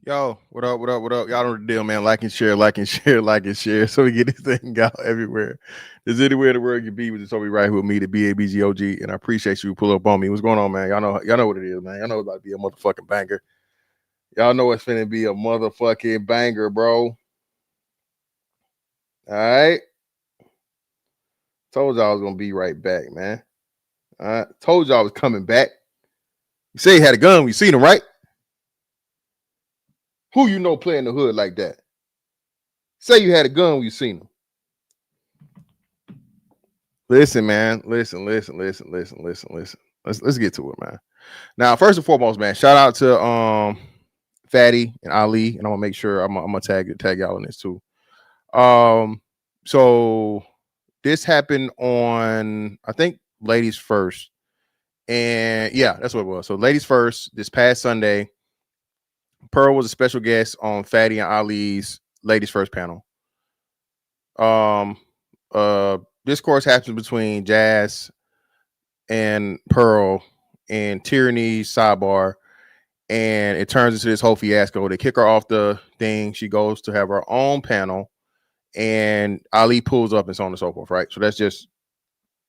Yo, what up, what up, what up? Y'all know the deal, man. Like and share, like and share, like and share. So we get this thing out everywhere. There's anywhere in the world you be with this over right here with me, the BABGOG, and I appreciate you pull up on me. What's going on, man? Y'all know what it is, man. Y'all know it's about to be a motherfucking banger. Y'all know it's finna be a motherfucking banger, bro. All right. Told y'all I was gonna be right back, man. All right. Told y'all I was coming back. You say he had a gun when you seen him, right? Who you know playing the hood like that? Say you had a gun when you seen him. Listen, man. Listen. Let's get to it, man. Now, first and foremost, man, shout out to Fatty and Ali, and I'm gonna make sure I'm gonna tag y'all in this too. Um, so this happened on I think Ladies First, and yeah, that's what it was. So Ladies First this past Sunday, Pearl was a special guest on Fatty and Ali's Ladies First panel. Um, Discourse happens between Jazz and Pearl and Tyranny sidebar, and it turns into this whole fiasco. They kick her off the thing. She goes to have her own panel, and Ali pulls up and so on and so forth. Right. So that's just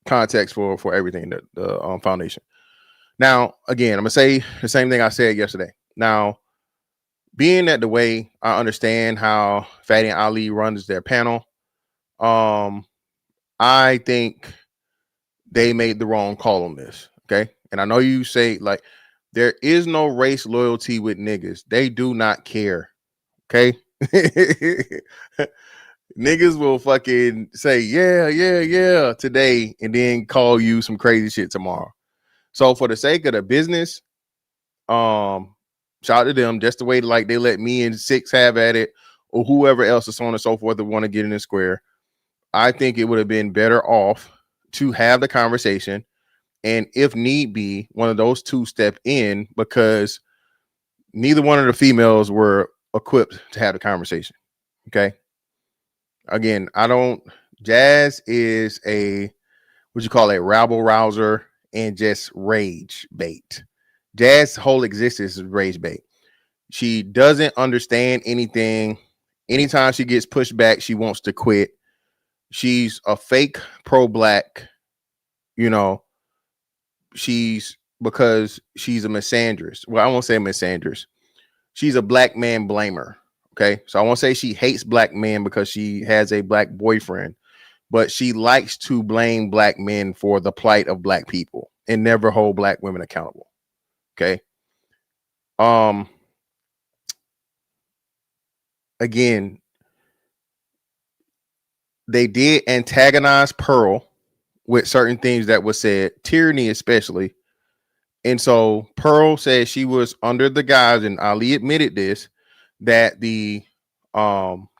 context for everything that the foundation. Now, again, I'm gonna say the same thing I said yesterday. Now, being that the way I understand how Fatty and Ali runs their panel, I think they made the wrong call on this. Okay. And I know you say like there is no race loyalty with niggas. They do not care. Okay. Niggas will fucking say, yeah, today, and then call you some crazy shit tomorrow. So for the sake of the business, shout out to them, just the way like they let me and Six have at it, or whoever else is so on and so forth that want to get in the square. I think it would have been better off to have the conversation, and if need be, one of those two step in, because neither one of the females were equipped to have the conversation. Okay. Again, I don't. Jazz is a what you call a rabble rouser and just rage bait. Jazz's whole existence is rage bait. She doesn't understand anything. Anytime she gets pushed back, she wants to quit. She's a fake pro-black, you know. She's because she's a misandrist. Well, I won't say misandrist. She's a black man blamer. Okay. So I won't say she hates black men because she has a black boyfriend, but she likes to blame black men for the plight of black people and never hold black women accountable. Okay. Um, Again, they did antagonize Pearl with certain things that was said, tyranny especially. And so Pearl said she was under the guise, and Ali admitted this, that the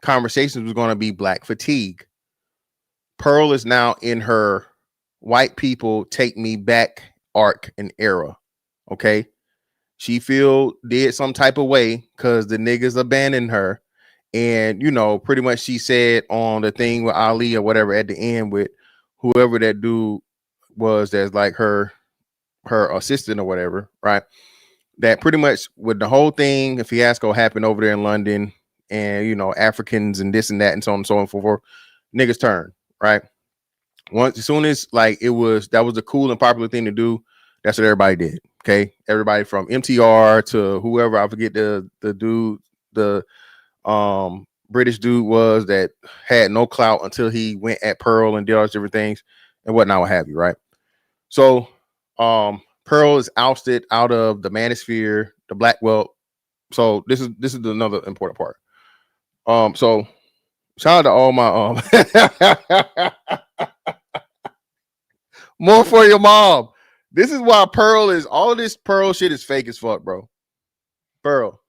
conversations was going to be black fatigue. Pearl is now in her white people take me back arc and era. Okay. She did some type of way because the niggas abandoned her. And you know, pretty much she said on the thing with Ali or whatever at the end with whoever that dude was that's like her assistant or whatever, right? That pretty much with the whole thing, a fiasco happened over there in London, and you know, Africans and this and that and so on and so on and so forth, niggas turn, right? Once as soon as like that was the cool and popular thing to do, that's what everybody did. Okay. Everybody from MTR to whoever, I forget the dude, the British dude was that had no clout until he went at Pearl and did all these different things and whatnot, what have you, right? So Pearl is ousted out of the manosphere, the black well. So this is another important part. So shout out to all my more for your mom. This is why Pearl is all of this Pearl shit is fake as fuck, bro. Pearl.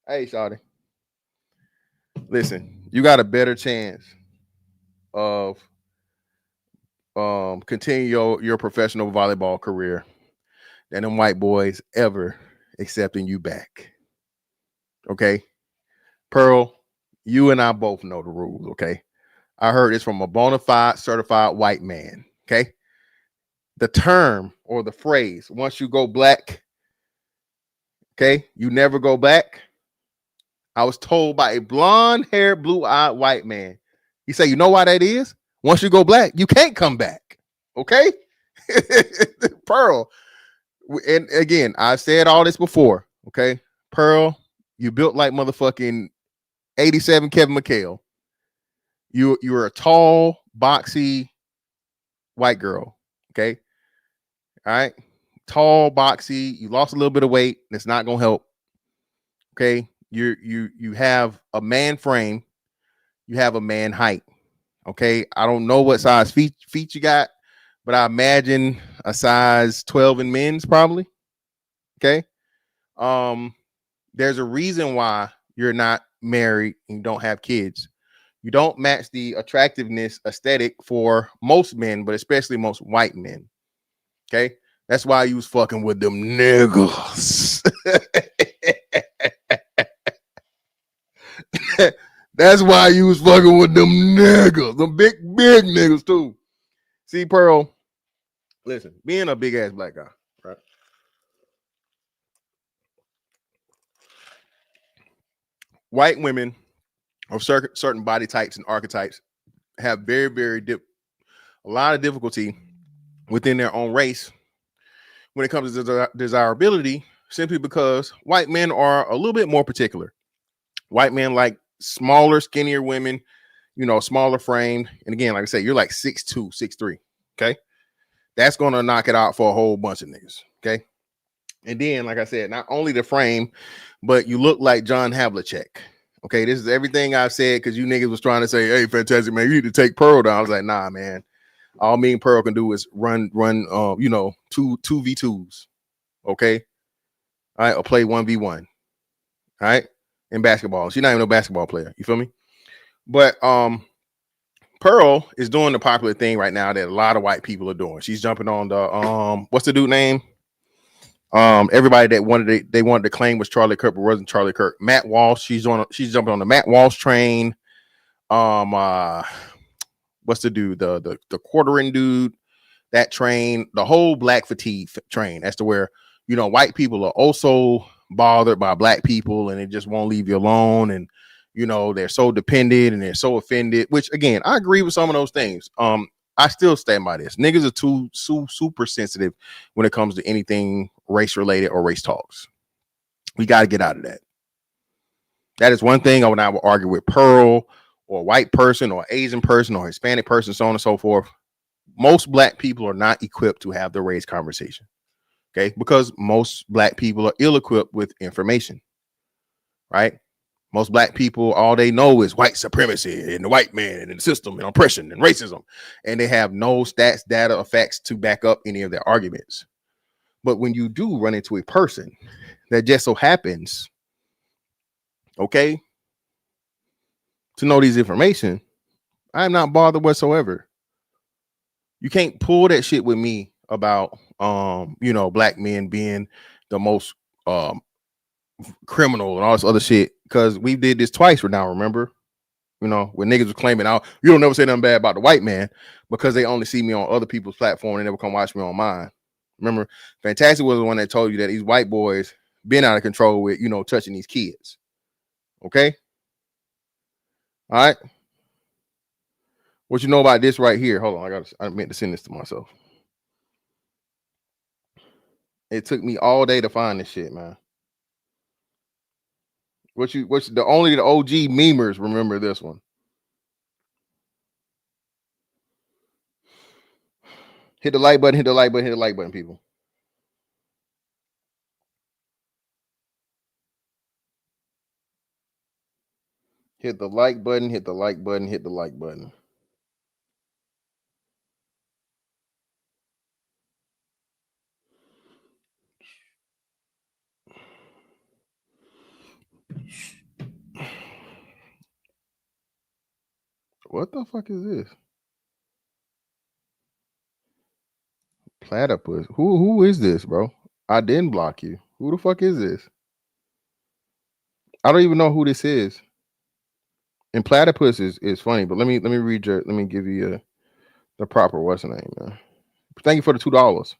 Hey, shawty. Listen, you got a better chance of continue your professional volleyball career than them white boys ever accepting you back. Okay? Pearl, you and I both know the rules, okay? I heard this from a bona fide certified white man. Okay. The term or the phrase, once you go black, Okay, you never go back. I was told by a blonde-haired, blue-eyed white man. He said, "You know why that is? Once you go black, you can't come back." Okay, Pearl. And again, I said all this before. Okay, Pearl, you built like motherfucking 87 Kevin McHale. You're a tall, boxy white girl. Okay, all right, tall, boxy. You lost a little bit of weight. That's not gonna help. Okay, you have a man frame. You have a man height. Okay, I don't know what size feet you got, but I imagine a size 12 in men's probably. Okay, there's a reason why you're not married and you don't have kids. You don't match the attractiveness aesthetic for most men, but especially most white men. Okay, that's why you was fucking with them niggas. That's why you was fucking with them niggas, them big niggas too. See, Pearl, listen, being a big ass black guy, right? White women of certain body types and archetypes have a lot of difficulty within their own race when it comes to desirability, simply because white men are a little bit more particular. White men like smaller, skinnier women, smaller framed. And again, like I said, you're like 6'2", 6'3". Okay. That's going to knock it out for a whole bunch of niggas. Okay. And then, like I said, not only the frame, but you look like John Havlicek. Okay. This is everything I've said because you niggas was trying to say, "Hey, fantastic, man, you need to take Pearl down." I was like, nah, man. All me and Pearl can do is run, 2v2s. Okay. All right. Or play 1v1. All right. In basketball. She's not even a basketball player. You feel me? But Pearl is doing the popular thing right now that a lot of white people are doing. She's jumping on the what's the dude name? Everybody that they wanted to claim was Charlie Kirk, but wasn't Charlie Kirk. Matt Walsh. She's jumping on the Matt Walsh train. What's the dude? The quartering dude. That train, the whole black fatigue train. As to where white people are also bothered by black people, and it just won't leave you alone. And they're so dependent and they're so offended. Which again, I agree with some of those things. I still stand by this. Niggas are too super sensitive when it comes to anything race related or race talks. We got to get out of that. That is one thing I would argue with Pearl or a white person or Asian person or Hispanic person, so on and so forth. Most black people are not equipped to have the race conversation. Okay, because most black people are ill-equipped with information. Right? Most black people, all they know is white supremacy and the white man and the system and oppression and racism. And they have no stats, data, or facts to back up any of their arguments. But when you do run into a person that just so happens, okay, to know these information, I'm not bothered whatsoever. You can't pull that shit with me about, black men being the most criminal and all this other shit, because we did this twice now, remember? When niggas was claiming, you don't never say nothing bad about the white man because they only see me on other people's platform and never come watch me on mine. Remember, Fantastic was the one that told you that these white boys been out of control with, touching these kids. Okay? All right? What you know about this right here? Hold on, I meant to send this to myself. It took me all day to find this shit, man. Only the OG memers remember this one. Hit the like button, hit the like button, hit the like button, people. Hit the like button, hit the like button, hit the like button. What the fuck is this? Platypus. Who is this, bro? I didn't block you. Who the fuck is this? I don't even know who this is. And platypus is funny, but let me read let me give you the proper what's the name, man. Thank you for the $2.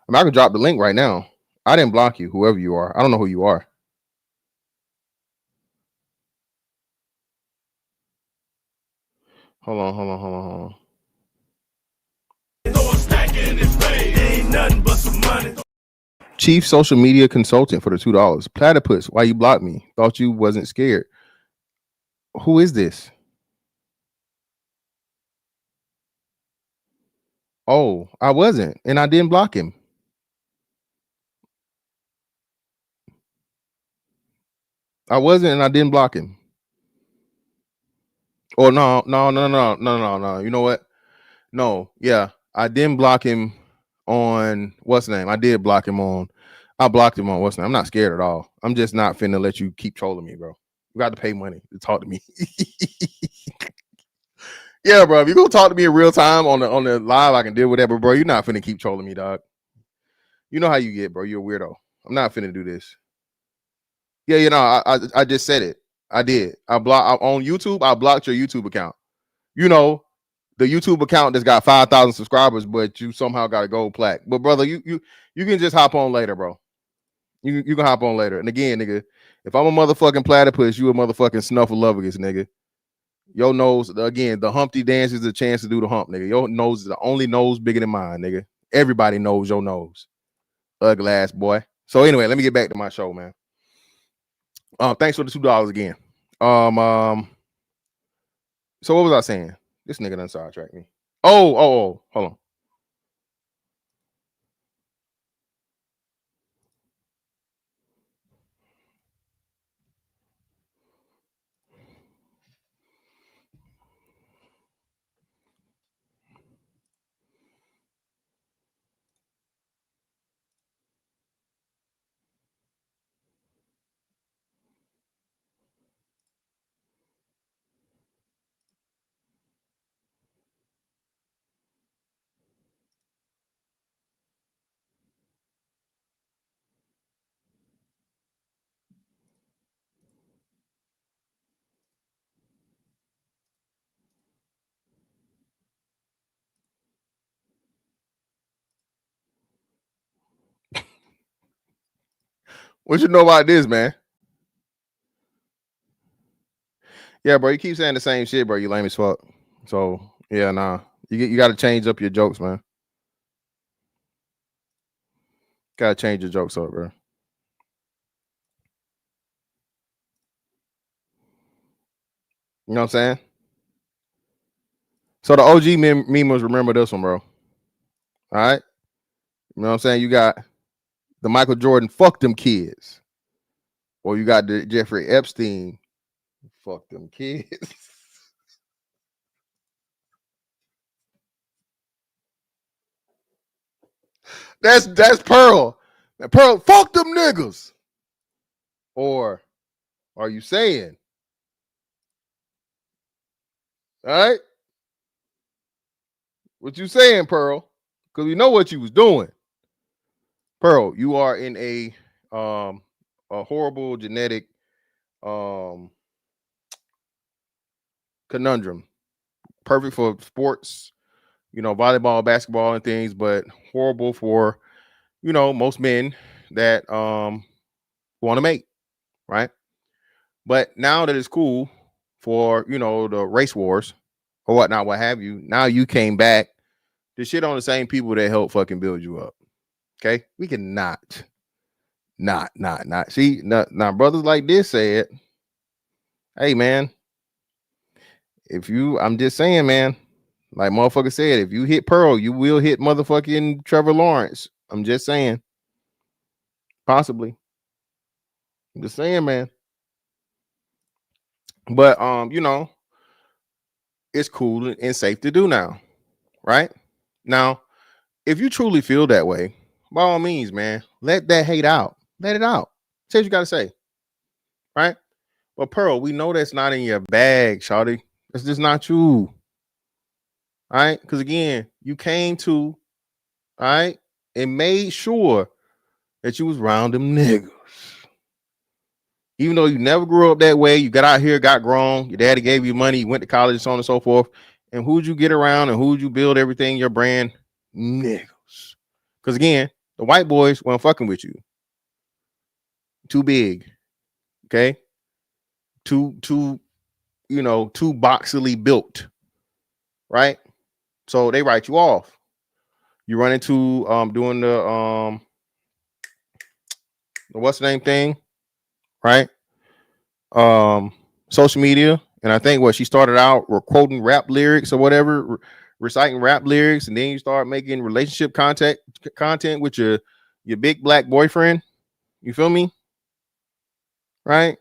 I can drop the link right now. I didn't block you, whoever you are. I don't know who you are. Hold on, hold on, hold on, hold on. Chief social media consultant for the $2. Platypus, why you blocked me? Thought you wasn't scared. Who is this? Oh, I wasn't, and I didn't block him. I wasn't, and I didn't block him. Oh no. You know what? No, yeah, I didn't block him on what's the name. I did block him on. I blocked him on what's the name. I'm not scared at all. I'm just not finna let you keep trolling me, bro. You got to pay money to talk to me. Yeah, bro. If you gonna talk to me in real time on the live, I can deal with that. But bro, you're not finna keep trolling me, dog. You know how you get, bro. You're a weirdo. I'm not finna do this. Yeah, you know, I just said it. I did. I block on YouTube. I blocked your YouTube account. You know, the YouTube account that's got 5,000 subscribers, but you somehow got a gold plaque. But brother, you can just hop on later, bro. You can hop on later. And again, nigga, if I'm a motherfucking platypus, you a motherfucking snuffleupagus, nigga. Your nose, again, the Humpty dance is a chance to do the hump, nigga. Your nose is the only nose bigger than mine, nigga. Everybody knows your nose. Ugly ass boy. So anyway, let me get back to my show, man. Thanks for the $2 again. So what was I saying? This nigga done sidetracked me. Oh, hold on. What you know about this, man? Yeah, bro, you keep saying the same shit, bro. You lame as fuck. So yeah, nah. You got to change up your jokes, man. Got to change your jokes up, bro. You know what I'm saying? So the OG memers remember this one, bro. All right. You know what I'm saying? You got the Michael Jordan, fuck them kids. Or you got the Jeffrey Epstein, fuck them kids. that's Pearl. Pearl, fuck them niggas. Or are you saying? All right. What you saying, Pearl? Because we know what you was doing. Pearl, you are in a horrible genetic conundrum. Perfect for sports, you know, volleyball, basketball, and things, but horrible for, you know, most men that want to mate, right? But now that it's cool for, you know, the race wars or whatnot, what have you, now you came back to shit on the same people that helped fucking build you up. Okay, we cannot not see now brothers like this said, hey man, if you, I'm just saying, man, like motherfucker said, if you hit Pearl, you will hit motherfucking Trevor Lawrence. I'm just saying, possibly. I'm just saying, man. But you know, it's cool and safe to do now, right? Now, if you truly feel that way, by all means, man, let that hate out. Let it out. Say what you gotta say, right? But Pearl, we know that's not in your bag, shawty. That's just not you. All right. Because again, you came to, all right, and made sure that you was around them niggas. Even though you never grew up that way, you got out here, got grown, your daddy gave you money, you went to college, and so on and so forth. And who'd you get around and who'd you build everything, your brand? Niggas. Because again, the white boys weren't fucking with you. too big. Okay, too too boxily built, right? So they write you off. You run into doing the what's the name thing, right? Um Social media. And I think what she started out were quoting rap lyrics or whatever, reciting rap lyrics, and then you start making relationship content with your big black boyfriend. You feel me? Right?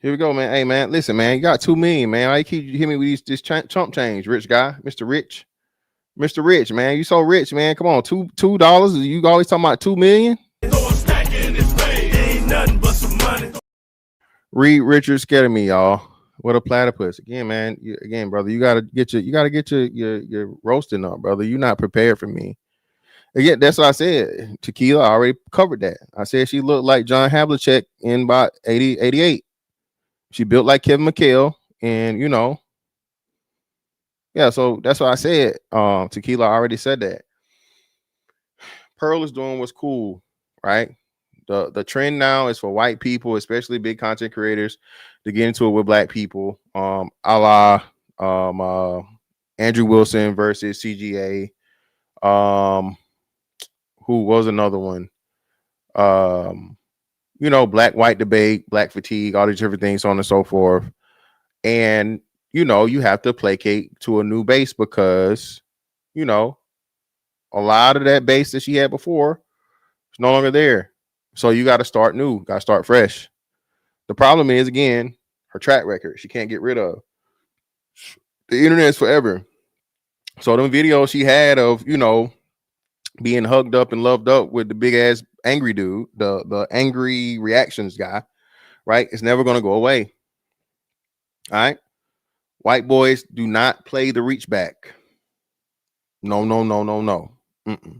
Here we go, man. Hey, man, listen, man, you got 2 million, man. Why you keep hitting me with this chump change, rich guy, Mr. Rich, man. You so rich, man. Come on, $2. You always talking about 2 million. Reed Richards scared of me, y'all. What a platypus again, man. Again, brother. You gotta get your roasting up, brother. You're not prepared for me. Again, that's what I said. Tequila, I already covered that. I said she looked like John Havlicek in about 88. She built like Kevin McHale, and yeah. So that's what I said. Tequila already said that. Pearl is doing what's cool, right? The trend now is for white people, especially big content creators, to get into it with black people. A la Andrew Wilson versus CGA. Who was another one? Black white debate, black fatigue, all these different things, so on and so forth. And you have to placate to a new base because a lot of that base that she had before is no longer there. So you got to start new, got to start fresh. The problem is, again, her track record she can't get rid of. The internet is forever. So them videos she had of being hugged up and loved up with the big ass angry dude, the angry reactions guy, right? It's never gonna go away. All right. White boys do not play the reach back. No, no, no, no, no. Mm-mm.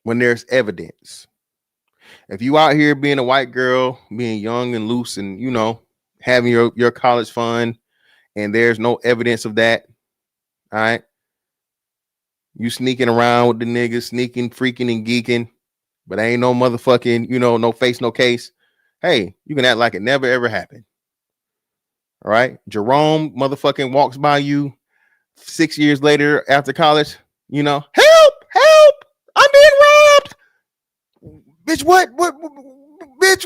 When there's evidence. If you out here being a white girl, being young and loose and having your college fun, and there's no evidence of that, all right. You sneaking around with the niggas, sneaking, freaking, and geeking, but ain't no motherfucking, no face, no case. Hey, you can act like it never ever happened. All right. Jerome motherfucking walks by you 6 years later after college, help, I'm being robbed. Bitch, what, bitch?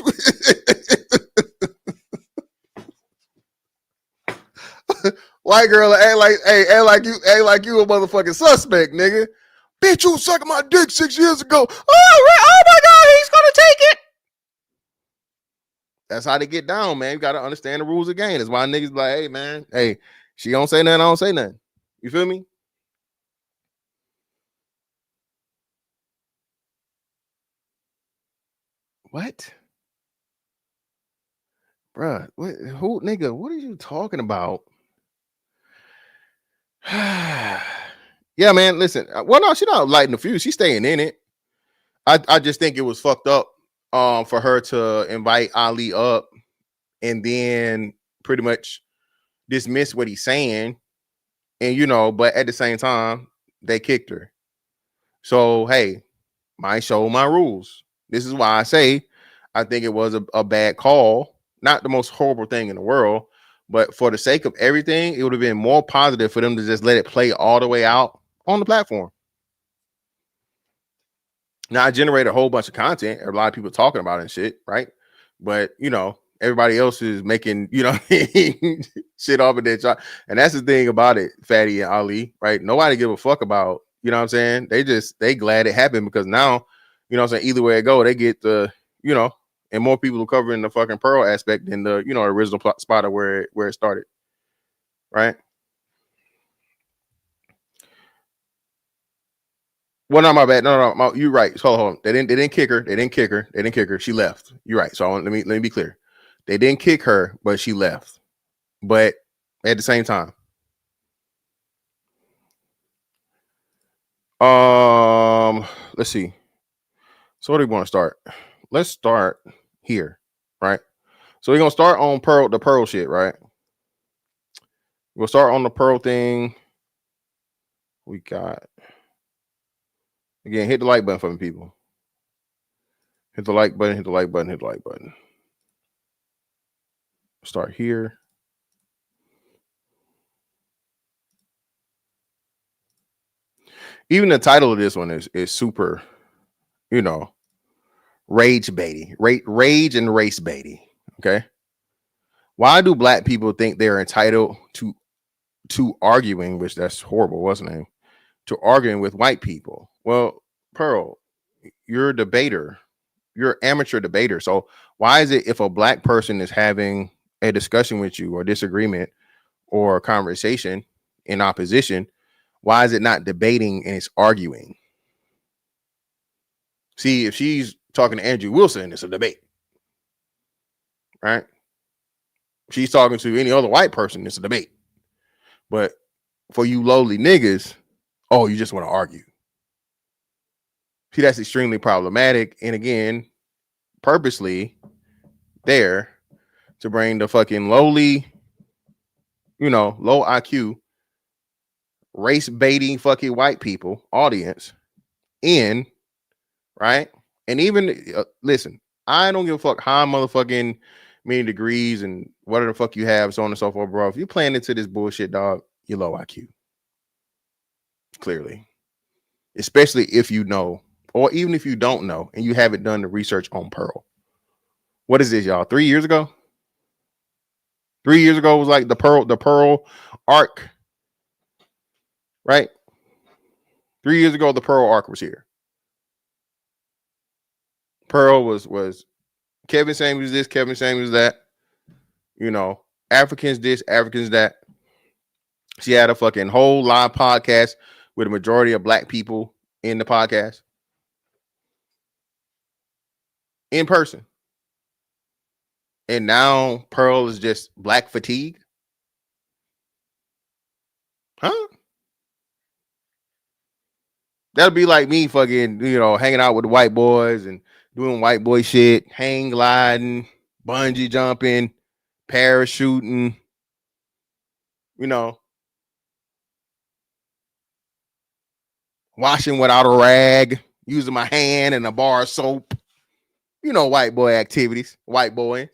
White girl act like you a motherfucking suspect, nigga. Bitch, you was sucking my dick 6 years ago. Oh my God, he's gonna take it. That's how they get down, man. You gotta understand the rules of the game. That's why niggas like, hey, man, hey, she don't say nothing, I don't say nothing. You feel me? What? Bruh, who nigga, what are you talking about? Yeah, man, listen. Well, no, she's not lighting the fuse. She's staying in it. I just think it was fucked up for her to invite Ali up and then pretty much dismiss what he's saying. And but at the same time, they kicked her. So hey, my show, my rules. This is why I say I think it was a bad call. Not the most horrible thing in the world, but for the sake of everything, it would have been more positive for them to just let it play all the way out on the platform. Now I generate a whole bunch of content, a lot of people talking about it and shit, right? But everybody else is making shit off of that. And that's the thing about it, Fatty and Ali, right? Nobody give a fuck about, you know what I'm saying? They glad it happened because now, what I'm saying, either way it go, they get the, and more people are covering the fucking Pearl aspect than the, original spot of where it started. Right. Well, not my bad. No, you're right. Hold on. They didn't kick her. They didn't kick her. She left. You're right. So let me be clear. They didn't kick her, but she left. But at the same time, let's see. So what do we want to start? Let's start here, right? So we're gonna start on the Pearl shit, right? We'll start on the Pearl thing. We got Again, hit the like button for me, people. Hit the like button, hit the like button, hit the like button. Start here. Even the title of this one is super, you know, rage baity, rage and race baity. Okay. Why do black people think they're entitled to arguing, which that's horrible, wasn't it? To arguing with white people? Well, Pearl, you're a debater. You're an amateur debater. So why is it if a black person is having a discussion with you or disagreement or a conversation in opposition, why is it not debating and it's arguing? See, if she's talking to Andrew Wilson, it's a debate, right? If she's talking to any other white person, it's a debate. But for you lowly niggas, oh, you just want to argue. See, that's extremely problematic. And again, purposely there to bring the fucking lowly, low IQ, race baiting fucking white people audience in, right? And even listen, I don't give a fuck how motherfucking many degrees and whatever the fuck you have, so on and so forth, bro. If you're playing into this bullshit, dog, you're low IQ. Clearly. Especially if you know, or even if you don't know and you haven't done the research on Pearl. What is this, y'all? 3 years ago? 3 years ago was like the Pearl arc, right? 3 years ago, the Pearl arc was here. Pearl was Kevin Samuels this, Kevin Samuels that. Africans this, Africans that. She had a fucking whole live podcast with a majority of black people in the podcast. In person. And now Pearl is just black fatigue. Huh? That'll be like me fucking, hanging out with the white boys and doing white boy shit, hang gliding, bungee jumping, parachuting, washing without a rag, using my hand and a bar of soap, white boy activities, white boy.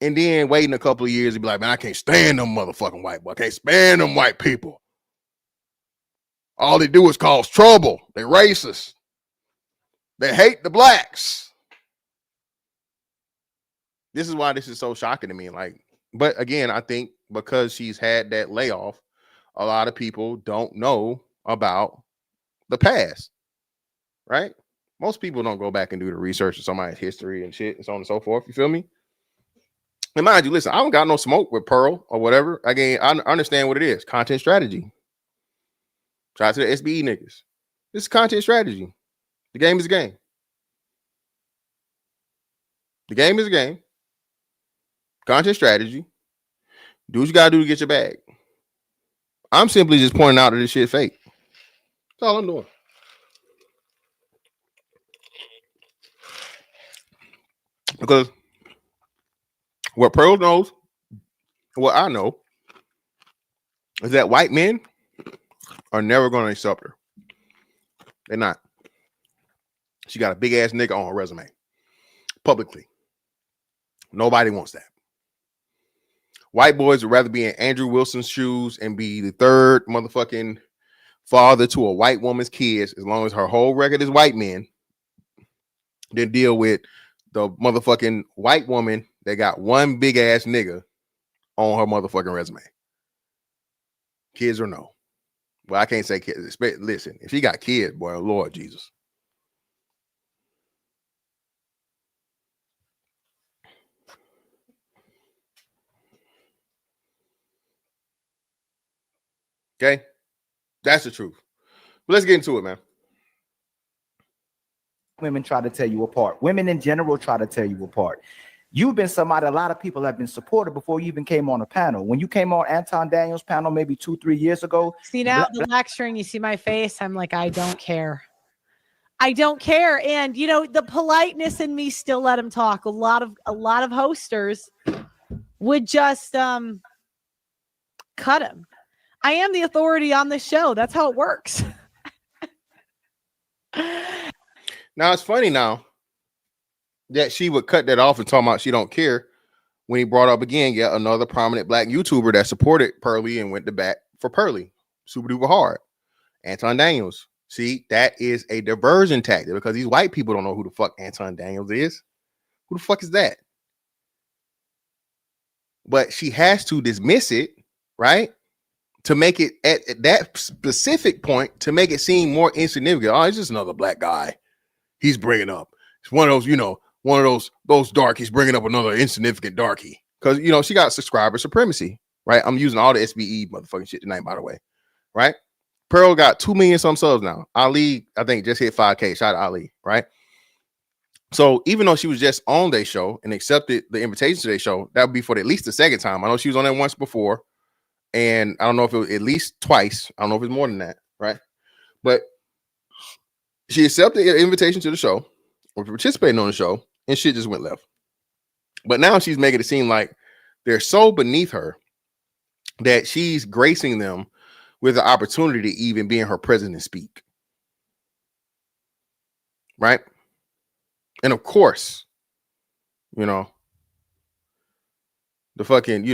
And then waiting a couple of years and be like, man, I can't stand them motherfucking white boy. I can't stand them white people. All they do is cause trouble. They racist. They hate the blacks. This is why this is so shocking to me. But again, I think because she's had that layoff, a lot of people don't know about the past, right? Most people don't go back and do the research of somebody's history and shit and so on and so forth. You feel me? And mind you, listen, I don't got no smoke with Pearl or whatever. Again, I understand what it is. Content strategy. Shout out to the SBE niggas. This is content strategy. The game is a game. The game is a game. Content strategy. Do what you gotta do to get your bag. I'm simply just pointing out that this shit fake. That's all I'm doing. Because what Pearl knows, what I know, is that white men are never going to accept her. They're not. She got a big ass nigga on her resume. Publicly. Nobody wants that. White boys would rather be in Andrew Wilson's shoes and be the third motherfucking father to a white woman's kids, as long as her whole record is white men, than deal with the motherfucking white woman that got one big ass nigga on her motherfucking resume. Kids or no? Well, I can't say kids. Listen, if she got kids, boy, Lord Jesus. Okay? That's the truth. But let's get into it, man. Women try to tear you apart. Women in general try to tear you apart. You've been somebody a lot of people have been supported before you even came on a panel. When you came on Anton Daniels' panel maybe 2-3 years ago. See, now the lecturing, you see my face, I'm like, I don't care. I don't care. And the politeness in me still let him talk. A lot of hosters would just cut him. I am the authority on this show. That's how it works. Now it's funny now that she would cut that off and talk about she don't care when he brought up again yet another prominent black YouTuber that supported Pearly and went to bat for Pearly super duper hard. Anton Daniels. See, that is a diversion tactic because these white people don't know who the fuck Anton Daniels is. Who the fuck is that? But she has to dismiss it, right? To make it at that specific point to make it seem more insignificant. Oh, it's just another black guy he's bringing up. It's one of those, one of those darkies bringing up another insignificant darkie. Because, she got subscriber supremacy, right? I'm using all the SBE motherfucking shit tonight, by the way, right? Pearl got 2 million some subs now. Ali, I think, just hit 5K. Shout out Ali, right? So even though she was just on their show and accepted the invitation to their show, that would be for at least the second time. I know she was on there once before. And I don't know if it was at least twice. I don't know if it's more than that, right? But she accepted the invitation to the show or participating on the show, and shit just went left. But now she's making it seem like they're so beneath her that she's gracing them with the opportunity to even be in her presence and speak. Right? And of course, the fucking,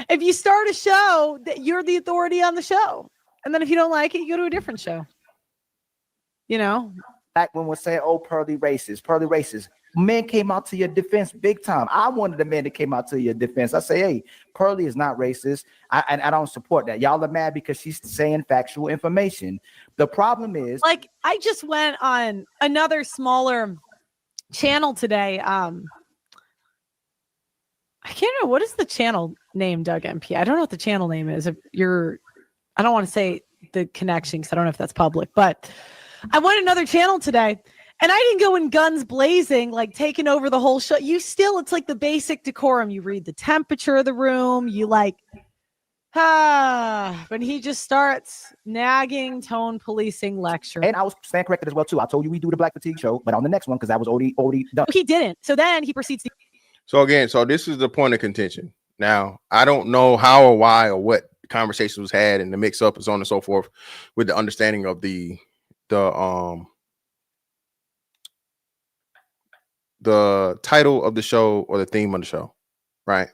If you start a show, that you're the authority on the show. And then if you don't like it, you go to a different show. Back when we're saying, oh, Pearly racist. Men came out to your defense big time. I wanted the men that came out to your defense. I say, hey, Pearly is not racist. I don't support that. Y'all are mad because she's saying factual information. The problem is, like, I just went on another smaller channel today. I can't remember what is the channel name, Doug MP. I don't know what the channel name is. I don't want to say the connection because I don't know if that's public, but I went another channel today and I didn't go in guns blazing, like taking over the whole show. It's like the basic decorum. You read the temperature of the room. You when he just starts nagging, tone policing, lecturing. And I was stand corrected as well too. I told you we do the Black Fatigue show, but on the next one, because that was already done. He didn't. So then he proceeds to. So this is the point of contention. Now, I don't know how or why or what conversation was had and the mix up and so on and so forth with the understanding of the title of the show or the theme of the show, right?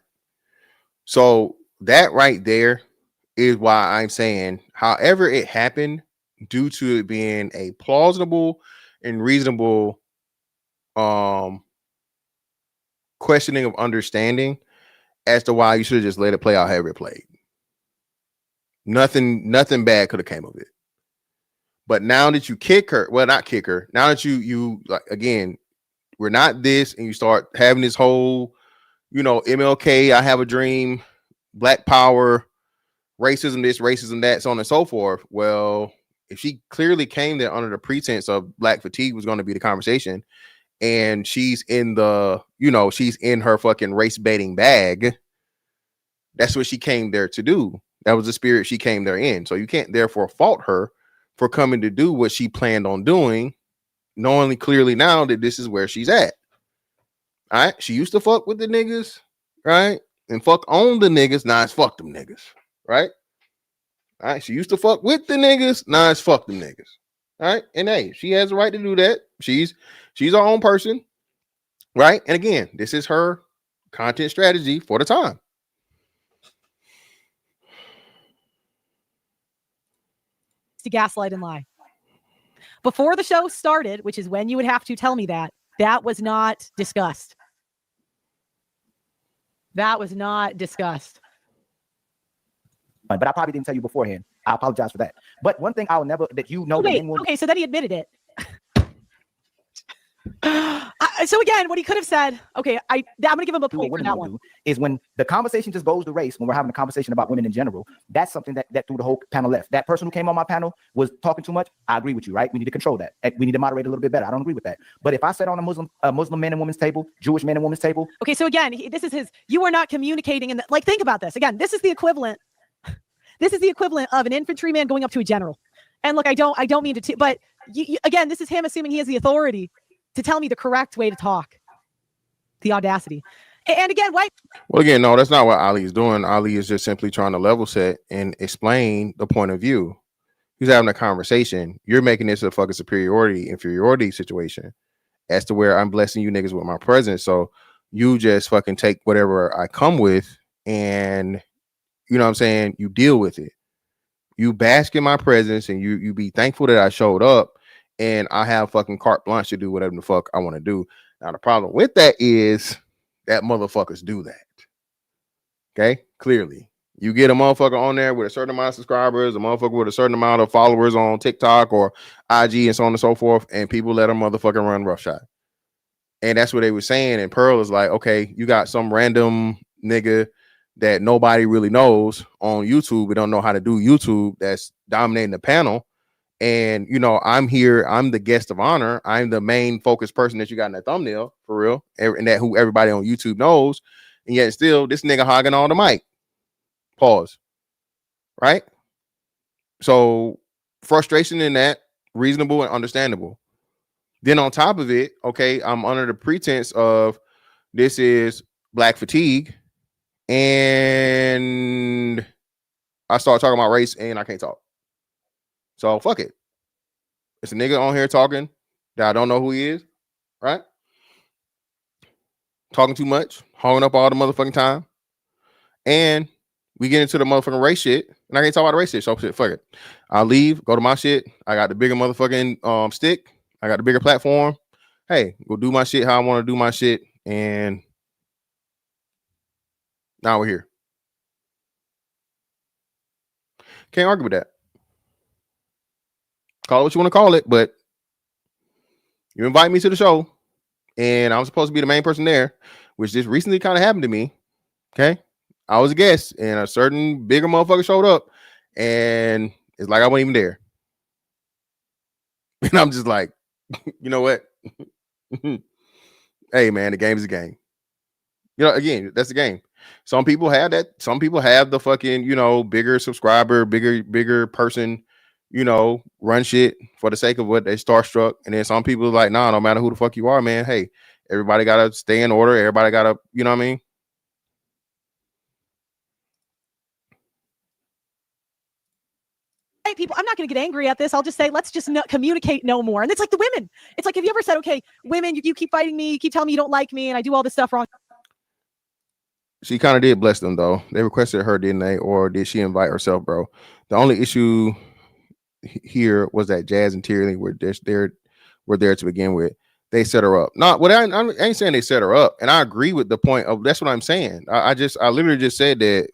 So that right there is why I'm saying, however it happened, due to it being a plausible and reasonable questioning of understanding as to why you should have just let it play out however it played. Nothing bad could have came of it. But now that you kick her, well, not kick her, now that you like, again, we're not this, and you start having this whole, MLK, I have a dream, Black Power, racism this, racism that, so on and so forth. Well, if she clearly came there under the pretense of Black fatigue was going to be the conversation, and she's in she's in her fucking race baiting bag, that's what she came there to do. That was the spirit she came there in. So you can't therefore fault her for coming to do what she planned on doing, knowing clearly now that this is where she's at. All right. She used to fuck with the niggas, right? And fuck on the niggas. Now it's fuck them niggas, right? All right. She used to fuck with the niggas. Now it's fuck them niggas. All right. And hey, she has the right to do that. She's her own person, right? And again, this is her content strategy for the time. To gaslight and lie. Before the show started, which is when you would have to tell me that was not discussed. That was not discussed. But I probably didn't tell you beforehand. I apologize for that. But one thing I'll never, that okay, so then he admitted it. So again, what he could have said, okay, I'm gonna give him a point for that one. Is when the conversation just goes to race, when we're having a conversation about women in general, that's something that threw the whole panel left. That person who came on my panel was talking too much. I agree with you, right? We need to control that. We need to moderate a little bit better. I don't agree with that. But if I sat on a Muslim man and woman's table, Jewish man and woman's table. Okay, so again, this is you are not communicating in like, think about this. Again, this is the equivalent. This is the equivalent of an infantryman going up to a general. And look, I don't mean to, but again, this is him assuming he has the authority to tell me the correct way to talk. The audacity. And again, why? Well, again, no, that's not what Ali is doing. Ali is just simply trying to level set and explain the point of view. He was having a conversation. You're making this a fucking inferiority situation as to where I'm blessing you niggas with my presence. So you just fucking take whatever I come with and you know what I'm saying? You deal with it. You bask in my presence and you be thankful that I showed up and I have fucking carte blanche to do whatever the fuck I want to do. Now the problem with that is that motherfuckers do that. Okay, clearly. You get a motherfucker on there with a certain amount of subscribers, a motherfucker with a certain amount of followers on TikTok or IG and so on and so forth, and people let a motherfucker run roughshod. And that's what they were saying. And Pearl is like, okay, you got some random nigga that nobody really knows on YouTube. We don't know how to do YouTube that's dominating the panel. And, you know, I'm here. I'm the guest of honor. I'm the main focused person that you got in that thumbnail for real. And that who everybody on YouTube knows. And yet still this nigga hogging on the mic. Pause. Right? So frustration in that, reasonable and understandable. Then on top of it, okay, I'm under the pretense of this is black fatigue. And I start talking about race and I can't talk. So fuck it. It's a nigga on here talking that I don't know who he is, right? Talking too much, hogging up all the motherfucking time. And we get into the motherfucking race shit. And I can't talk about the race shit. So shit, fuck it. I'll leave, go to my shit. I got the bigger motherfucking stick. I got the bigger platform. Hey, go do my shit how I want to do my shit. And now we're here. Can't argue with that. Call it what you want to call it, but you invite me to the show, and I'm supposed to be the main person there, which just recently kind of happened to me. Okay, I was a guest, and a certain bigger motherfucker showed up, and it's like I wasn't even there. And I'm just like, you know what? Hey, man, the game is a game. You know, again, that's the game. Some people have that. Some people have the fucking, you know, bigger subscriber, bigger person, you know, run shit for the sake of what they starstruck. And then some people are like, nah, no matter who the fuck you are, man. Hey, everybody got to stay in order. Everybody got to, you know what I mean? Hey, people, I'm not going to get angry at this. I'll just say, let's just communicate no more. And it's like the women. It's like, have you ever said, okay, women, you keep fighting me, you keep telling me you don't like me, and I do all this stuff wrong. She kind of did bless them, though. They requested her, didn't they? Or did she invite herself, bro? The only issue here was that Jazz and Tierney were there to begin with. They set her up. Not what I ain't saying they set her up, and I agree with the point of that's what I'm saying. I literally just said that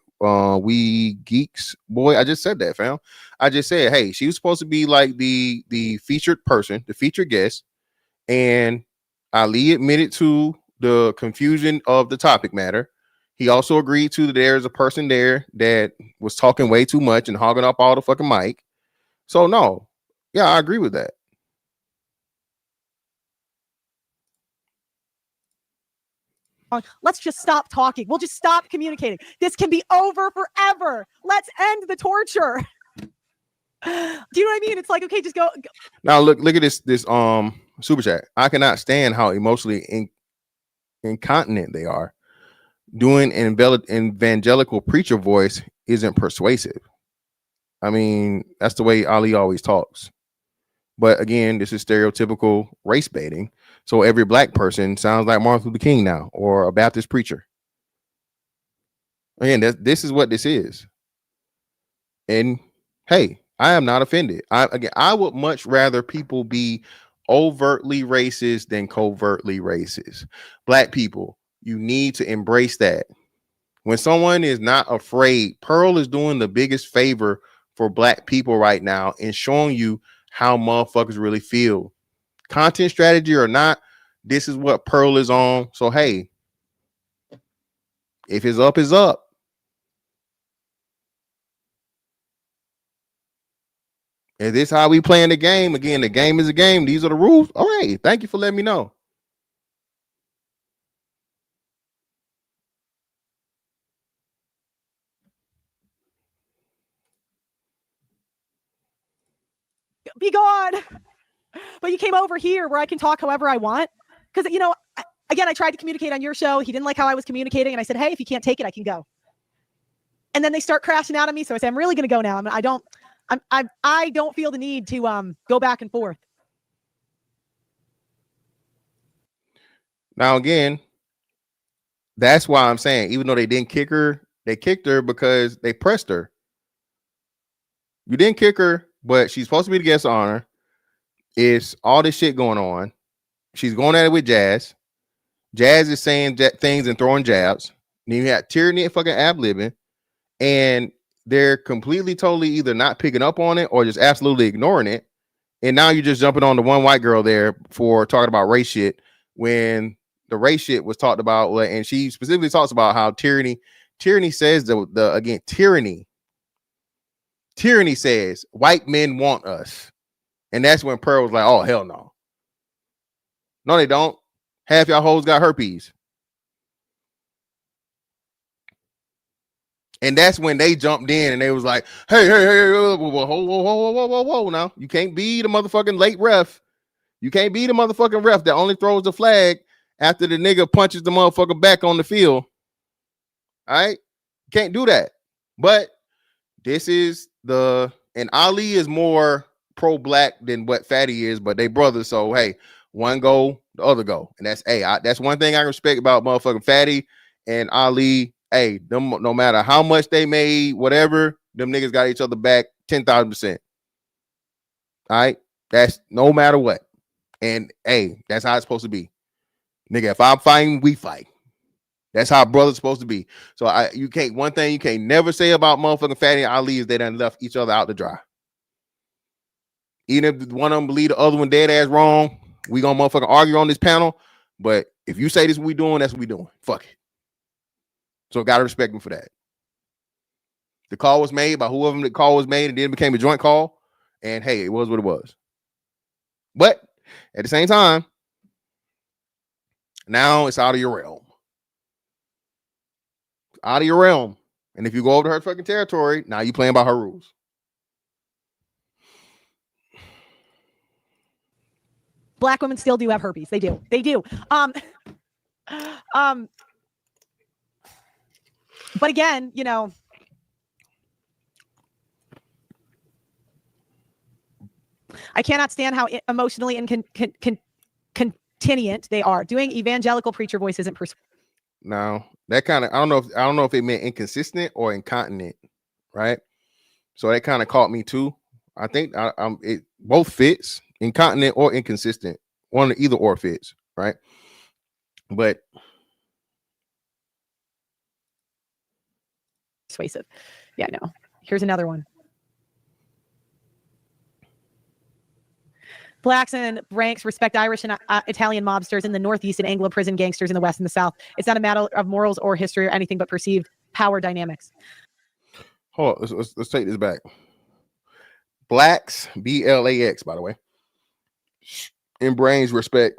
we geeks, boy. I just said that, fam. I just said, hey, she was supposed to be like the featured person, the featured guest, and Ali admitted to the confusion of the topic matter. He also agreed to that there's a person there that was talking way too much and hogging up all the fucking mic. So no, yeah, I agree with that. Let's just stop talking. We'll just stop communicating. This can be over forever. Let's end the torture. Do you know what I mean? It's like, okay, just go. Now look at this super chat. I cannot stand how emotionally incontinent they are. Doing an evangelical preacher voice isn't persuasive. I mean, that's the way Ali always talks. But again, this is stereotypical race baiting. So every black person sounds like Martin Luther King now or a Baptist preacher. Again, this is what this is. And hey, I am not offended. I would much rather people be overtly racist than covertly racist. Black people, you need to embrace that. When someone is not afraid, Pearl is doing the biggest favor for black people right now in showing you how motherfuckers really feel. Content strategy or not, this is what Pearl is on. So hey, if it's up, it's up. Is this how we playing the game? Again, the game is a game. These are the rules. All right. Thank you for letting me know. Be gone. But you came over here where I can talk however I want. Because, you know, again, I tried to communicate on your show. He didn't like how I was communicating. And I said, hey, if you can't take it, I can go. And then they start crashing out on me. So I said, I'm really going to go now. I don't feel the need to go back and forth. Now again, that's why I'm saying, even though they didn't kick her, they kicked her because they pressed her. You didn't kick her, but she's supposed to be the guest of honor. It's all this shit going on. She's going at it with Jazz. Jazz is saying things and throwing jabs. And you had Tyranny and fucking ab-libbing, and they're completely, totally either not picking up on it or just absolutely ignoring it. And now you're just jumping on the one white girl there for talking about race shit when the race shit was talked about. And she specifically talks about how tyranny says tyranny says white men want us. And that's when Pearl was like, oh, hell no. No, they don't. Half y'all hoes got herpes. And that's when they jumped in and they was like, hey, whoa. Now, you can't be the motherfucking late ref. You can't be the motherfucking ref that only throws the flag after the nigga punches the motherfucker back on the field. All right? Can't do that. But this is and Ali is more pro-black than what Fatty is, but they brothers. So, hey, one go, the other go. And that's, that's one thing I respect about motherfucking Fatty and Ali. Hey, them, no matter how much they made, whatever, them niggas got each other back 10,000%. All right? That's no matter what. And hey, that's how it's supposed to be. Nigga, if I'm fighting, we fight. That's how brothers supposed to be. So one thing you can't never say about motherfucking Fatty and Ali is they done left each other out to dry. Even if one of them believe the other one dead ass wrong, we gonna motherfucking argue on this panel. But if you say this is what we doing, that's what we doing. Fuck it. So gotta respect me for that. The call was made by whoever the call was made, and then it became a joint call. And hey, it was what it was. But at the same time, now it's out of your realm. Out of your realm. And if you go over to her fucking territory, now you playing by her rules. Black women still do have herpes. They do. But again, you know, I cannot stand how emotionally incontinent they are. Doing evangelical preacher voice isn't persuasive. Now that kind of I don't know if it meant inconsistent or incontinent, right? So that kind of caught me too. I think it both fits, incontinent or inconsistent. One either or fits, right? But persuasive. Yeah, no. Here's another one. Blacks and ranks respect Irish and Italian mobsters in the Northeast and Anglo prison gangsters in the West and the South. It's not a matter of morals or history or anything but perceived power dynamics. Hold on, let's take this back. Blacks, BLAX, by the way, in brains respect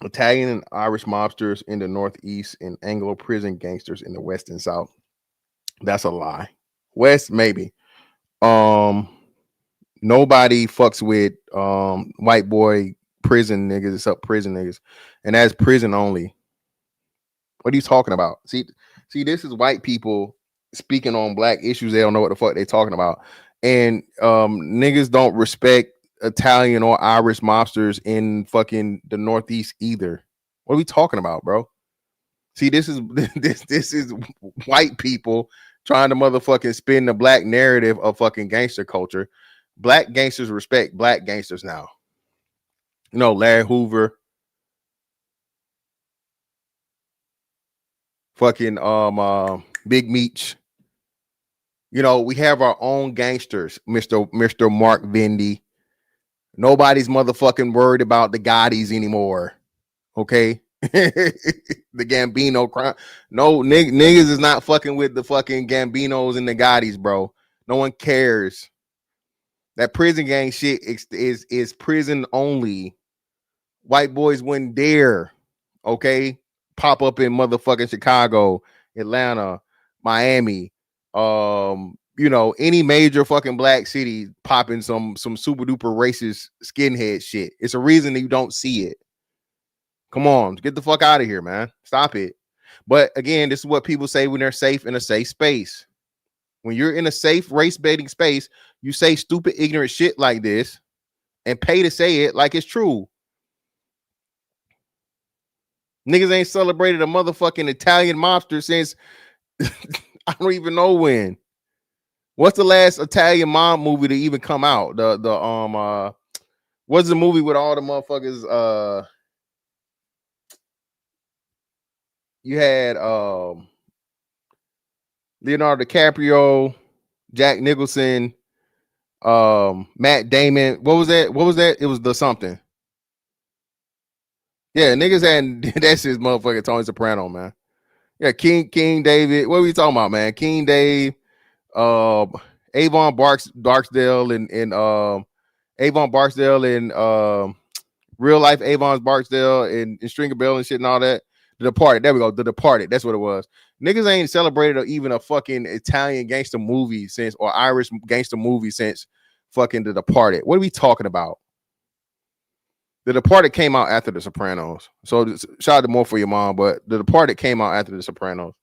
Italian and Irish mobsters in the Northeast and Anglo prison gangsters in the West and South. That's a lie. West, maybe. Nobody fucks with white boy prison niggas except prison niggas, and that's prison only. What are you talking about? See, this is white people speaking on black issues. They don't know what the fuck they talking about, and niggas don't respect Italian or Irish mobsters in fucking the Northeast either. What are we talking about, bro? See, this is this is white people trying to motherfucking spin the black narrative of fucking gangster culture. Black gangsters respect black gangsters now. You know, Larry Hoover, fucking Big Meech. You know, we have our own gangsters, Mr. Mark Vendy. Nobody's motherfucking worried about the Gottis anymore. Okay. The Gambino crime. No, niggas is not fucking with the fucking Gambinos and the Gottis, bro. No one cares. That prison gang shit is prison only. White boys wouldn't dare, okay, pop up in motherfucking Chicago, Atlanta, Miami, you know, any major fucking black city popping some super duper racist skinhead shit. It's a reason that you don't see it. Come on, get the fuck out of here, man. Stop it. But again, this is what people say when they're safe in a safe space. When you're in a safe race baiting space, you say stupid, ignorant shit like this and pay to say it like it's true. Niggas ain't celebrated a motherfucking Italian mobster since I don't even know when. What's the last Italian mob movie to even come out? What's the movie with all the motherfuckers? You had Leonardo DiCaprio, Jack Nicholson, Matt Damon. What was that? It was the something. Yeah, niggas had that's his motherfucking Tony Soprano, man. Yeah, King David. What are we talking about, man? King Dave, Avon Barksdale and Avon Barksdale and real life Avon Barksdale and Stringer Bell and shit and all that. The Departed. There we go. The Departed. That's what it was. Niggas ain't celebrated even a fucking Italian gangster movie since, or Irish gangster movie since fucking The Departed. What are we talking about? The Departed came out after The Sopranos. So shout out to More for Your Mom, but The Departed came out after The Sopranos.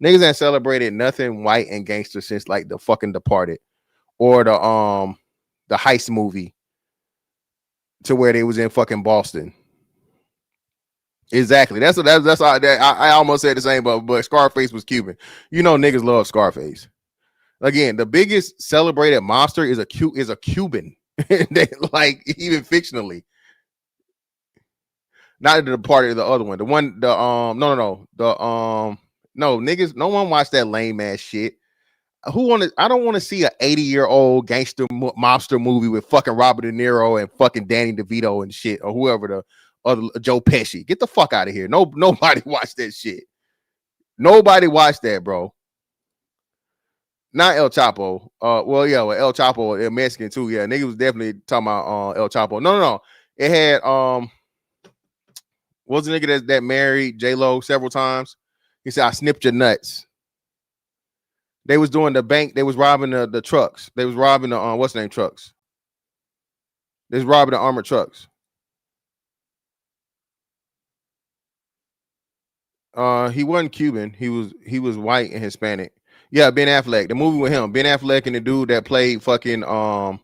Niggas ain't celebrated nothing white and gangster since like the fucking Departed or the heist movie to where they was in fucking Boston. Exactly. That's all. I almost said the same, but Scarface was Cuban. You know, niggas love Scarface. Again, the biggest celebrated mobster is a Cuban. They, like, even fictionally. Not the Departed, the other one. The one, no, niggas, no one watched that lame ass shit. I don't want to see an 80-year-old gangster mobster movie with fucking Robert De Niro and fucking Danny DeVito and shit, or whoever the other Joe Pesci. Get the fuck out of here. Nobody watched that shit. Nobody watched that, bro. Not El Chapo. El Chapo, a Mexican too. Yeah, nigga was definitely talking about El Chapo. No. It had what's the nigga that married J-Lo several times? He said, I snipped your nuts. They was doing the bank. They was robbing the trucks. They was robbing the what's the name trucks. They was robbing the armored trucks. He wasn't Cuban. He was white and Hispanic. Yeah, Ben Affleck. The movie with him. Ben Affleck and the dude that played fucking that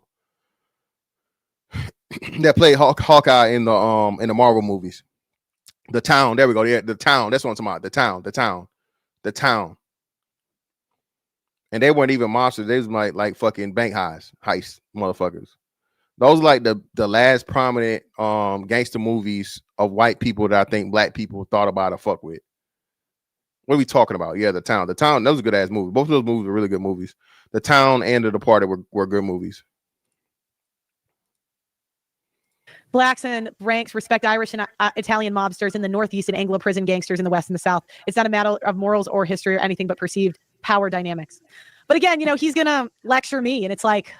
played Hawkeye in the Marvel movies. The Town. There we go. Yeah, The Town. That's what I'm talking about. The Town. And they weren't even monsters. They was like fucking bank heist motherfuckers. Those are like the last prominent gangster movies of white people that I think black people thought about or fuck with. What are we talking about? Yeah, The Town. The Town, that was a good ass movie. Both of those movies were really good movies. The Town and The Departed were good movies. Blacks and ranks respect Irish and Italian mobsters in the Northeast and Anglo prison gangsters in the West and the South. It's not a matter of morals or history or anything but perceived power dynamics. But again, he's going to lecture me, and it's like,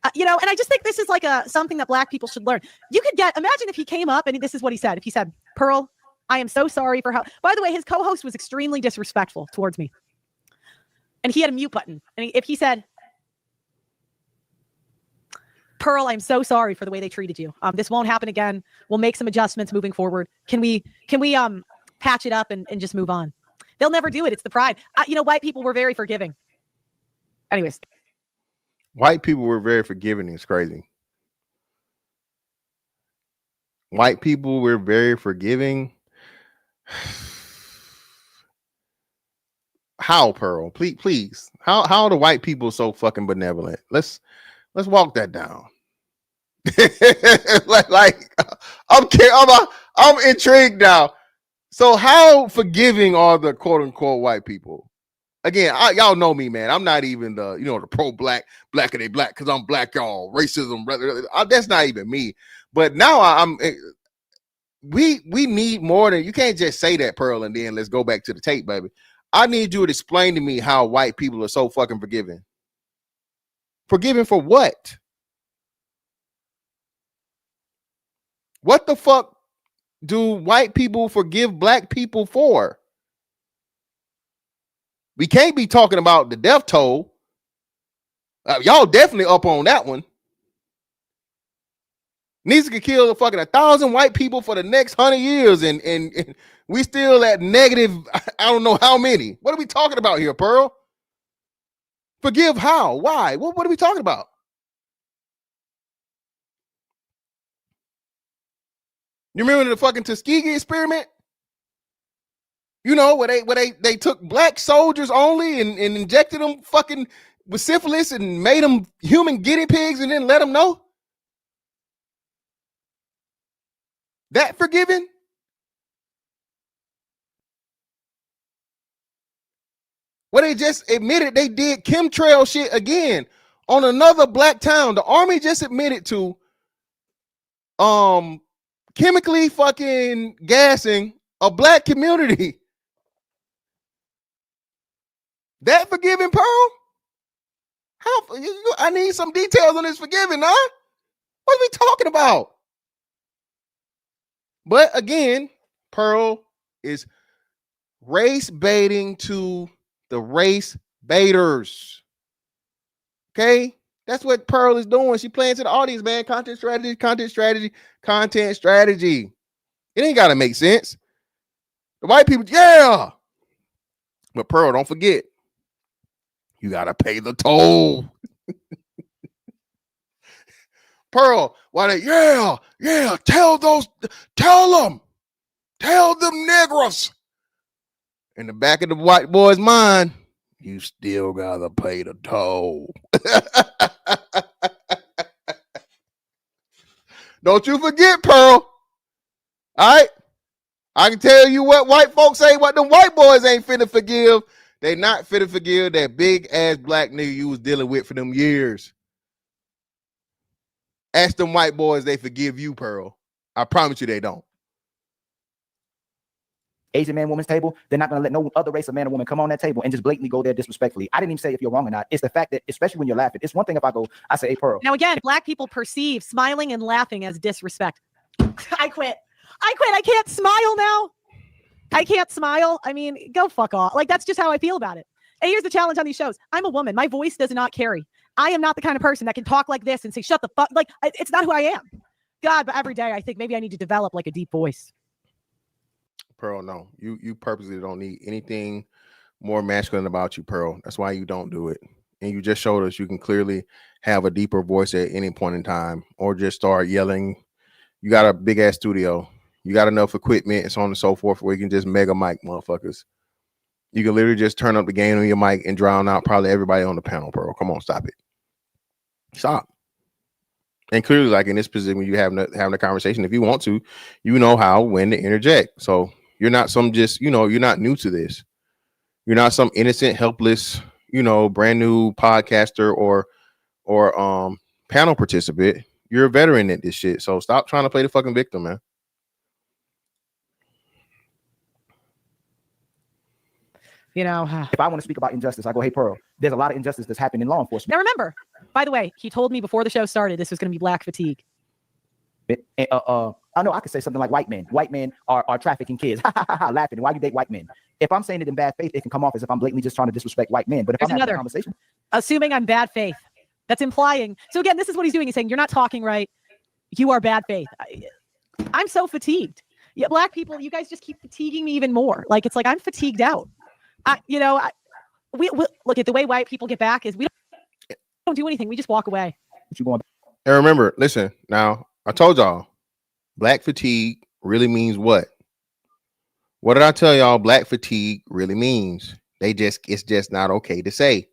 and I just think this is like something that black people should learn. Imagine if he came up and this is what he said. If he said, Pearl, I am so sorry for how, by the way, his co-host was extremely disrespectful towards me. And he had a mute button. And if he said, Pearl, I'm so sorry for the way they treated you. This won't happen again. We'll make some adjustments moving forward. Can we patch it up and just move on? They'll never do it. It's the pride. White people were very forgiving. Anyways. White people were very forgiving. It's crazy. White people were very forgiving. How, Pearl? Please. How are the white people so fucking benevolent? Let's walk that down. I'm intrigued now. So how forgiving are the quote unquote white people? Again, y'all know me, man. I'm not even the the pro black are they black because I'm black, y'all. Racism, that's not even me. But now we need more than, you can't just say that, Pearl, and then let's go back to the tape, baby. I need you to explain to me how white people are so fucking forgiving. Forgiving for what? What the fuck do white people forgive black people for? We can't be talking about the death toll. Y'all definitely up on that one. Needs to kill a fucking 1,000 white people for the next 100 years, and we still at negative. I don't know how many. What are we talking about here, Pearl? Forgive how? Why? What are we talking about? You remember the fucking Tuskegee experiment? You know, where they took black soldiers only and injected them fucking with syphilis and made them human guinea pigs and then let them know? That forgiving? Well, they just admitted they did chemtrail shit again on another black town. The army just admitted to chemically fucking gassing a black community. That forgiving, Pearl? How? I need some details on this forgiving, huh? What are we talking about? But again, Pearl is race baiting to the race baiters. Okay? That's what Pearl is doing. She playing to the audience, man. Content strategy, content strategy, content strategy. It ain't got to make sense. The white people, yeah. But Pearl, don't forget, you got to pay the toll. Pearl, why they, yeah, tell them niggers. In the back of the white boy's mind, you still got to pay the toll. Don't you forget, Pearl. All right? I can tell you what white folks say, what them white boys ain't finna forgive. They not finna forgive that big ass black nigga you was dealing with for them years. Ask them white boys, they forgive you, Pearl. I promise you they don't. Asian man, woman's table, they're not going to let no other race of man or woman come on that table and just blatantly go there disrespectfully. I didn't even say if you're wrong or not. It's the fact that, especially when you're laughing, it's one thing if I say, hey, Pearl. Now, again, black people perceive smiling and laughing as disrespect. I quit. I can't smile now. I can't smile. I mean, go fuck off. Like, that's just how I feel about it. And here's the challenge on these shows. I'm a woman. My voice does not carry. I am not the kind of person that can talk like this and say, shut the fuck. Like, it's not who I am. God, but every day I think maybe I need to develop like a deep voice. Pearl, no. You purposely don't need anything more masculine about you, Pearl. That's why you don't do it. And you just showed us you can clearly have a deeper voice at any point in time or just start yelling. You got a big ass studio. You got enough equipment and so on and so forth where you can just mega mic motherfuckers. You can literally just turn up the gain on your mic and drown out probably everybody on the panel, Pearl. Come on, stop it. Stop. And clearly, like in this position, when you having a conversation, if you want to, you know how, when to interject. So you're not some just, you're not new to this. You're not some innocent, helpless, brand new podcaster or panel participant. You're a veteran at this shit. So stop trying to play the fucking victim, man. If I want to speak about injustice, I go, hey, Pearl, there's a lot of injustice that's happening in law enforcement. Now, remember, by the way, he told me before the show started, this was going to be black fatigue. I know I could say something like white men are trafficking kids, laughing. Why you date white men? If I'm saying it in bad faith, it can come off as if I'm blatantly just trying to disrespect white men. But if I'm having a conversation, assuming I'm bad faith, that's implying. So again, this is what he's doing. He's saying, you're not talking right. You are bad faith. I'm so fatigued. Yeah, black people, you guys just keep fatiguing me even more. Like, it's like I'm fatigued out. We look at the way white people get back is we don't do anything. We just walk away. And remember, listen, now I told y'all, black fatigue really means what? What did I tell y'all black fatigue really means? It's just not okay to say.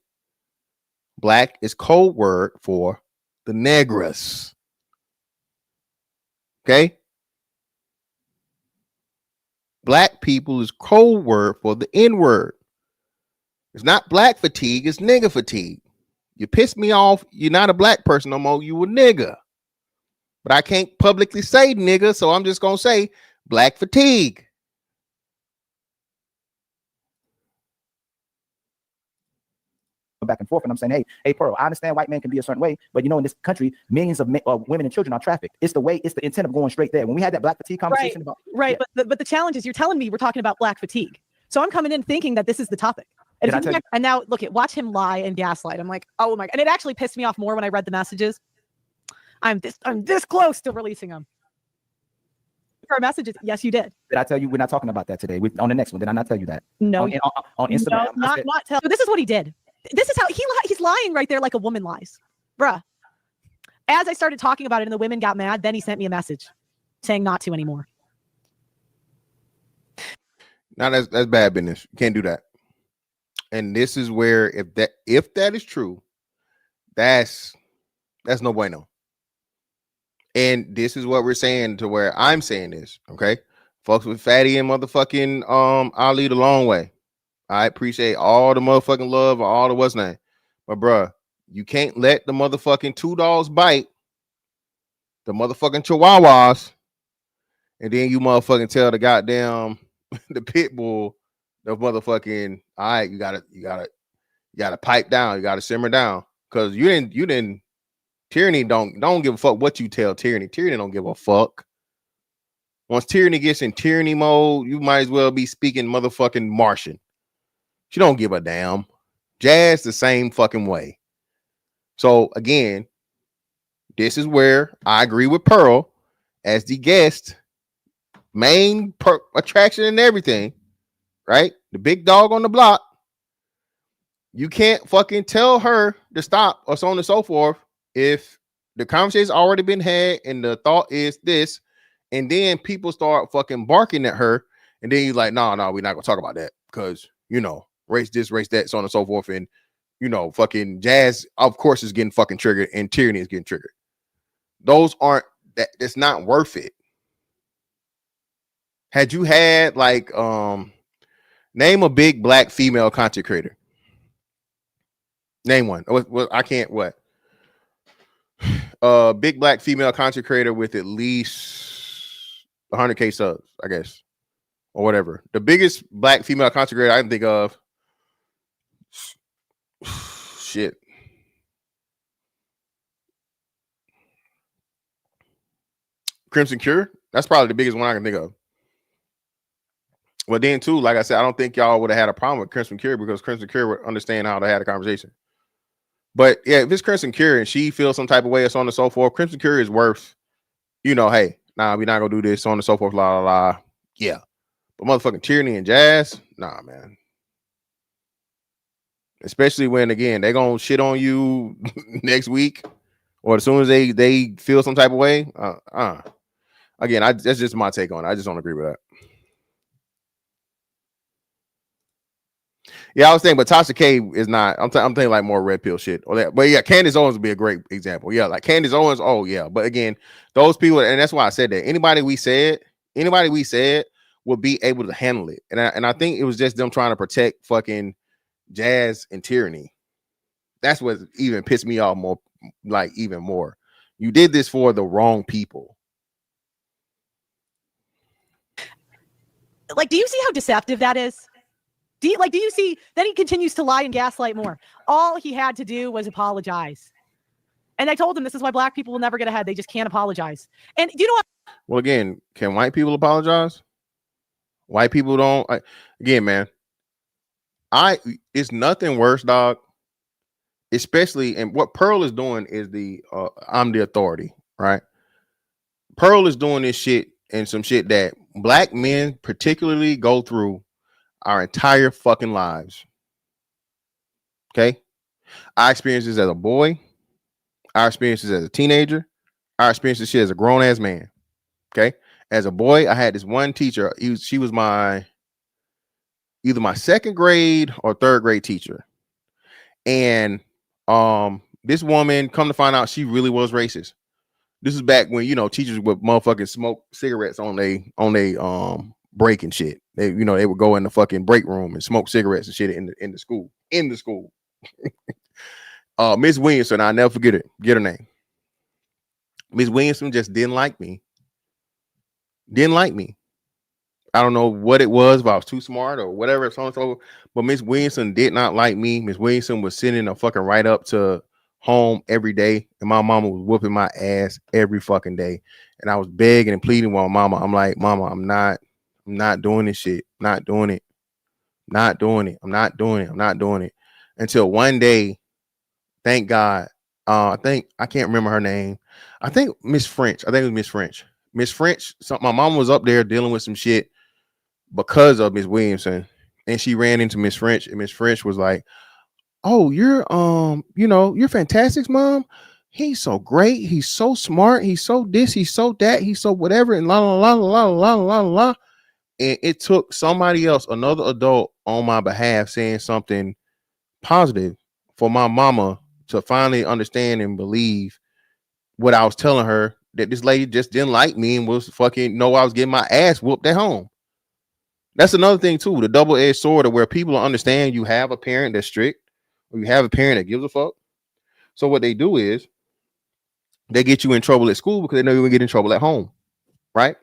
Black is code word for the negras. Okay? Black people is code word for the N-word. It's not black fatigue, it's nigga fatigue. You piss me off, you're not a black person no more, you a nigga. But I can't publicly say nigga, so I'm just gonna say black fatigue. Back and forth, and I'm saying, hey, Pearl, I understand white men can be a certain way, but in this country, millions of women and children are trafficked. It's the intent of going straight there. When we had that black fatigue conversation but the challenge is you're telling me we're talking about black fatigue, so I'm coming in thinking that this is the topic. And now watch him lie and gaslight. I'm like, oh my God. And it actually pissed me off more when I read the messages. I'm this close to releasing them. For messages, yes, you did. Did I tell you we're not talking about that today? On the next one, did I not tell you that? No. On Instagram. No, not tell. So this is what he did. This is how he's lying right there like a woman lies. Bruh. As I started talking about it and the women got mad, then he sent me a message saying not to anymore. Now that's bad business. You can't do that. And this is where if that is true, that's no bueno. And this is what we're saying to where I'm saying this, okay? Folks with Fatty and motherfucking Ali the long way. I appreciate all the motherfucking love or all the what's name. But bruh, you can't let the motherfucking two dogs bite the motherfucking chihuahuas, and then you motherfucking tell the goddamn the pit bull the motherfucking all right, you gotta pipe down, you gotta simmer down. Cause you didn't Tyranny don't give a fuck what you tell Tyranny. Tyranny don't give a fuck. Once Tyranny gets in tyranny mode, you might as well be speaking motherfucking Martian. She don't give a damn. Jazz the same fucking way. So again, this is where I agree with Pearl as the guest, main attraction and everything, right? The big dog on the block. You can't fucking tell her to stop or so on and so forth if the conversation's already been had and the thought is this, and then people start fucking barking at her, and then you're like, no, we're not gonna talk about that because race this, race that, so on and so forth, and fucking Jazz, of course, is getting fucking triggered, and Tyranny is getting triggered. Those aren't that. It's not worth it. Had you had like name a big black female content creator. Name one. I can't. What? Big black female content creator with at least 100K subs, I guess, or whatever. The biggest black female content creator I can think of. Shit. Crimson Cure. That's probably the biggest one I can think of. Well, then too, like I said, I don't think y'all would have had a problem with Crimson Cure because Crimson Cure would understand how to have a conversation. But yeah, if it's Crimson Cure and she feels some type of way or so on and so forth, Crimson Cure is worth, hey, nah, we're not gonna do this, so on and so forth, la la la. Yeah. But motherfucking Tyranny and Jazz, nah, man. Especially when again they gonna shit on you next week, or as soon as they feel some type of way. Again, that's just my take on it. I just don't agree with that. Yeah, I was thinking, but Tasha K is not. I'm thinking like more red pill shit or that. But yeah, Candace Owens would be a great example. Yeah, like Candace Owens. Oh yeah, but again, those people, and that's why I said that. Anybody we said would be able to handle it, and I think it was just them trying to protect fucking Jazz and Tyranny. That's what even pissed me off more, like even more. You did this for the wrong people. Like, do you see how deceptive that is? Do you see that he continues to lie and gaslight more? All he had to do was apologize. And I told him this is why black people will never get ahead. They just can't apologize. And do you know what? Well, again, can white people apologize? White people don't. Again, man, it's nothing worse, dog. Especially, and what Pearl is doing is I'm the authority, right? Pearl is doing this shit and some shit that black men particularly go through our entire fucking lives. Okay, I experienced this as a boy. I experienced this as a teenager. I experienced this shit as a grown ass man. Okay, as a boy, I had this one teacher. She was either my second grade or third grade teacher, and this woman, come to find out, she really was racist. This is back when teachers would motherfucking smoke cigarettes on they break and shit. They they would go in the fucking break room and smoke cigarettes and shit in the school. Miss Williamson, I'll never forget it. Get her name. Miss Williamson just didn't like me. I don't know what it was, if I was too smart or whatever, so on and so forth. But Miss Williamson did not like me. Miss Williamson was sending a fucking right up to home every day, and my mama was whooping my ass every fucking day. And I was begging and pleading with my mama. I'm like, Mama, I'm not doing this shit. I'm not doing it. Until one day, thank God, I can't remember her name. I think Miss French. I think it was Miss French. Miss French. My mom was up there dealing with some shit because of Miss Williamson, and she ran into Miss French, and Miss French was like, oh, you're Fantastic's mom. He's so great. He's so smart. He's so this. He's so that. He's so whatever. And la la la la la la la la. And it took somebody else, another adult, on my behalf, saying something positive for my mama to finally understand and believe what I was telling her, that this lady just didn't like me and was fucking know I was getting my ass whooped at home. That's another thing too, the double-edged sword of where people understand you have a parent that's strict or you have a parent that gives a fuck. So what they do is they get you in trouble at school because they know you're gonna get in trouble at home, right?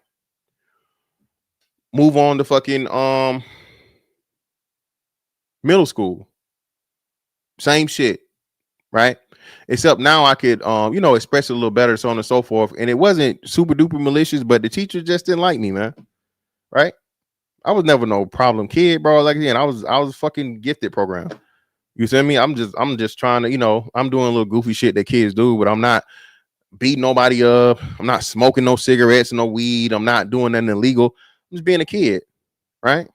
Move on to fucking middle school. Same shit, right? Except now I could express it a little better, so on and so forth. And it wasn't super duper malicious, but the teacher just didn't like me, man. Right? I was never no problem kid, bro. Like again, I was fucking gifted program. You see me? I'm just trying to, I'm doing a little goofy shit that kids do, but I'm not beating nobody up. I'm not smoking no cigarettes, no weed. I'm not doing nothing illegal. I'm just being a kid, right?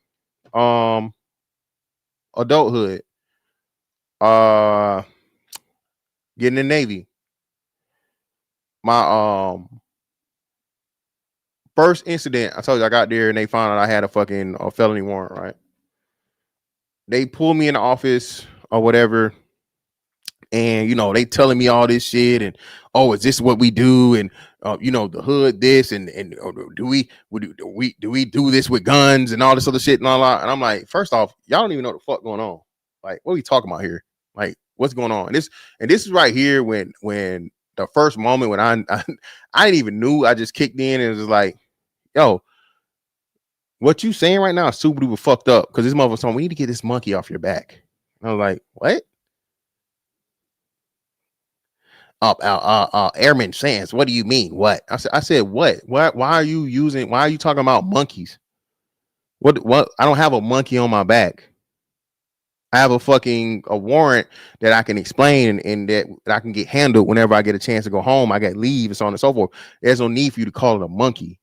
Adulthood. Getting in the Navy. My first incident, I told you I got there and they found out I had a fucking felony warrant, right? They pulled me in the office or whatever, and they telling me all this shit, and oh, is this what we do? And the hood this, and do we do this with guns and all this other shit and all that? And I'm like, first off, y'all don't even know what the fuck going on. Like, what are we talking about here? Like, what's going on? And this is right here when the first moment when I didn't even knew. I just kicked in and it was like, yo, what you saying right now is super duper fucked up, because this motherfucker told me, we need to get this monkey off your back. And I was like, what? Airman Sands, what do you mean? What? I said what? Why are you talking about monkeys? What? I don't have a monkey on my back. I have a warrant that I can explain and that I can get handled whenever I get a chance to go home. I get leave and so on and so forth. There's no need for you to call it a monkey.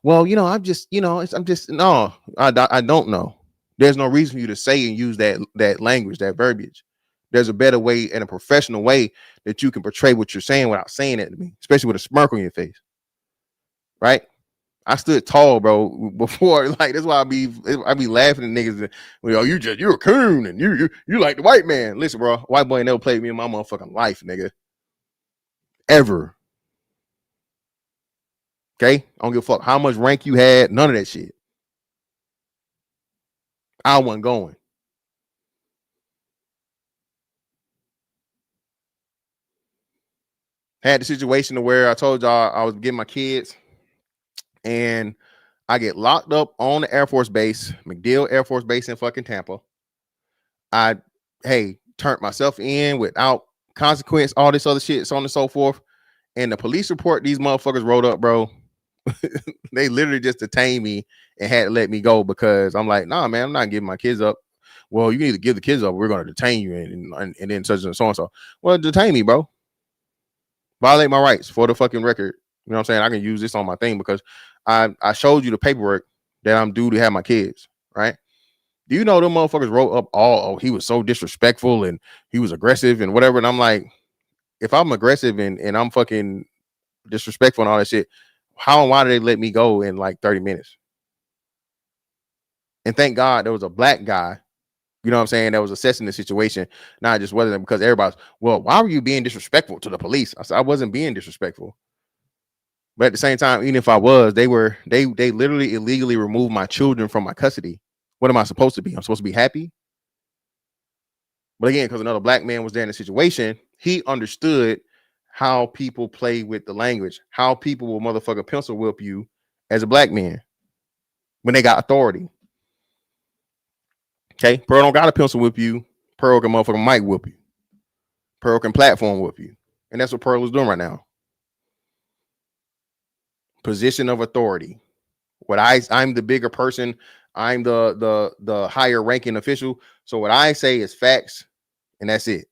Well, I'm just no, I don't know. There's no reason for you to say and use that language, that verbiage. There's a better way and a professional way that you can portray what you're saying without saying it to me, especially with a smirk on your face. Right? I stood tall, bro, before. Like, that's why I be laughing at niggas. You're a coon and you like the white man. Listen, bro, white boy never played me in my motherfucking life, nigga. Ever. Okay? I don't give a fuck how much rank you had. None of that shit. I wasn't going. Had the situation where I told y'all I was getting my kids and I get locked up on the Air Force Base, MacDill Air Force Base in fucking Tampa. I turned myself in without consequence, all this other shit, so on and so forth. And the police report these motherfuckers wrote up, bro. They literally just detained me and had to let me go because I'm like, nah, man, I'm not giving my kids up. Well, you need to give the kids up. We're going to detain you and then such and so and so. Well, detain me, bro. Violate my rights for the fucking record. You know what I'm saying? I can use this on my thing because I showed you the paperwork that I'm due to have my kids, right? Do you know them motherfuckers wrote up he was so disrespectful and he was aggressive and whatever. And I'm like, if I'm aggressive and I'm fucking disrespectful and all that shit, how and why did they let me go in like 30 minutes? And thank God there was a black guy, you know what I'm saying, that was assessing the situation, not just whether because everybody's, well, why were you being disrespectful to the police? I said, I wasn't being disrespectful. But at the same time, even if I was, they literally illegally removed my children from my custody. What am I supposed to be? I'm supposed to be happy? But again, because another black man was there in the situation, he understood how people play with the language, how people will motherfucker pencil whip you as a black man when they got authority. Okay, Pearl don't got a pencil whip you. Pearl can motherfucker mic whip you. Pearl can platform whip you. And that's what Pearl is doing right now. Position of authority. What I'm the bigger person. I'm the higher ranking official. So what I say is facts, and that's it.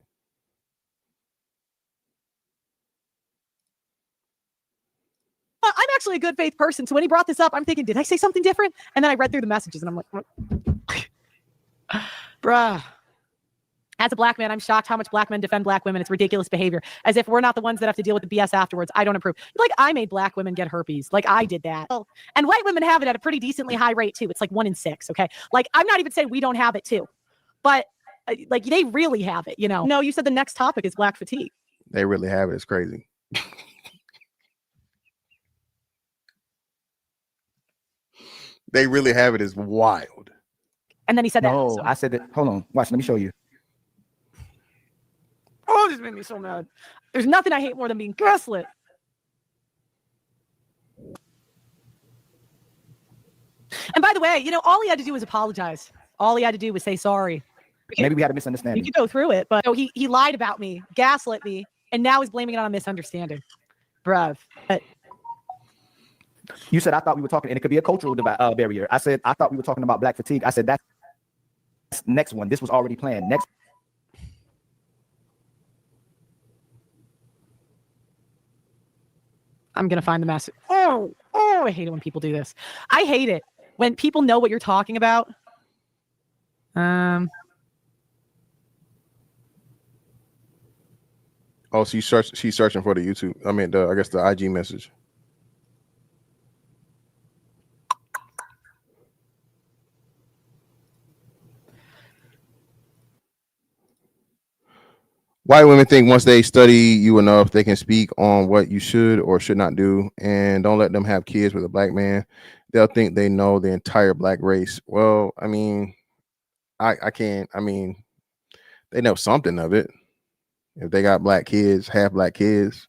I'm actually a good faith person. So when he brought this up, I'm thinking, did I say something different? And then I read through the messages and I'm like, bruh. As a black man, I'm shocked how much black men defend black women. It's ridiculous behavior. As if we're not the ones that have to deal with the BS afterwards. I don't approve. Like, I made black women get herpes. Like, I did that. And white women have it at a pretty decently high rate, too. It's like 1 in 6, okay? Like, I'm not even saying we don't have it, too. But, like, they really have it, you know? No, you said the next topic is black fatigue. They really have it. It's crazy. They really have it. It's wild. And then he said that. No, So. I said that. Hold on. Watch. Let me show you. Oh, this made me so mad. There's nothing I hate more than being gaslit. And by the way, you know, all he had to do was apologize. All he had to do was say sorry. Maybe we had a misunderstanding. You could go through it, but he lied about me, gaslit me, and now he's blaming it on a misunderstanding. Bruv. But you said I thought we were talking, and it could be a cultural barrier. I said I thought we were talking about black fatigue. I said that's next one. This was already planned. Next. I'm gonna find the message. Oh, I hate it when people do this. I hate it when people know what you're talking about. Oh, so she's searching for the YouTube. I mean, I guess the IG message. White women think once they study you enough, they can speak on what you should or should not do, and don't let them have kids with a black man. They'll think they know the entire black race. Well, I mean, I can't. I mean, they know something of it if they got black kids, half black kids.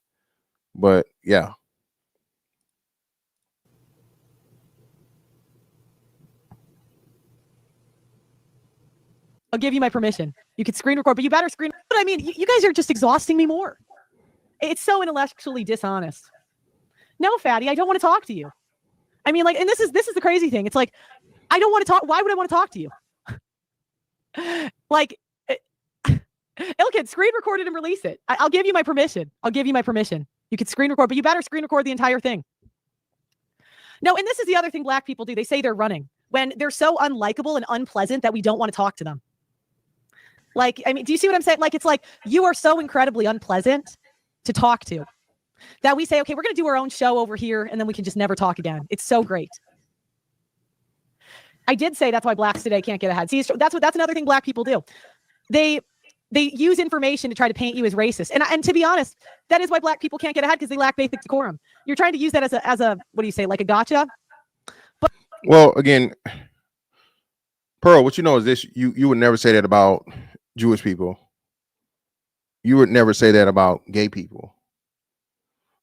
But yeah. I'll give you my permission. You could screen record, but you better screen. But I mean, you guys are just exhausting me more. It's so intellectually dishonest. No, fatty, I don't want to talk to you. I mean, like, and this is the crazy thing. It's like, I don't want to talk. Why would I want to talk to you? Like, Ilkid, screen record it and release it. I'll give you my permission. I'll give you my permission. You could screen record, but you better screen record the entire thing. No, and this is the other thing black people do. They say they're running when they're so unlikable and unpleasant that we don't want to talk to them. Like, I mean, do you see what I'm saying? Like, it's like you are so incredibly unpleasant to talk to that we say, okay, we're going to do our own show over here and then we can just never talk again. It's so great. I did say that's why blacks today can't get ahead. See, that's another thing black people do. They use information to try to paint you as racist. And to be honest, that is why black people can't get ahead, because they lack basic decorum. You're trying to use that as a what do you say, like a gotcha? But well, again, Pearl, what you know is this: you would never say that about Jewish people. You would never say that about gay people.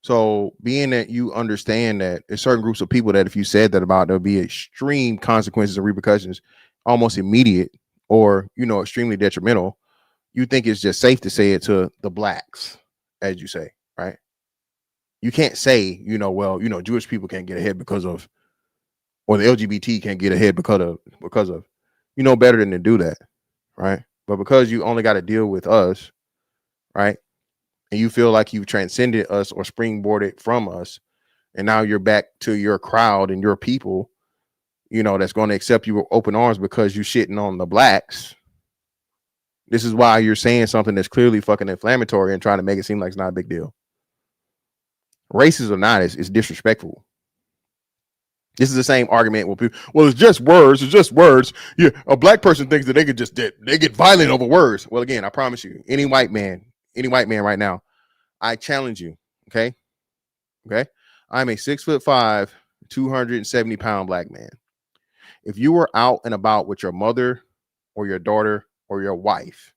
So being that you understand that there's certain groups of people that if you said that about, there'll be extreme consequences and repercussions, almost immediate, or, you know, extremely detrimental, you think it's just safe to say it to the blacks, as you say, right? You can't say, you know, well, you know, Jewish people can't get ahead because of, or the LGBT can't get ahead because of, you know better than to do that, right? But because you only got to deal with us, right? And you feel like you've transcended us or springboarded from us, and now you're back to your crowd and your people, you know, that's going to accept you with open arms because you're shitting on the blacks. This is why you're saying something that's clearly fucking inflammatory and trying to make it seem like it's not a big deal. Racist or not, it's disrespectful. This is the same argument with people. Well, it's just words. It's just words. Yeah, a black person thinks that they get violent over words. Well, again, I promise you, any white man right now, I challenge you. Okay. I'm a 6'5", 270-pound black man. If you were out and about with your mother or your daughter or your wife,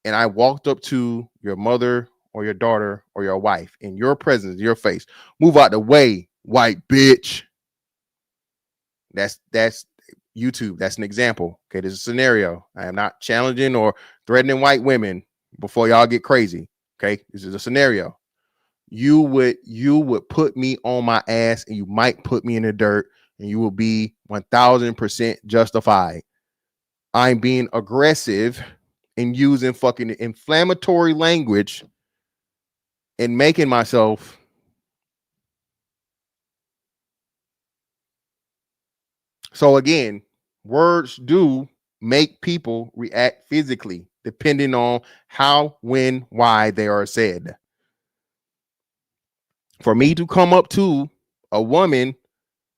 and I walked up to your mother or your daughter or your wife in your presence, your face, move out the way, white bitch. That's YouTube. That's an example. Okay, there's a scenario. I am not challenging or threatening white women before y'all get crazy. Okay, this is a scenario. You would put me on my ass, and you might put me in the dirt, and you will be 1000% justified. I'm being aggressive and using fucking inflammatory language and making myself. So again, words do make people react physically. depending on how, when, why they are said. For me to come up to a woman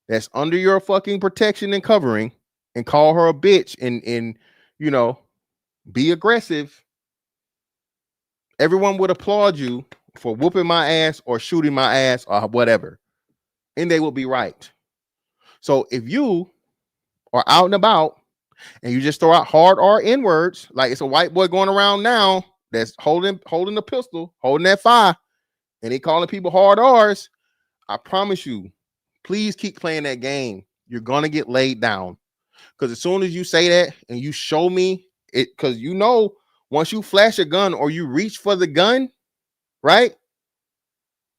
that's under your fucking protection and covering and call her a bitch and you know, be aggressive, everyone would applaud you for whooping my ass or shooting my ass or whatever. And they will be right. So if you are out and about and you just throw out hard R N words, like it's a white boy going around now that's holding the pistol, holding that fire, and they calling people hard R's, I promise you, please keep playing that game. You're gonna get laid down. Because as soon as you say that and you show me it, because you know, once you flash a gun or you reach for the gun, right?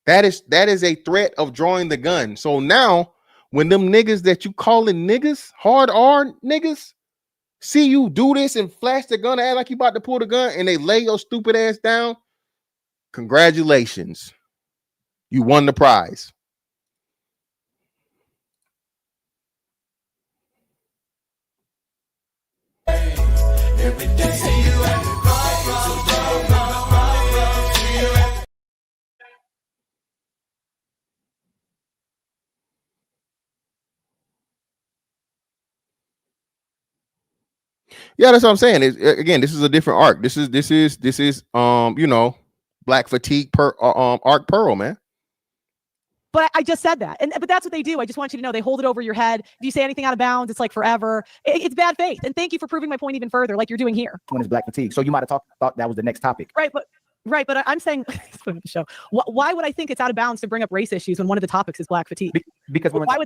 That is a threat of drawing the gun. So now, when them niggas that you calling niggas, hard R niggas, see you do this and flash the gun, act like you about to pull the gun, and they lay your stupid ass down, congratulations. You won the prize. Every day see you at the Yeah, that's what I'm saying. Again, this is a different arc. This is you know, Black Fatigue arc Pearl, man. But I just said that. But that's what they do. I just want you to know they hold it over your head. If you say anything out of bounds, it's like forever. It's bad faith. And thank you for proving my point even further, like you're doing here. When is Black Fatigue? So you might have thought that was the next topic. Right, but I'm saying the show. Why would I think it's out of bounds to bring up race issues when one of the topics is Black fatigue? Because and by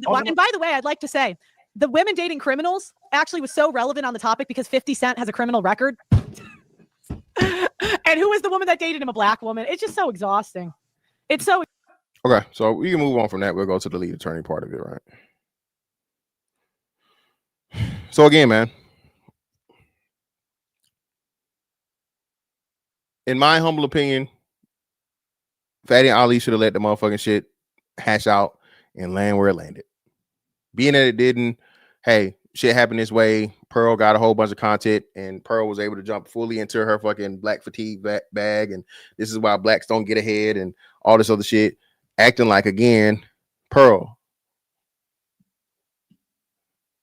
the way, I'd like to say the women dating criminals actually was so relevant on the topic because 50 Cent has a criminal record. And who is the woman that dated him? A black woman. It's just so exhausting. It's so okay. So we can move on from that. We'll go to the lead attorney part of it, right? So again, man, in my humble opinion, Fatty and Ali should have let the motherfucking shit hash out and land where it landed. Being that it didn't, hey, shit happened this way. Pearl got a whole bunch of content, and Pearl was able to jump fully into her fucking Black fatigue bag. And this is why blacks don't get ahead and all this other shit. Acting like, again, Pearl,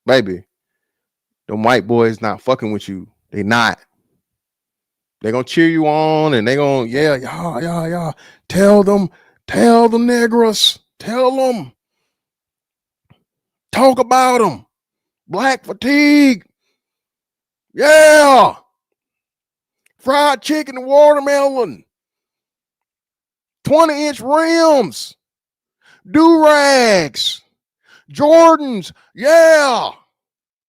baby, them white boys not fucking with you. They not. They gonna cheer you on, and they gonna, yeah. Tell them niggas. Tell them. Talk about them. Black fatigue. Yeah. Fried chicken and watermelon. 20-inch rims. Do-rags. Jordans. Yeah.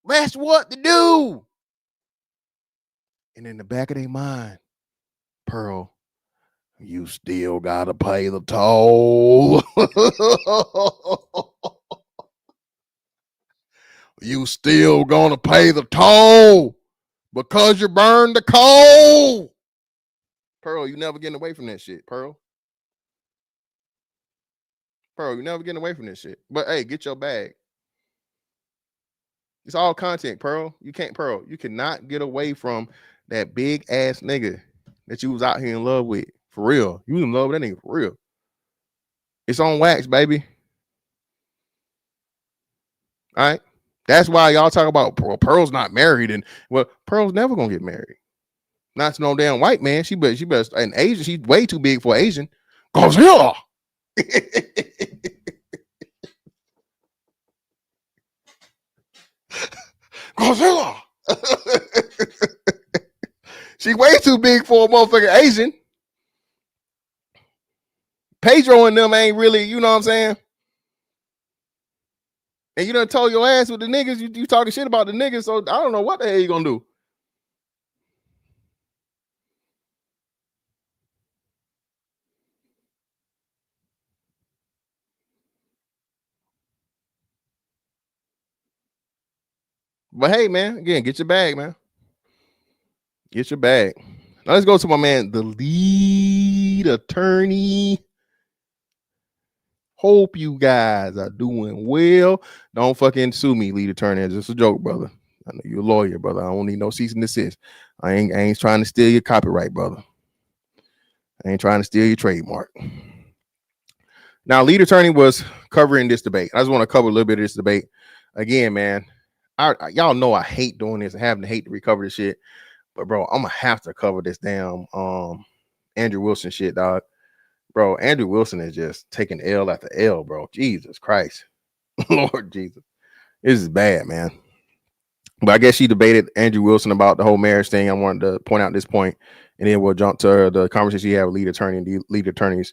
That's what to do. And in the back of their mind, Pearl, you still gotta pay the toll. You still gonna pay the toll because you burned the coal. Pearl, you never getting away from that shit, Pearl. Pearl, you never getting away from this shit. But hey, get your bag. It's all content, Pearl. You can't, Pearl. You cannot get away from that big ass nigga that you was out here in love with. For real. You was in love with that nigga for real. It's on wax, baby. All right. That's why y'all talk about Pearl's not married, and well, Pearl's never gonna get married. Not to no damn white man. She better an Asian. She's way too big for Asian. Godzilla. Godzilla. She way too big for a motherfucking Asian. Pedro and them ain't really, you know what I'm saying? And you done told your ass with the niggas, you talking shit about the niggas, so I don't know what the hell you gonna do. But hey, man, again, get your bag, man. Get your bag. Now let's go to my man, the lead attorney. Hope you guys are doing well. Don't fucking sue me, lead attorney. It's just a joke, brother. I know you're a lawyer, brother. I don't need no cease and desist. I ain't trying to steal your copyright, brother. I ain't trying to steal your trademark. Now, lead attorney was covering this debate. I just want to cover a little bit of this debate. Again, man, y'all know I hate doing this and having to hate to recover this shit. But bro, I'm gonna have to cover this damn Andrew Wilson shit, dog. Bro, Andrew Wilson is just taking L after L, bro. Jesus Christ. Lord Jesus. This is bad, man. But I guess she debated Andrew Wilson about the whole marriage thing. I wanted to point out this point, and then we'll jump to the conversation she had with lead attorney and the lead attorney's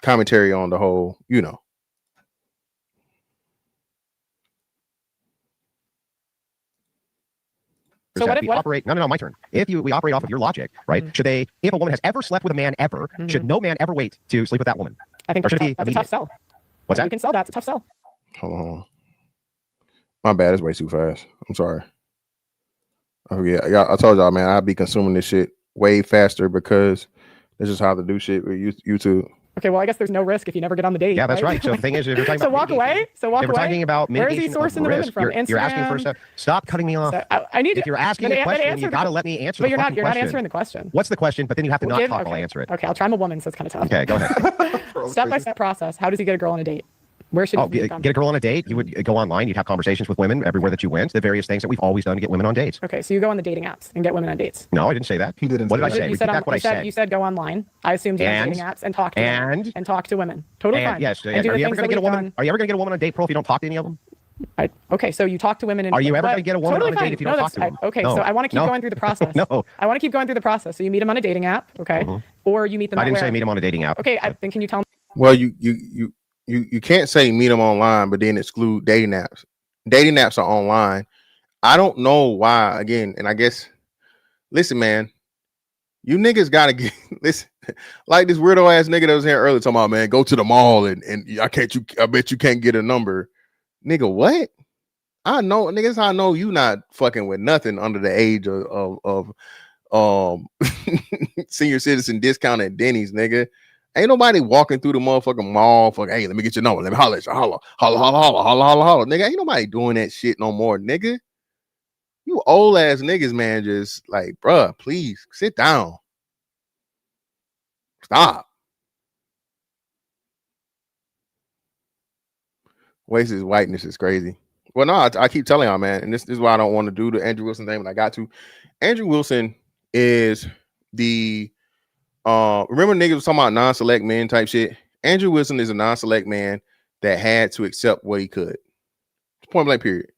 commentary on the whole, you know. So what if we operate? No, my turn. If we operate off of your logic, right? Should they? If a woman has ever slept with a man ever, should no man ever wait to sleep with that woman? I think that's a tough sell. What's that? You can sell that. It's a tough sell. Hold on. My bad. It's way too fast. I'm sorry. Oh yeah, I told y'all, man. I'd be consuming this shit way faster because this is how to do shit with YouTube. Okay, well, I guess there's no risk if you never get on the date. Yeah, that's right. So the thing is, if you're talking about walk away. So walk away. We're talking about where is he sourcing the women from? You're asking for stuff. Stop cutting me off. So, I need. If you're asking a question, you got to let me answer. But you're not answering the question. What's the question? But then you have to not talk while I answer it. Okay, I'll try. I'm a woman, so it's kind of tough. Okay, go ahead. Step-by-step process. How does he get a girl on a date? Where should he get a girl on a date? You would go online. You'd have conversations with women everywhere that you went. The various things that we've always done to get women on dates. Okay, so you go on the dating apps and get women on dates. No, I didn't say that. He didn't. What did I say? You said what I said. You said go online. I assumed you went dating apps and talk to women. And talk to women. Totally fine. Yes. Are you ever going to get a woman? Are you ever going to get a woman on a date, Pearl, if you don't talk to any of them? Okay, so you talk to women. And are you ever going to get a woman on a date if you don't talk to them? Okay, so I want to keep going through the process. No. I want to keep going through the process. So you meet them on a dating app, okay? Or you meet them. I didn't say meet them on a dating app. Okay, then can you tell me? Well, you can't say meet them online, but then exclude dating apps. Dating apps are online. I don't know why. Again, and I guess, listen, man, you niggas gotta get listen. Like this weirdo ass nigga that was here earlier talking about, man, go to the mall and I bet you can't get a number, nigga. What? I know, niggas. I know you not fucking with nothing under the age of senior citizen discount at Denny's, nigga. Ain't nobody walking through the motherfucking mall. Hey, let me get your number. Let me holler at you. Holla. Nigga, ain't nobody doing that shit no more, nigga. You old ass niggas, man, just like, bruh, please sit down. Stop. Waste his whiteness is crazy. Well, no, I keep telling y'all, man, and this is why I don't want to do the Andrew Wilson thing, but I got to. Andrew Wilson is the remember niggas was talking about non-select men type shit. Andrew Wilson is a non-select man that had to accept what he could. Point blank period.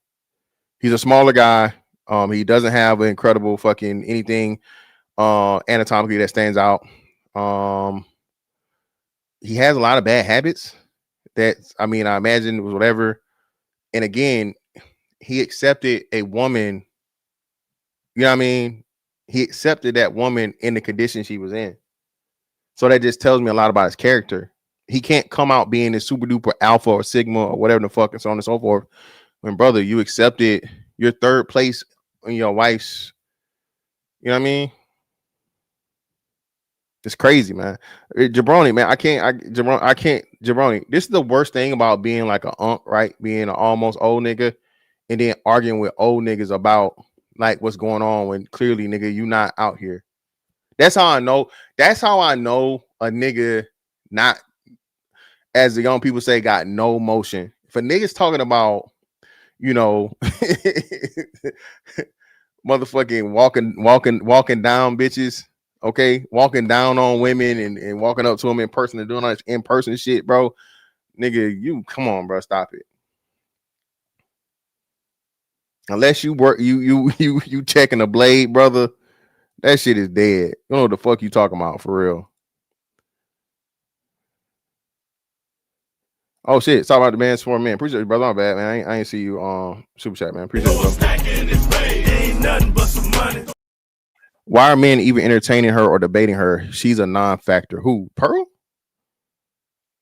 He's a smaller guy. He doesn't have an incredible fucking anything anatomically that stands out. He has a lot of bad habits that I imagine it was whatever. And again, he accepted a woman, you know what I mean? He accepted that woman in the condition she was in. So that just tells me a lot about his character. He can't come out being this super duper alpha or sigma or whatever the fuck and so on and so forth. When brother, you accepted your third place in your wife's, you know what I mean? It's crazy, man. Jabroni, man. Jabroni. This is the worst thing about being like an unk, right? Being an almost old nigga and then arguing with old niggas about like what's going on when clearly, nigga, you not out here. That's how I know. That's how I know a nigga not, as the young people say, got no motion. If a nigga's talking about, you know, motherfucking walking down bitches, okay, walking down on women and walking up to them in person and doing all this in person shit, bro. Nigga, you come on, bro, stop it. Unless you work, you checking a blade, brother. That shit is dead. You don't know what the fuck you talking about for real. Oh shit! Sorry about the man's for a man. Appreciate you, brother. My bad, man. I ain't see you super chat, man. Appreciate it. Why are men even entertaining her or debating her? She's a non-factor. Who? Pearl?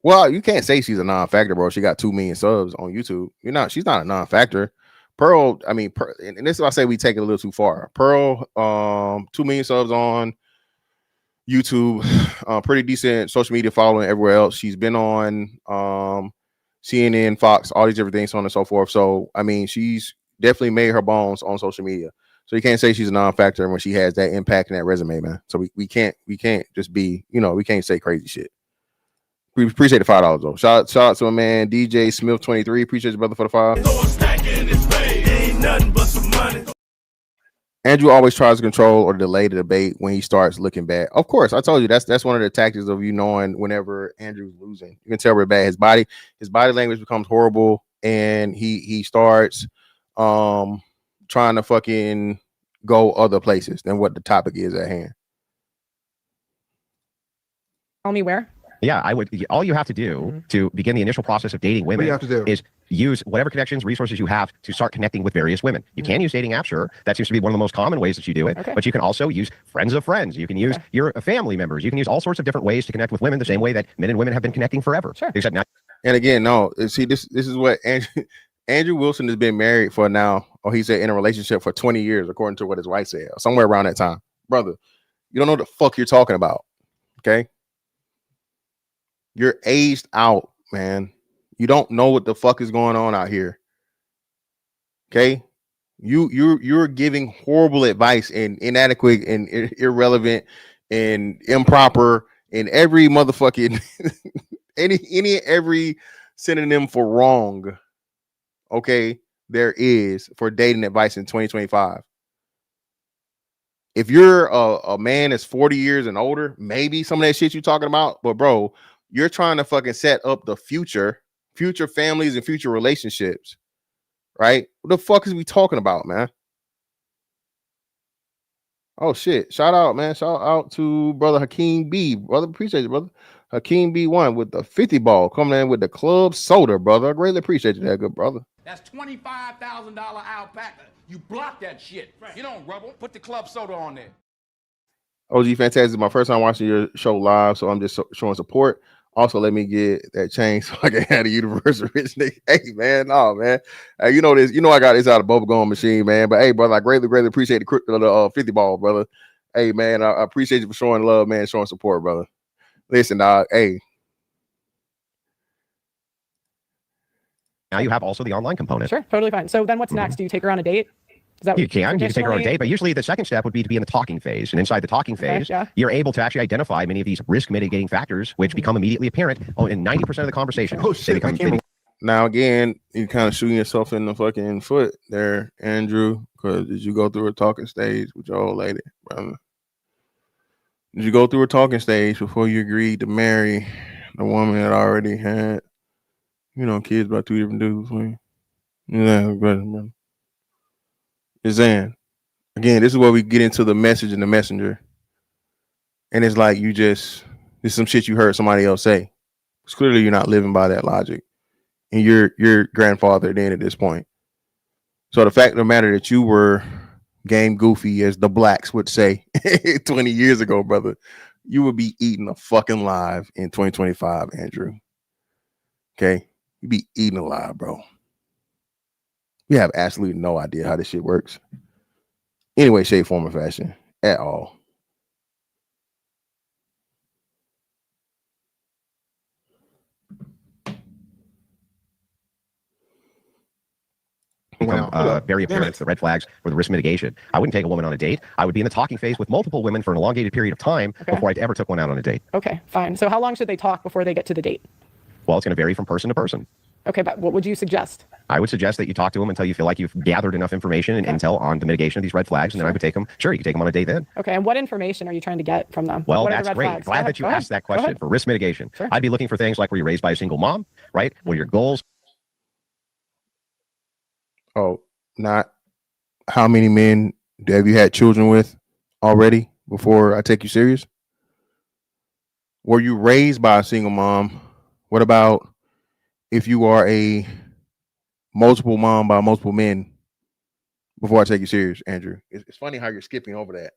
Well, you can't say she's a non-factor, bro. She got 2 million subs on YouTube. She's not a non-factor. Pearl, and this is why I say we take it a little too far. Pearl, 2 million subs on YouTube, pretty decent social media following everywhere else. She's been on CNN, Fox, all these different things, so on and so forth. So, she's definitely made her bones on social media. So you can't say she's a non-factor when she has that impact in that resume, man. So we can't just be, we can't say crazy shit. We appreciate the $5 though. Shout out to a man, DJ Smith 23. Appreciate you, brother, for the $5. Andrew always tries to control or delay the debate when he starts looking bad. Of course, I told you that's one of the tactics of you knowing whenever Andrew's losing. You can tell we're bad. His body language becomes horrible, and he starts trying to fucking go other places than what the topic is at hand. Tell me where. Yeah, I would. All you have to do to begin the initial process of dating women is use whatever connections, resources you have to start connecting with various women. You can use dating apps, sure. That seems to be one of the most common ways that you do it. Okay. But you can also use friends of friends. You can use your family members. You can use all sorts of different ways to connect with women, the same way that men and women have been connecting forever. Sure. Except now. And again, no. See, this is what Andrew Wilson has been married for now, or he said in a relationship for 20 years, according to what his wife said, somewhere around that time. Brother, you don't know what the fuck you're talking about. Okay. You're aged out, man. You don't know what the fuck is going on out here. Okay, you're giving horrible advice and inadequate and irrelevant and improper and every motherfucking every synonym for wrong. Okay, there is for dating advice in 2025. If you're a man that's 40 years and older, maybe some of that shit you're talking about, but bro, you're trying to fucking set up the future families and future relationships, right? What the fuck is we talking about, man? Oh shit! Shout out, man! Shout out to brother Hakeem B. Brother, appreciate you, brother. Hakeem B1 with the 50 ball coming in with the club soda, brother. I greatly appreciate you, that good brother. That's $25,000 alpaca. You block that shit. Right. You don't rubble. Put the club soda on there. OG Fantastic, my first time watching your show live, so I'm just showing support. Also, let me get that change so I can have the universal rich nigga. Hey, man, no, man. Hey, you know this. You know I got this out of bubble gum machine, man. But hey, brother, I greatly appreciate the 50 ball, brother. Hey, man, I appreciate you for showing love, man, showing support, brother. Listen, dog. Hey. Now you have also the online component. Sure, totally fine. So then what's next? Do you take her on a date? You can take her on a date, but usually the second step would be to be in the talking phase. And inside the talking phase, you're able to actually identify many of these risk mitigating factors, which become immediately apparent in 90% of the conversation. Oh, shit. Now, again, you kind of shooting yourself in the fucking foot there, Andrew, because did you go through a talking stage with your old lady, brother? Did you go through a talking stage before you agreed to marry the woman that already had, kids by two different dudes? Yeah, brother. Just saying. Again, this is where we get into the message and the messenger. And it's like this is some shit you heard somebody else say. It's clearly you're not living by that logic. And you're your grandfather then at this point. So the fact of the matter that you were game goofy, as the blacks would say 20 years ago, brother, you would be eating a fucking live in 2025, Andrew. Okay? You'd be eating alive, bro. We have absolutely no idea how this shit works. Anyway, shape, form, or fashion at all. Very apparent, the red flags or the risk mitigation. I wouldn't take a woman on a date. I would be in the talking phase with multiple women for an elongated period of time before I ever took one out on a date. Okay, fine. So how long should they talk before they get to the date? Well, it's going to vary from person to person. Okay, but what would you suggest? I would suggest that you talk to them until you feel like you've gathered enough information and intel on the mitigation of these red flags, and then I would take them. Sure, you can take them on a date then. Okay, and what information are you trying to get from them? Well, what that's great. Flags? Glad that you asked that question for risk mitigation. Sure. I'd be looking for things like, were you raised by a single mom, right? What are your goals? Oh, not how many men have you had children with already before I take you serious? Were you raised by a single mom? What about if you are a multiple mom by multiple men before I take you serious, Andrew? It's funny how you're skipping over that.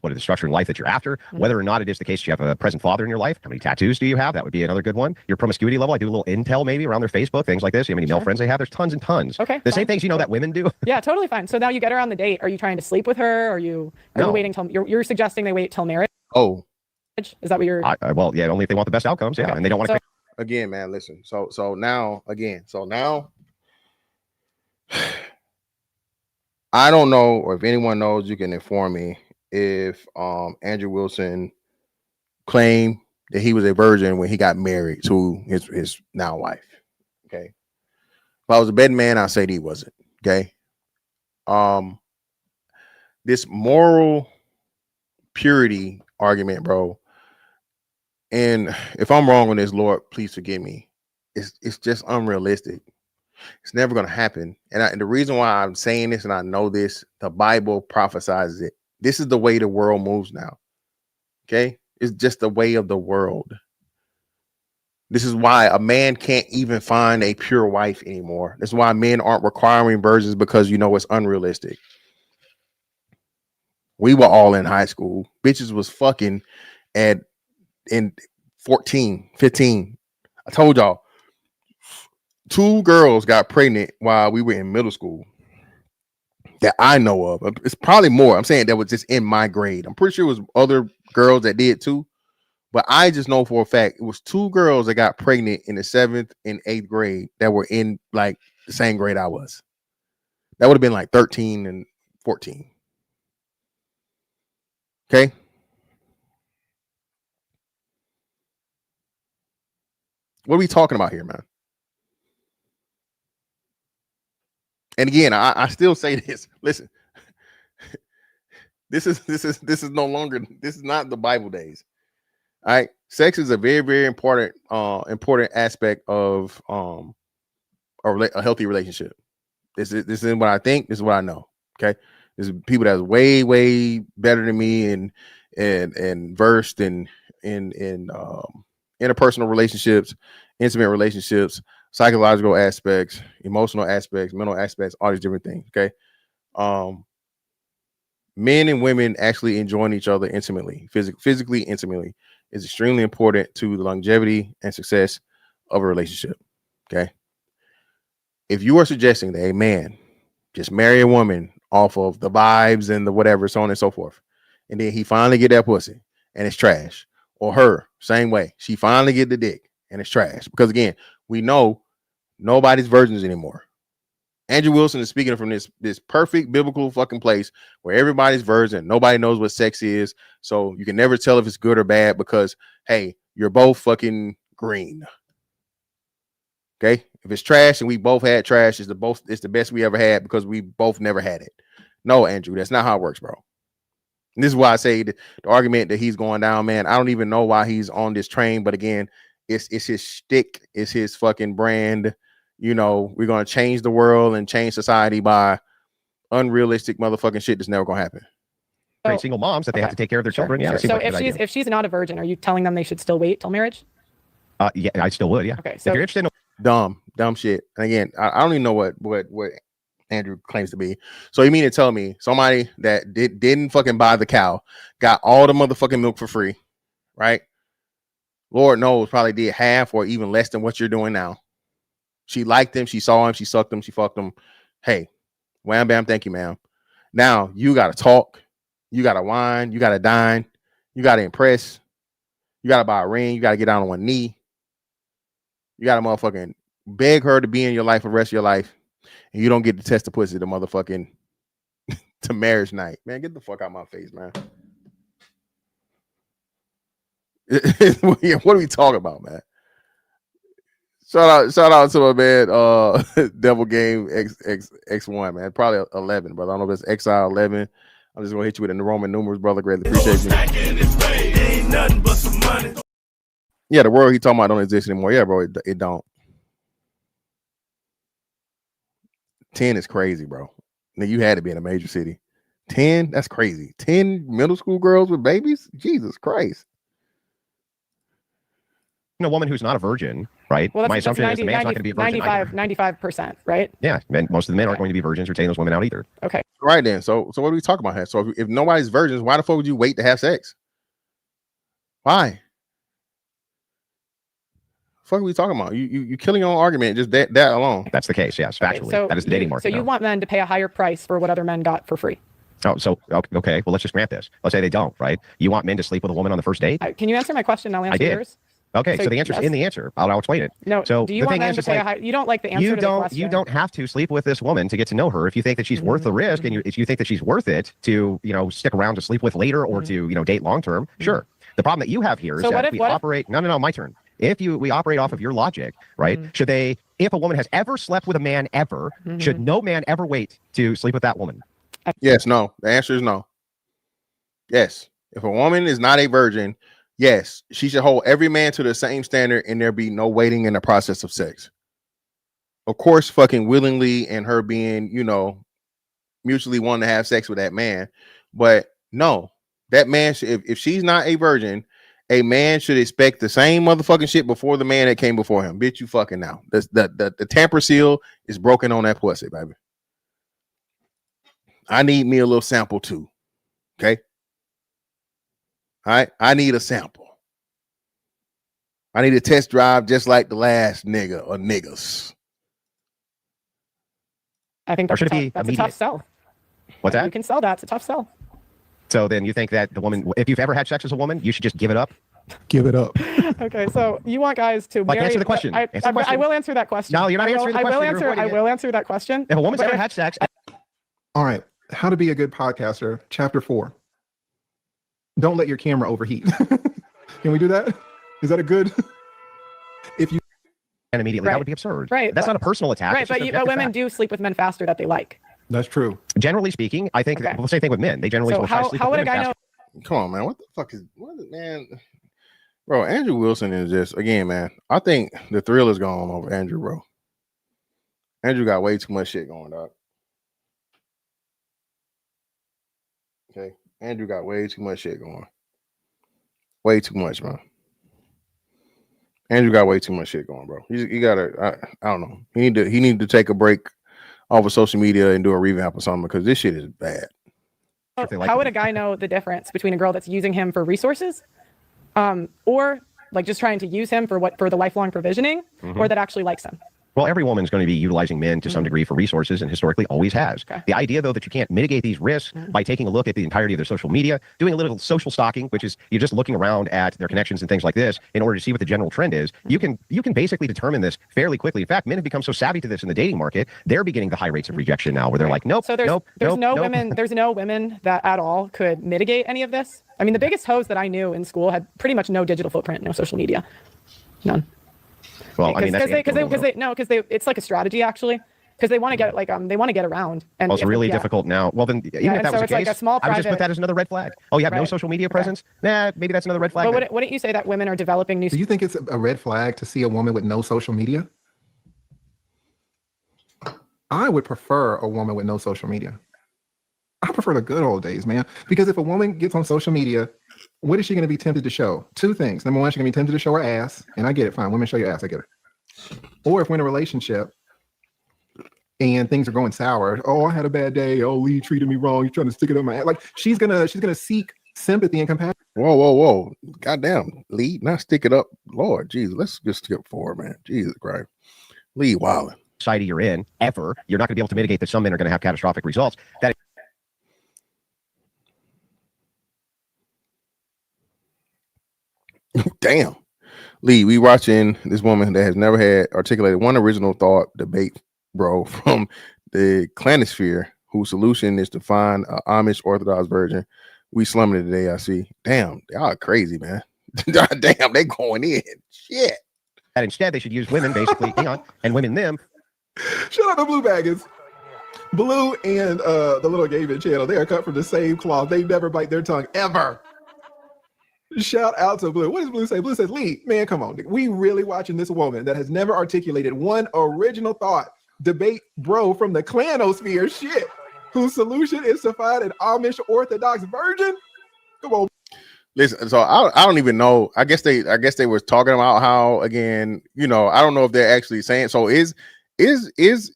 What is the structure in life that you're after? Whether or not it is the case you have a present father in your life. How many tattoos do you have? That would be another good one. Your promiscuity level. I do a little intel maybe around their Facebook, things like this. You know how many male friends they have? There's tons and tons. Okay. The same things that women do. Yeah, totally fine. So now you get her on the date. Are you trying to sleep with her? Are you waiting till you're suggesting they wait till marriage? Oh. Is that what you're well, yeah, only if they want the best outcomes, yeah. And they don't want to again, man, listen. So now I don't know, or if anyone knows, you can inform me if Andrew Wilson claimed that he was a virgin when he got married to his now wife. Okay. If I was a betting man, I'd say that he wasn't. Okay. This moral purity argument, bro. And if I'm wrong on this, Lord, please forgive me. It's just unrealistic. It's never going to happen. And the reason why I'm saying this, and I know this, the Bible prophesies it. This is the way the world moves now. Okay. It's just the way of the world. This is why a man can't even find a pure wife anymore. That's why men aren't requiring virgins, because it's unrealistic. We were all in high school. Bitches was fucking in 14, 15. I told y'all 2 girls got pregnant while we were in middle school that I know of. It's probably more. I'm saying that was just in my grade. I'm pretty sure it was other girls that did too. But I just know for a fact it was 2 girls that got pregnant in the 7th and 8th grade that were in like the same grade I was. That would have been like 13 and 14. Okay. What are we talking about here, man? And again, I still say this. Listen, this is no longer, this is not the Bible days. All right. Sex is a very, very important aspect of a healthy relationship. This is what I think. This is what I know. Okay. There's people that's way, way better than me and versed in interpersonal relationships, intimate relationships, psychological aspects, emotional aspects, mental aspects, all these different things. Okay. Men and women actually enjoying each other intimately, physically intimately, is extremely important to the longevity and success of a relationship. Okay. If you are suggesting that a man just marry a woman off of the vibes and the whatever, so on and so forth, and then he finally get that pussy and it's trash, or her, same way, she finally get the dick and it's trash, because again, we know nobody's virgins anymore. Andrew Wilson is speaking from this perfect biblical fucking place where everybody's virgin, nobody knows what sex is, so you can never tell if it's good or bad, because hey, you're both fucking green. Okay, if it's trash and we both had trash, it's the best we ever had because we both never had it. No, Andrew, that's not how it works, bro. And this is why I say the argument that he's going down, man. I don't even know why he's on this train, but again, it's his shtick, it's his fucking brand. We're gonna change the world and change society by unrealistic motherfucking shit that's never gonna happen. Great single moms that they have to take care of their children. Yeah. So if she's not a virgin, are you telling them they should still wait till marriage? Yeah, I still would. Yeah. Okay. So if you're interested in dumb shit. And again, I don't even know what Andrew claims to be. So you mean to tell me somebody that didn't fucking buy the cow got all the motherfucking milk for free, right? Lord knows probably did half or even less than what you're doing now. She liked him, she saw him, she sucked him, she fucked him. Hey, wham bam, thank you, ma'am. Now you gotta talk, you gotta whine, you gotta dine, you gotta impress, you gotta buy a ring, you gotta get down on one knee. You gotta motherfucking beg her to be in your life for the rest of your life, and you don't get to test the pussy to motherfucking to marriage night. Man, get the fuck out of my face, man. What are we talking about, man? Shout out to my man, Devil Game X1, man. Probably 11, brother. I don't know if it's Exile 11. I'm just gonna hit you with the Roman numerals, brother. Greatly appreciate you. Yeah, the world he talking about don't exist anymore. Yeah, bro, it don't. 10 is crazy, bro. Now you had to be in a major city. 10, that's crazy. 10 middle school girls with babies? Jesus Christ. a woman who's not a virgin, right? Well, my assumption is the man's not going to be a virgin 95%, right? Yeah, and most of the men aren't going to be virgins or taking those women out either. Okay. Right then. So what are we talking about here? So if nobody's virgins, why the fuck would you wait to have sex? Why? Fuck are we talking about? You killing your own argument just that alone. That's the case, yes, factually. Okay, so that is the dating market. So you want men to pay a higher price for what other men got for free? Oh, so okay. Well, let's just grant this. Let's say they don't, right? You want men to sleep with a woman on the first date? Can you answer my question? I'll answer yours. Okay, so the answer's in the answer. I'll explain it. No, so do you the want thing them is, to it's pay like, a high, you don't like the answer you to the don't question. you don't have to sleep with this woman to get to know her. If you think that she's worth the risk, and if you think that she's worth it to stick around to sleep with later or to date long term, sure. The problem that you have here is So that what if- we what if- operate. No, my turn. We operate off of your logic, right? If a woman has ever slept with a man ever, should no man ever wait to sleep with that woman? Yes, no. The answer is no. Yes. If a woman is not a virgin, yes, she should hold every man to the same standard and there be no waiting in the process of sex. Of course, fucking willingly and her being, mutually wanting to have sex with that man. But no, that man should, if she's not a virgin, a man should expect the same motherfucking shit before the man that came before him. Bitch, you fucking now. The tamper seal is broken on that pussy, baby. I need me a little sample too. Okay. All right. I need a sample. I need a test drive just like the last nigga or niggas. I think that's, that's a tough sell. What's that? You can sell that. It's a tough sell. So then you think that the woman, if you've ever had sex as a woman, you should just give it up? Give it up. Okay, so you want guys to marry, answer the question. I will answer that question. No, you're not answering the question. I will answer that question. If a woman's ever had sex. All right. How to be a good podcaster, chapter 4. Don't let your camera overheat. Can we do that? Is that a good? If you and immediately, that would be absurd. Right. That's not a personal attack. Right, but women do sleep with men faster that they like. That's true. Generally speaking, I think the same thing with men. They generally will try to sleep with women faster. Come on, man. What the fuck is man? Bro, Andrew Wilson is just, again, man. I think the thrill is gone over Andrew, bro. Andrew got way too much shit going on. Okay. Andrew got way too much shit going. Way too much, man. Andrew got way too much shit going, bro. You gotta, I don't know. He need to take a break off of social media and do a revamp or something because this shit is bad. How would a guy know the difference between a girl that's using him for resources, or like just trying to use him for the lifelong provisioning, or that actually likes him? Well, every woman's going to be utilizing men to some degree for resources and historically always has. Okay. The idea, though, that you can't mitigate these risks by taking a look at the entirety of their social media, doing a little social stalking, which is you're just looking around at their connections and things like this in order to see what the general trend is. You can basically determine this fairly quickly. In fact, men have become so savvy to this in the dating market, they're beginning the high rates of rejection now where they're like, nope, so there's no women that at all could mitigate any of this. I mean, the biggest hoes that I knew in school had pretty much no digital footprint, no social media, none. Well, I mean, that's because it's like a strategy actually, because they want to get they want to get around. And it's really difficult now. Well, then even if that was the case, like a small I would just put that as another red flag. Oh, you have no social media presence? Nah, maybe that's another red flag. But wouldn't you say that women are developing new? Do you think it's a red flag to see a woman with no social media? I would prefer a woman with no social media. I prefer the good old days, man. Because if a woman gets on social media, what is she going to be tempted to show? Two things. Number one, she's going to be tempted to show her ass. And I get it. Fine. Women show your ass. I get it. Or if we're in a relationship and things are going sour. Oh, I had a bad day. Oh, Lee treated me wrong. He's trying to stick it in my ass. Like she's going to seek sympathy and compassion. Whoa. Goddamn. Lee, not stick it up. Lord, Jesus. Let's just skip forward, man. Jesus Christ. Lee wildin'. Society you're in, ever, you're not going to be able to mitigate that some men are going to have catastrophic results. Damn. Lee, we watching this woman that has never had articulated one original thought debate, bro, from the clanosphere, whose solution is to find an Amish Orthodox virgin. We slumming it today, I see. Damn, y'all crazy, man. Damn, they going in. Shit. And instead, they should use women, basically, and women them. Shout out to Blue Baggins. Blue and the Little Gavin channel, they are cut from the same cloth. They never bite their tongue, ever. Shout out to Blue. What does Blue say? Blue says, Lee, man, come on. We really watching this woman that has never articulated one original thought debate bro from the clanosphere shit, whose solution is to find an Amish Orthodox virgin? Come on. Listen, so I don't even know. I guess they were talking about how, again, I don't know if they're actually saying, so is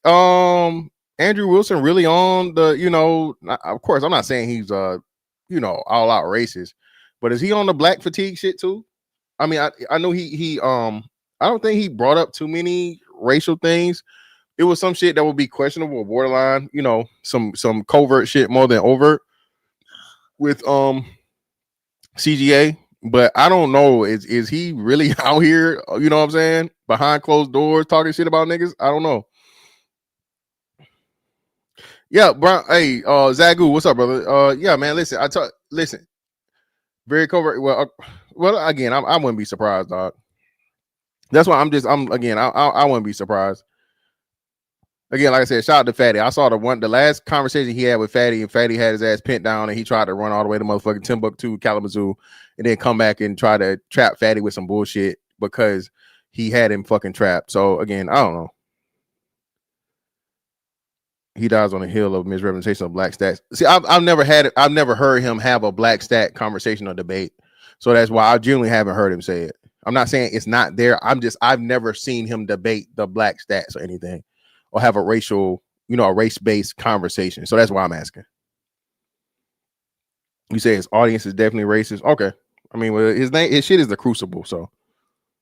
Andrew Wilson really on the, of course, I'm not saying he's all out racist. But is he on the black fatigue shit too? I mean, I know he I don't think he brought up too many racial things. It was some shit that would be questionable or borderline, some covert shit more than overt with CGA. But I don't know. Is he really out here? You know what I'm saying? Behind closed doors, talking shit about niggas. I don't know. Yeah, bro. Hey, Zagu, what's up, brother? Yeah, man. Listen. Very covert. Well, again, I wouldn't be surprised, dog. That's why I wouldn't be surprised. Again, like I said, shout out to Fatty. I saw the last conversation he had with Fatty, and Fatty had his ass pinned down, and he tried to run all the way to motherfucking Timbuktu, Kalamazoo, and then come back and try to trap Fatty with some bullshit because he had him fucking trapped. So again, I don't know. He dies on the hill of misrepresentation of black stats. See, I've never heard him have a black stat conversation or debate. So that's why I genuinely haven't heard him say it. I'm not saying it's not there. I've never seen him debate the black stats or anything, or have a race-based conversation. So that's why I'm asking. You say his audience is definitely racist. Okay. I mean, well, his shit is the Crucible. So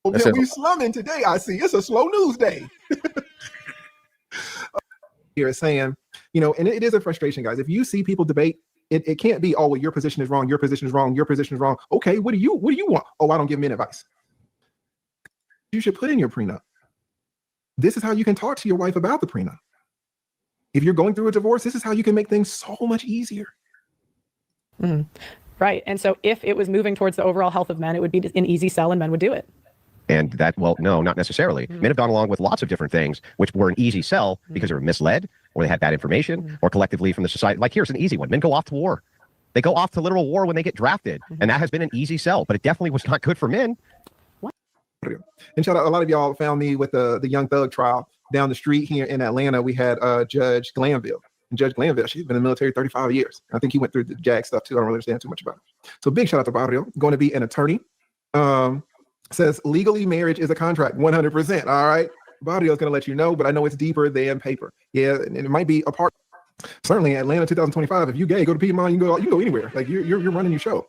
we slumming today. I see it's a slow news day. Here saying, and it is a frustration, guys. If you see people debate, it can't be, oh, well, your position is wrong, your position is wrong, your position is wrong. Okay, what do you want? Oh, I don't give men advice. You should put in your prenup. This is how you can talk to your wife about the prenup. If you're going through a divorce, this is how you can make things so much easier. Mm-hmm. Right. And so if it was moving towards the overall health of men, it would be an easy sell and men would do it. And that, well, no, not necessarily. Men have gone along with lots of different things, which were an easy sell because they were misled, or they had bad information, or collectively from the society. Like, here's an easy one. Men go off to war. They go off to literal war when they get drafted. And that has been an easy sell, but it definitely was not good for men. What? And shout out, a lot of y'all found me with the Young Thug trial down the street here in Atlanta. We had Judge Glanville. And Judge Glanville, she's been in the military 35 years. I think he went through the JAG stuff too. I don't really understand too much about it. So big shout out to Barrio, going to be an attorney. Says legally marriage is a contract, 100%. All right. Barrio is going to let you know, but I know it's deeper than paper. Yeah. And it might be a part. Certainly Atlanta 2025. If you gay, go to Piedmont, you can go anywhere. Like you're running your show.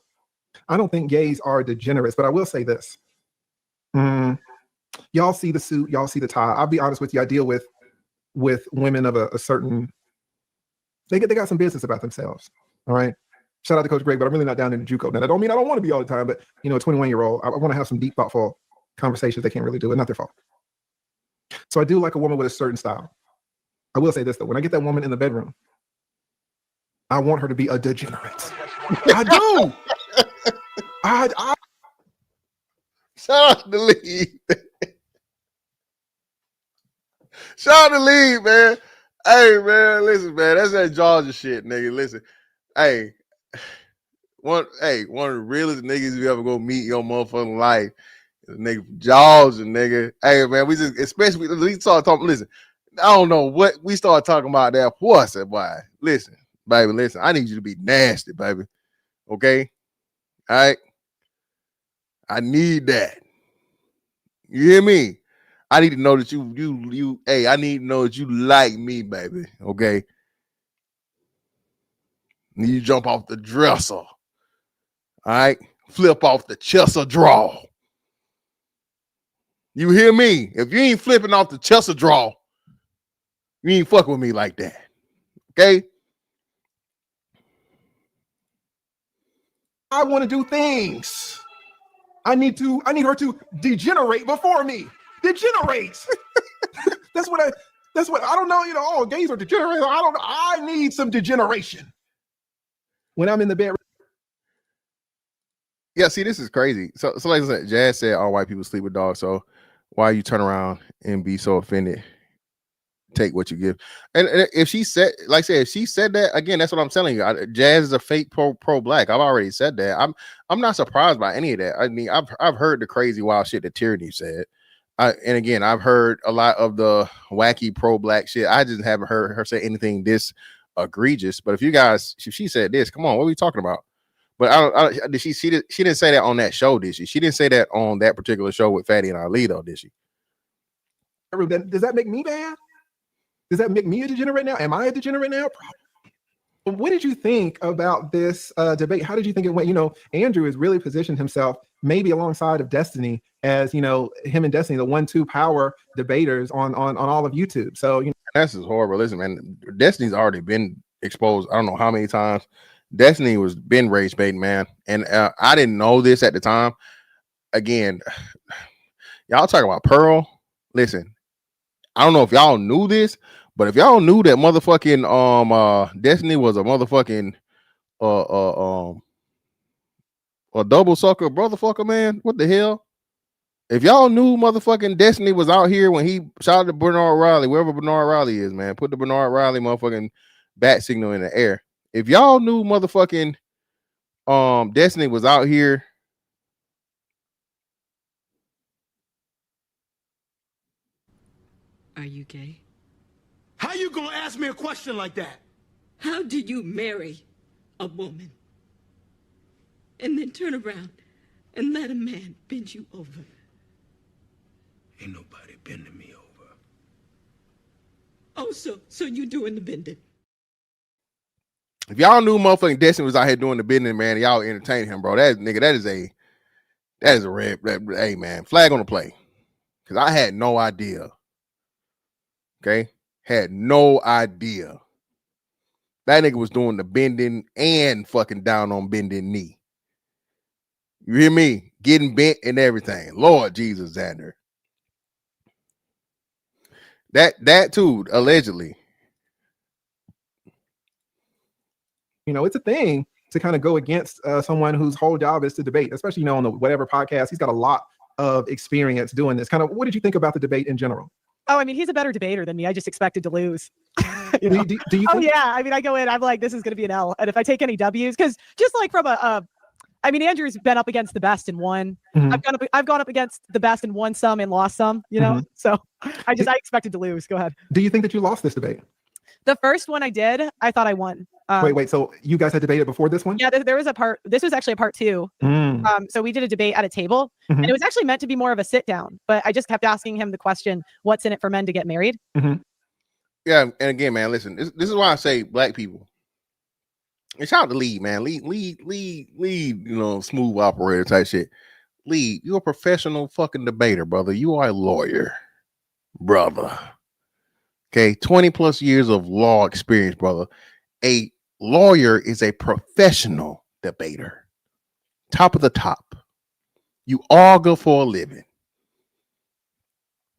I don't think gays are degenerates, but I will say this. Y'all see the suit, y'all see the tie. I'll be honest with you. I deal with women of a certain, they got some business about themselves. All right. Shout out to Coach Greg, but I'm really not down in the JUCO. Now, that don't mean I don't want to be all the time, but a 21-year-old, I want to have some deep, thoughtful conversations. They can't really do it. Not their fault. So I do like a woman with a certain style. I will say this though: when I get that woman in the bedroom, I want her to be a degenerate. I do. I shout out to Lee. Shout out to Lee, man. Hey, man, listen, man, that's that Georgia shit, nigga. Listen, hey. One of the realest niggas you ever gonna meet in your motherfucking life. Nigga from Georgia, nigga. Hey, man, we started talking. Listen, I don't know what we started talking about that. What I said, boy, listen, baby, listen. I need you to be nasty, baby. Okay, all right. I need that. You hear me? I need to know that you. Hey, I need to know that you like me, baby. Okay. You jump off the dresser. All right. Flip off the Chester draw. You hear me? If you ain't flipping off the Chester draw, you ain't fucking with me like that. Okay? I want to do things. I need her to degenerate before me. Degenerate. That's what I don't know, oh, gays are degenerate. I don't know. I need some degeneration. When I'm in the bed. Yeah, see, this is crazy. So like I said, Jazz said all white people sleep with dogs. So why you turn around and be so offended? Take what you give. And if she said, like I said, if she said that, again, that's what I'm telling you. Jazz is a fake pro black. I've already said that. I'm not surprised by any of that. I mean, I've heard the crazy wild shit that Tyranny said. And again, I've heard a lot of the wacky pro black shit. I just haven't heard her say anything this egregious. But if she said this, come on, what are we talking about? But she didn't say that on that show, did she? She didn't say that on that particular show with Fatty and Ali, though, did she? Does that make me bad? Does that make me a degenerate now? Am I a degenerate now? Probably. What did you think about this debate? How did you think it went? Andrew has really positioned himself maybe alongside of Destiny as, him and Destiny, the 1-2 power debaters on all of YouTube. So, that's just horrible. Listen, man, Destiny's already been exposed. I don't know how many times. Destiny was been race bait, man, and I didn't know this at the time. Again, y'all talking about Pearl. Listen, I don't know if y'all knew this, but if y'all knew that motherfucking Destiny was a motherfucking a double sucker brother fucker, man, what the hell? If y'all knew motherfucking Destiny was out here when he shot at Bernard Riley, wherever Bernard Riley is, man, put the Bernard Riley motherfucking bat signal in the air. If y'all knew motherfucking Destiny was out here. Are you gay? How you gonna ask me a question like that? How do you marry a woman and then turn around and let a man bend you over? Ain't nobody bending me over. Oh, so you doing the bending? If y'all knew motherfucking Destiny was out here doing the bending, man, y'all entertain him, bro. That is a red. Hey, man, flag on the play. Because I had no idea. Okay? Had no idea. That nigga was doing the bending and fucking down on bending knee. You hear me? Getting bent and everything. Lord Jesus, Xander. That too, allegedly. You know, it's a thing to kind of go against someone whose whole job is to debate, especially, you know, on the whatever podcast. He's got a lot of experience doing this. Kind of, what did you think about the debate in general? Oh, I mean, he's a better debater than me. I just expected to lose. You know? do you oh, think- yeah. I mean, I go in, I'm like, this is going to be an L. And if I take any W's, because just like from I mean, Andrew's been up against the best and won. Mm-hmm. I've gone up against the best and won some and lost some, you know? Mm-hmm. So I expected to lose. Go ahead. Do you think that you lost this debate? The first one I did, I thought I won. Wait. So you guys had debated before this one? Yeah, there was a part. This was actually a part 2. So we did a debate at a table, and it was actually meant to be more of a sit down. But I just kept asking him the question, "What's in it for men to get married?" Yeah, and again, man, listen. This is why I say black people. And shout out to Lead, man. Lead. You know, smooth operator type shit. Lead, you're a professional fucking debater, brother. You are a lawyer, brother. Okay, 20 plus years of law experience, brother. A lawyer is a professional debater. Top of the top. You argue for a living.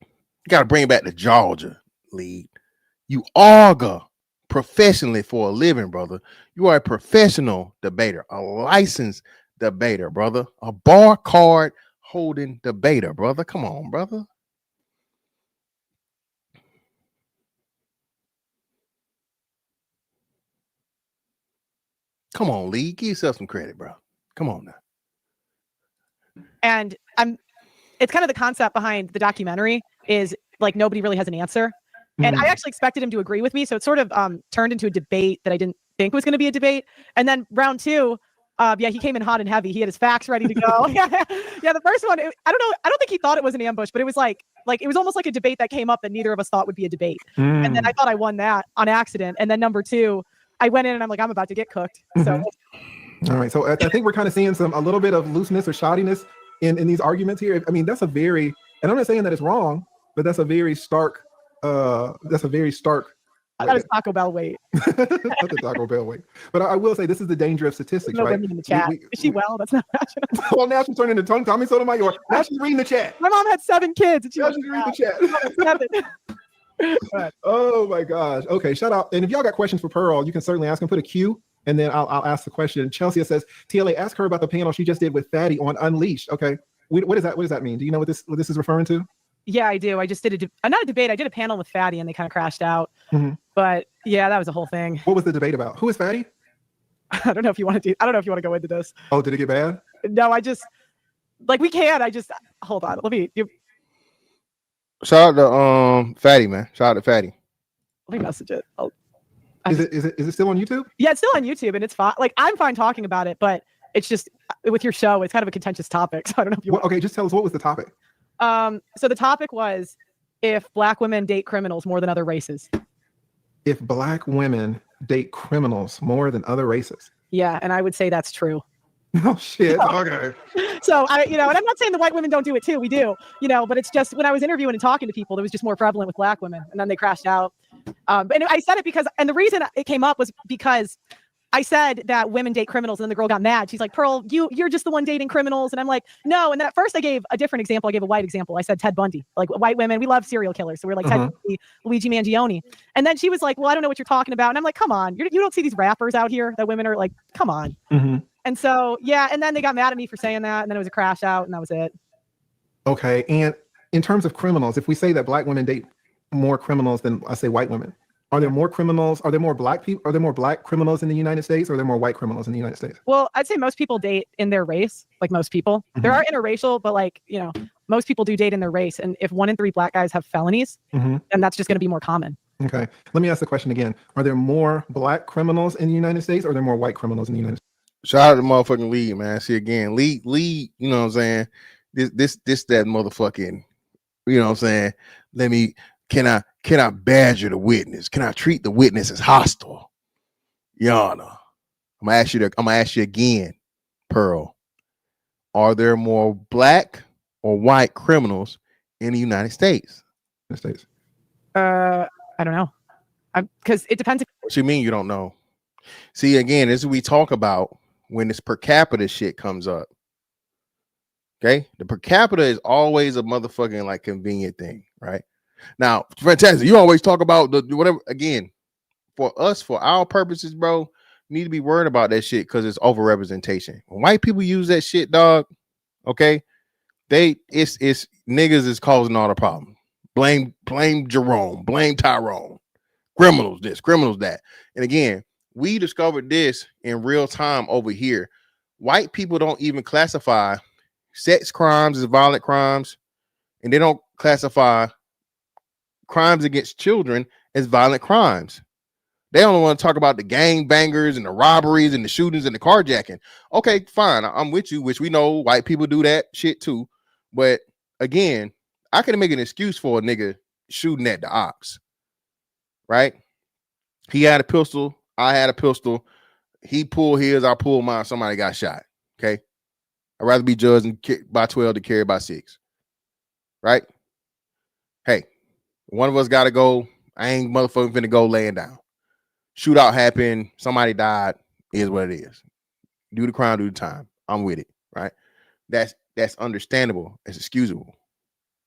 You got to bring it back to Georgia, Lead. You argue professionally for a living, brother. You are a professional debater, a licensed debater, brother. A bar card holding debater, brother. Come on, brother. Come on, Lee. Give yourself some credit, bro. Come on now. And it's kind of the concept behind the documentary is like nobody really has an answer. And I actually expected him to agree with me. So it sort of turned into a debate that I didn't think was going to be a debate. And then round 2, he came in hot and heavy. He had his facts ready to go. Yeah, the first one, I don't know. I don't think he thought it was an ambush, but it was like it was almost like a debate that came up that neither of us thought would be a debate. And then I thought I won that on accident. And then number 2, I went in and I'm like, I'm about to get cooked. So, all right. So I think we're kind of seeing a little bit of looseness or shoddiness in these arguments here. I mean, that's a very, and I'm not saying that it's wrong, but that's a very stark. I got his Taco Bell weight. Not the Taco Bell weight. But I will say this is the danger of statistics, no right? women in the chat. Is she well? That's not rational. Well, now she's turning into Tommy Sotomayor. Now she's reading the chat. My mom had 7 kids. And now she's reading the chat. Oh my gosh. Okay, shout out. And if y'all got questions for Pearl, you can certainly ask them. Put a Q, and then I'll ask the question. Chelsea says, TLA, ask her about the panel she just did with Fatty on Unleashed. Okay. What does that mean? Do you know what this is referring to? Yeah, I do. I just did not a debate. I did a panel with Fatty and they kind of crashed out. But yeah, that was a whole thing. What was the debate about? Who is Fatty? I don't know if you want to go into this. Oh, did it get bad? No, we can. Hold on. Shout out to Fatty, man. Shout out to Fatty. Let me message it. Is it still on YouTube? Yeah, it's still on YouTube and it's fine. Like I'm fine talking about it, but it's just with your show, it's kind of a contentious topic. So I don't know if you okay, just tell us what was the topic. So the topic was if black women date criminals more than other races. If black women date criminals more than other races. Yeah, and I would say that's true. Oh shit. Okay. So and I'm not saying the white women don't do it too. We do, but it's just when I was interviewing and talking to people, it was just more prevalent with black women, and then they crashed out. And I said it because, and the reason it came up was because I said that women date criminals, and then the girl got mad. She's like, Pearl, you're just the one dating criminals. And I'm like, no. And then at first I gave a different example. I gave a white example. I said Ted Bundy. Like, white women, we love serial killers. So we're like Ted Bundy, Luigi Mangione. And then she was like, well, I don't know what you're talking about. And I'm like, come on. You don't see these rappers out here that women are like, come on. And so, yeah. And then they got mad at me for saying that. And then it was a crash out, and that was it. Okay. And in terms of criminals, if we say that black women date more criminals than, I say, white women, are there more criminals? Are there more black people? Are there more black criminals in the United States, or are there more white criminals in the United States? Well, I'd say most people date in their race, like most people. There are interracial, but like, you know, most people do date in their race. And if 1 in 3 black guys have felonies, then that's just going to be more common. Okay. Let me ask the question again. Are there more black criminals in the United States, or are there more white criminals in the United States? Shout out to motherfucking Lee, man. See again, Lee, you know what I'm saying? This that motherfucking, you know what I'm saying? Can I badger the witness? Can I treat the witness as hostile? Yana, I'm gonna ask you again, Pearl. Are there more black or white criminals in the United States? I don't know. Because it depends. What you mean you don't know? See, again, this is what we talk about when this per capita shit comes up. Okay, the per capita is always a motherfucking like convenient thing, right? Now, fantastic. You always talk about the whatever. Again, for us, for our purposes, bro, need to be worried about that shit because it's overrepresentation. When white people use that shit, dog, okay, it's niggas is causing all the problem. Blame Jerome, blame Tyrone, criminals this, criminals that. And again, we discovered this in real time over here. White people don't even classify sex crimes as violent crimes, and they don't classify crimes against children as violent crimes. They only want to talk about the gang bangers and the robberies and the shootings and the carjacking. Okay, fine. I'm with you, which we know white people do that shit too. But again, I can make an excuse for a nigga shooting at the ops, right? He had a pistol. I had a pistol. He pulled his. I pulled mine. Somebody got shot. Okay. I'd rather be judged by 12 to carry by 6. Right? Hey, one of us got to go. I ain't motherfucking finna go laying down. Shootout happened. Somebody died. Is what it is. Do the crime, do the time. I'm with it. Right? That's understandable. It's excusable.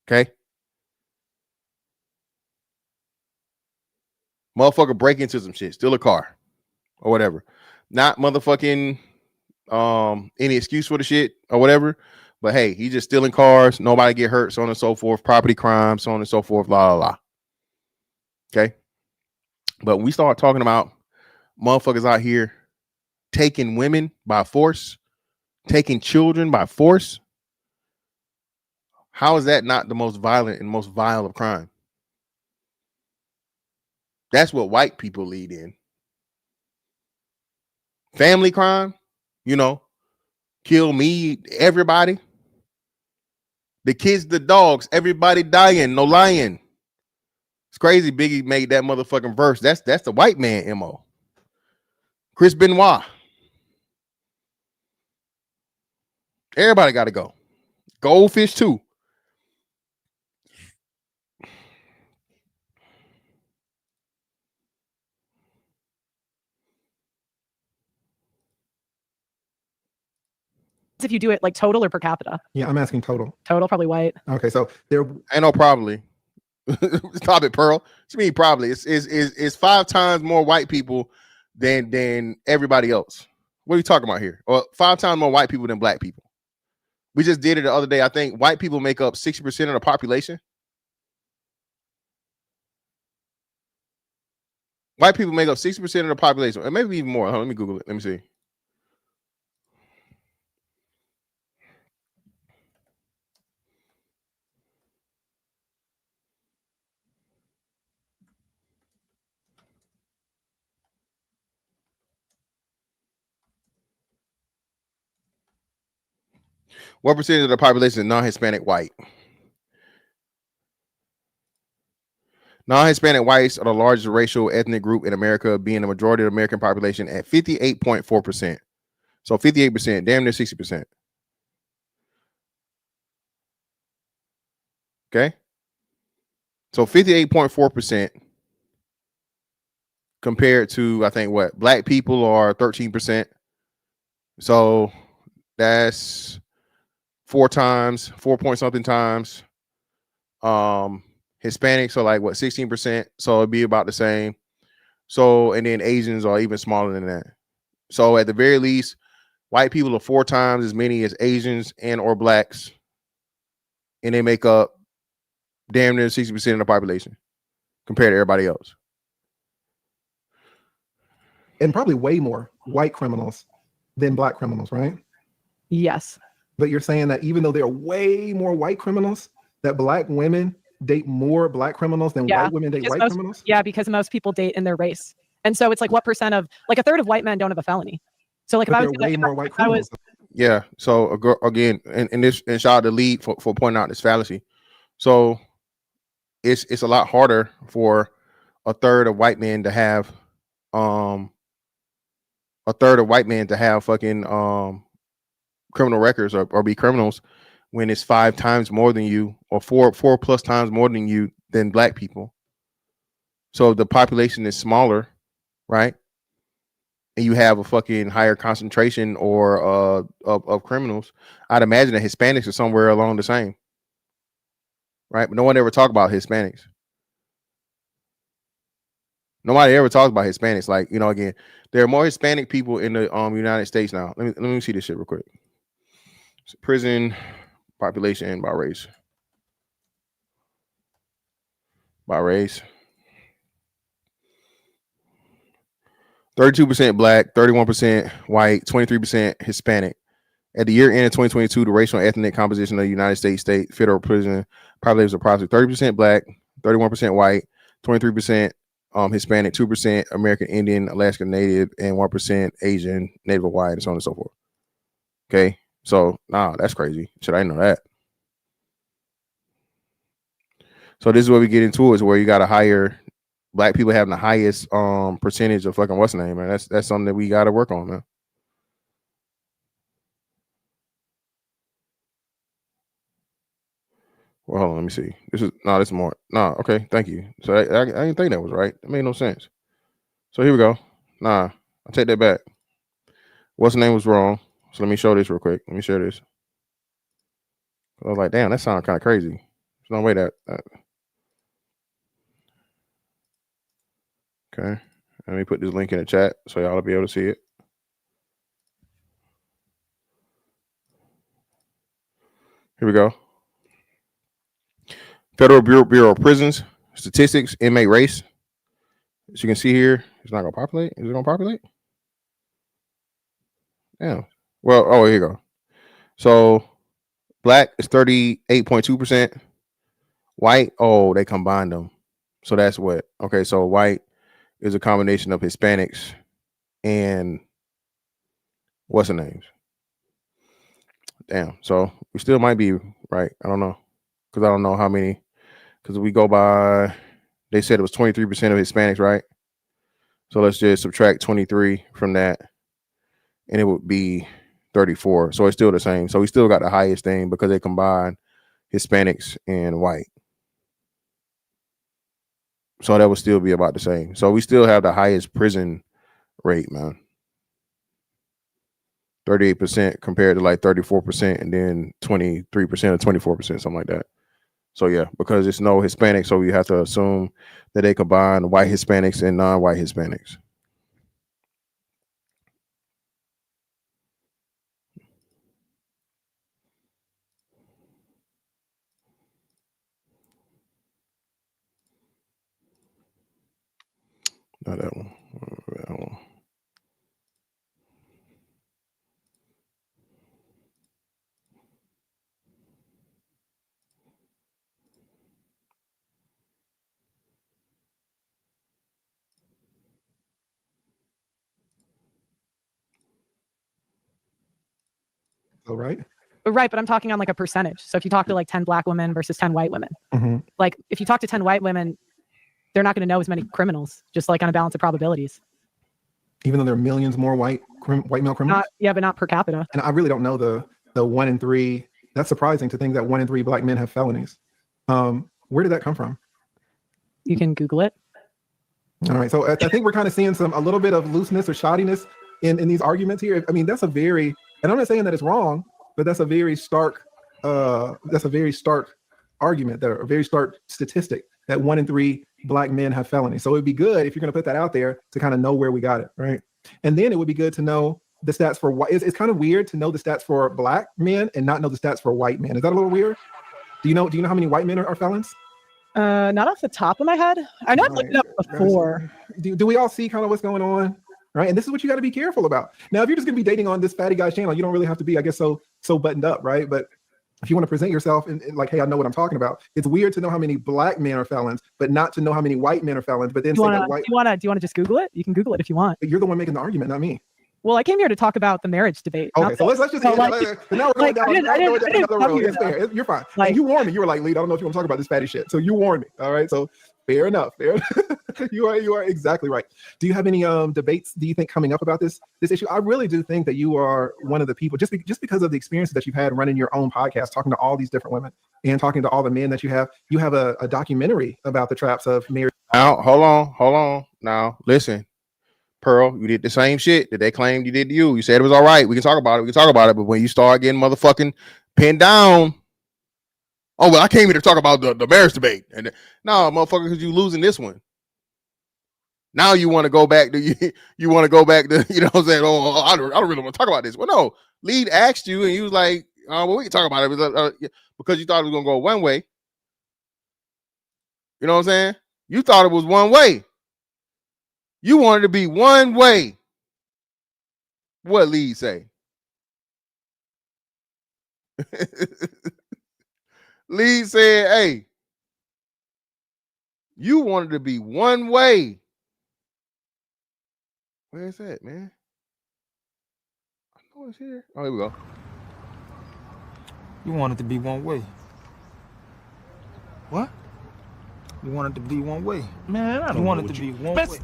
Okay? Motherfucker break into some shit. Steal a car. Or whatever. Not motherfucking any excuse for the shit or whatever. But hey, he just stealing cars. Nobody get hurt. So on and so forth. Property crime. So on and so forth. La la la. Okay? But when we start talking about motherfuckers out here taking women by force, taking children by force, how is that not the most violent and most vile of crime? That's what white people lead in. Family crime, you know, kill me, everybody. The kids, the dogs, everybody dying, no lying. It's crazy. Biggie made that motherfucking verse. That's the white man MO. Chris Benoit. Everybody got to go. Goldfish too. If you do it like total or per capita? Yeah, I'm asking total. Total, probably white. Okay, so there ain't no probably. Stop it, Pearl. What you mean probably? It's 5 times more white people than everybody else. What are you talking about here? Or 5 times more white people than black people. We just did it the other day. I think white people make up 60% of the population. White people make up 60% of the population, and maybe even more. Hold on, let me Google it. Let me see. What percentage of the population is non-Hispanic white? Non-Hispanic whites are the largest racial ethnic group in America, being the majority of the American population at 58.4%. So 58%, damn near 60%. Okay. So 58.4% compared to I think what black people are 13%. So that's 4 point something times. Hispanics are like what 16%. So it'd be about the same. So and then Asians are even smaller than that. So at the very least, white people are 4 times as many as Asians and or blacks, and they make up damn near 60% of the population compared to everybody else. And probably way more white criminals than black criminals, right? Yes. But you're saying that even though there are way more white criminals, that black women date more black criminals than white women date white criminals? Yeah, because most people date in their race. And so it's like what percent of like a third of white men don't have a felony. So like but if I there was are way more white criminals. Yeah. So again, and this and shout out to Lead for pointing out this fallacy. So it's a lot harder for a third of white men to have fucking criminal records or be criminals when it's 5 times more than you or 4 plus times more than you than black people. So the population is smaller, right? And you have a fucking higher concentration or of criminals. I'd imagine that Hispanics are somewhere along the same, right? But no one ever talked about Hispanics. Nobody ever talks about Hispanics. Like, you know, again, there are more Hispanic people in the United States now. Let me see this shit real quick. So prison population by race. By race. 32% black, 31% white, 23% Hispanic. At the year end of 2022, the racial and ethnic composition of the United States state federal prison population was approximately 30% black, 31% white, 23% Hispanic, 2% American Indian, Alaska Native, and 1% Asian, Native Hawaiian, and so on and so forth. Okay, so that's crazy. Should I know that? So this is where we get into is where you got a higher black people having the highest percentage of fucking what's the name, man. That's something that we got to work on, man. Well, hold on, let me see. This is more. Okay, thank you. So I didn't think that was right. It made no sense. So here we go. I take that back. What's the name was wrong. So let me show this real quick. Let me share this. I was like, damn, that sounds kind of crazy. There's no way that. Okay. Let me put this link in the chat so y'all will be able to see it. Here we go. Federal Bureau of Prisons, statistics, inmate race. As you can see here, it's not going to populate. Is it going to populate? Yeah. Well, here you go. So black is 38.2%. White, they combined them. So that's what? Okay, so white is a combination of Hispanics and what's the names? Damn. So we still might be right. I don't know. Because I don't know how many. Because we go by, they said it was 23% of Hispanics, right? So let's just subtract 23 from that. And it would be 34. So it's still the same. So we still got the highest thing because they combine Hispanics and white. So that would still be about the same. So we still have the highest prison rate, man. 38% compared to like 34% and then 23% or 24%, something like that. So yeah, because it's no Hispanic, so we have to assume that they combine white Hispanics and non-white Hispanics. Not that one. That one. Right. Right, but I'm talking on like a percentage. So if you talk to like 10 black women versus 10 white women, like if you talk to 10 white women, they're not going to know as many criminals, just like on a balance of probabilities. Even though there are millions more white male criminals? But not per capita. And I really don't know the 1 in 3. That's surprising to think that 1 in 3 black men have felonies. Where did that come from? You can Google it. All right, so I think we're kind of seeing a little bit of looseness or shoddiness in these arguments here. I mean, that's a very, and I'm not saying that it's wrong, but that's a very stark argument, that a very stark statistic that 1 in 3 Black men have felonies. So it'd be good if you're going to put that out there to kind of know where we got it, right? And then it would be good to know the stats for white. It's kind of weird to know the stats for Black men and not know the stats for white men. Is that a little weird? Do you know how many white men are felons? Not off the top of my head. I know I've looked it up before. Do we all see kind of what's going on? Right. And this is what you got to be careful about. Now, if you're just going to be dating on this fatty guy's channel, you don't really have to be, I guess, so buttoned up. Right. But if you want to present yourself and like, hey, I know what I'm talking about. It's weird to know how many Black men are felons, but not to know how many white men are felons. But then do you want to just Google it? You can Google it if you want. You're the one making the argument, not me. Well, I came here to talk about the marriage debate. Okay, so let's just now we're going down another road. It's fair. You're fine. And you warned me. You were like, Lead, I don't know if you want to talk about this fatty shit. So you warned me. All right. So fair enough. You are exactly right. Do you have any debates, do you think, coming up about this issue? I really do think that you are one of the people, just because of the experiences that you've had running your own podcast, talking to all these different women and talking to all the men that you have a documentary about the traps of marriage. Now, hold on. Now, listen. Pearl, you did the same shit that they claimed you did to you. You said it was all right. We can talk about it. But when you start getting motherfucking pinned down, oh, well, I came here to talk about the marriage debate. And no, motherfucker, because you losing this one. Now you want to go back to, you want to go back to, you know what I'm saying? Oh, I don't really want to talk about this. Well, no, Lead asked you and you was like, oh, well, we can talk about it because you thought it was going to go one way. You know what I'm saying? You thought it was one way. You wanted to be one way. What Lead say? Lead said, hey, you wanted to be one way. Where is that, man? I know it's here. Oh, here we go. You wanted to be one way. What? You wanted to be one way. Man, I don't you know wanted what to you... be one Man, way.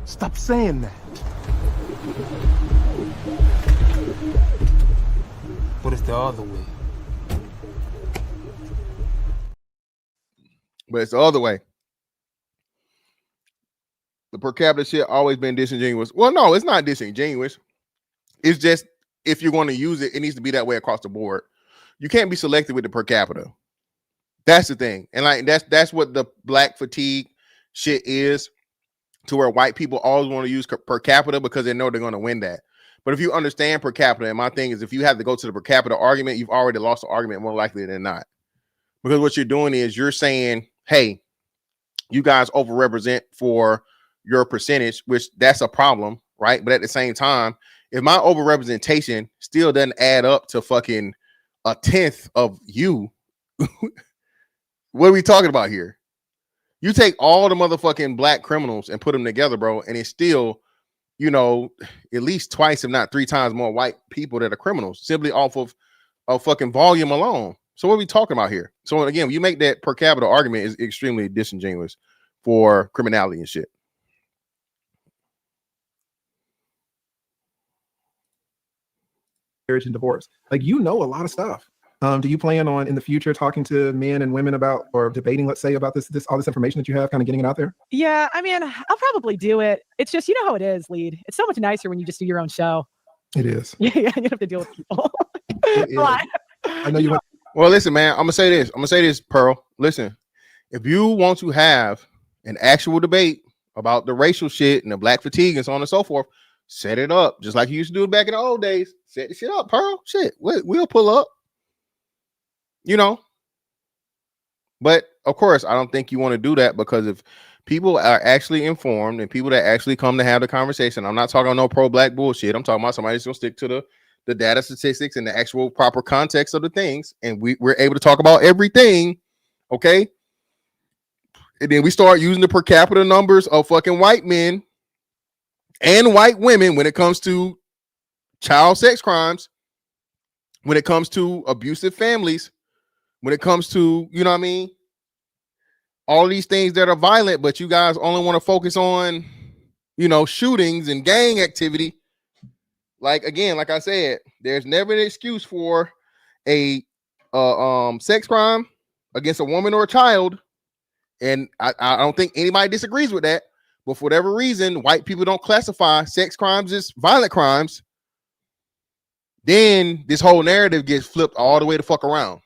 Stop saying that. But it's the other way. But it's the other way. The per capita shit always been disingenuous. Well, no, it's not disingenuous. It's just if you're going to use it, it needs to be that way across the board. You can't be selective with the per capita. That's the thing. And like that's what the Black fatigue shit is, to where white people always want to use per capita because they know they're going to win that. But if you understand per capita, and my thing is, if you have to go to the per capita argument, you've already lost the argument more likely than not. Because what you're doing is you're saying, hey, you guys overrepresent for your percentage, which that's a problem, right? But at the same time, if my overrepresentation still doesn't add up to fucking 1/10 of you, what are we talking about here? You take all the motherfucking Black criminals and put them together, bro, and it's still, you know, at least twice, if not 3 times more white people that are criminals, simply off of fucking volume alone. So what are we talking about here? So again, you make that per capita argument is extremely disingenuous for criminality and shit. Marriage and divorce. Like, you know, a lot of stuff. Do you plan on in the future talking to men and women about, or debating, let's say, about this all this information that you have, kind of getting it out there? Yeah, I mean, I'll probably do it. It's just, you know how it is, Lead. It's so much nicer when you just do your own show. It is. Yeah, you don't have to deal with people. I know you want. Well, listen, man, I'm gonna say this, Pearl. Listen, if you want to have an actual debate about the racial shit and the Black fatigue and so on and so forth, set it up just like you used to do it back in the old days. Set the shit up, Pearl. Shit, we'll pull up. You know, but of course, I don't think you want to do that, because if people are actually informed and people that actually come to have the conversation, I'm not talking no pro-Black bullshit. I'm talking about somebody that's gonna stick to the data, statistics, and the actual proper context of the things, and we're able to talk about everything, okay? And then we start using the per capita numbers of fucking white men and white women when it comes to child sex crimes, when it comes to abusive families, when it comes to, you know what I mean, all these things that are violent, but you guys only want to focus on, you know, shootings and gang activity. Like, again, like I said, there's never an excuse for a sex crime against a woman or a child And I don't think anybody disagrees with that. But for whatever reason, white people don't classify sex crimes as violent crimes. Then this whole narrative gets flipped all the way the fuck around.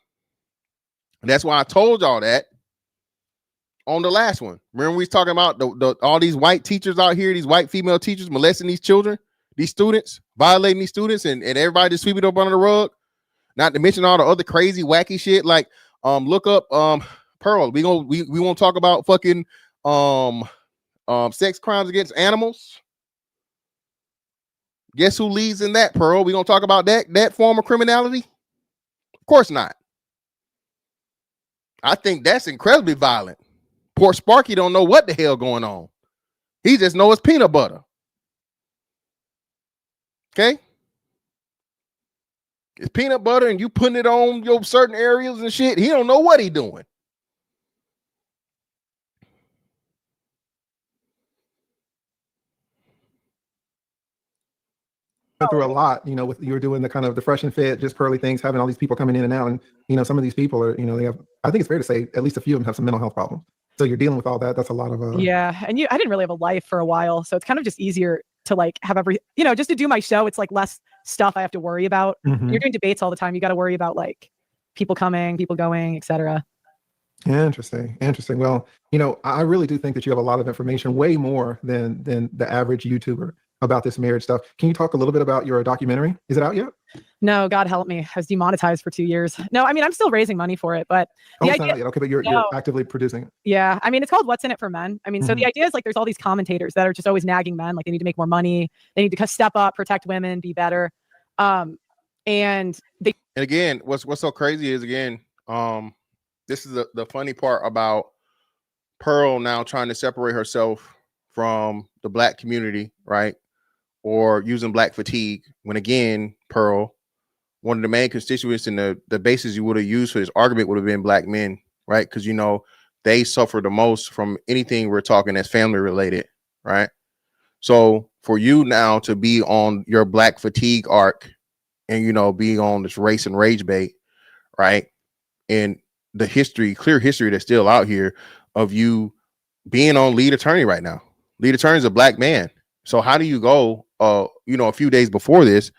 And that's why I told y'all that on the last one. Remember we was talking about all these white teachers out here, these white female teachers molesting these children, these students, violating these students, and everybody just sweeping it up under the rug. Not to mention all the other crazy, wacky shit. Like, look up Pearl. We won't talk about fucking sex crimes against animals. Guess who leads in that, Pearl? We gonna talk about that form of criminality? Of course not. I think that's incredibly violent. Poor Sparky don't know what the hell going on. He just knows it's peanut butter. Okay? It's peanut butter and you putting it on your certain areas and shit. He don't know what he doing. Through a lot, you know, with you were doing the kind of the fresh and fit, just pearly things, having all these people coming in and out, and you know, some of these people are, you know, they have. I think it's fair to say at least a few of them have some mental health problems. So you're dealing with all that. That's a lot of. Yeah, and I didn't really have a life for a while, so it's kind of just easier to like have just to do my show. It's like less stuff I have to worry about. Mm-hmm. You're doing debates all the time. You got to worry about like people coming, people going, etc. Interesting. Well, you know, I really do think that you have a lot of information, way more than the average YouTuber about this marriage stuff. Can you talk a little bit about your documentary? Is it out yet? No, God help me. I was demonetized for 2 years. No, I mean, I'm still raising money for it, but the it's idea, not out yet. Okay, but you're actively producing it. Yeah. I mean, it's called What's in It for Men. I mean, so the idea is like there's all these commentators that are just always nagging men, like they need to make more money. They need to step up, protect women, be better. And again, what's so crazy is this is the funny part about Pearl now trying to separate herself from the black community, right? Or using black fatigue, when again, Pearl, one of the main constituents in the basis you would have used for this argument would have been black men, right? Because, you know, they suffer the most from anything we're talking that's family related, right? So for you now to be on your black fatigue arc and, you know, being on this race and rage bait, right? And the clear history that's still out here of you being on lead attorney right now. Lead attorney is a black man. So how do you go, a few days before this,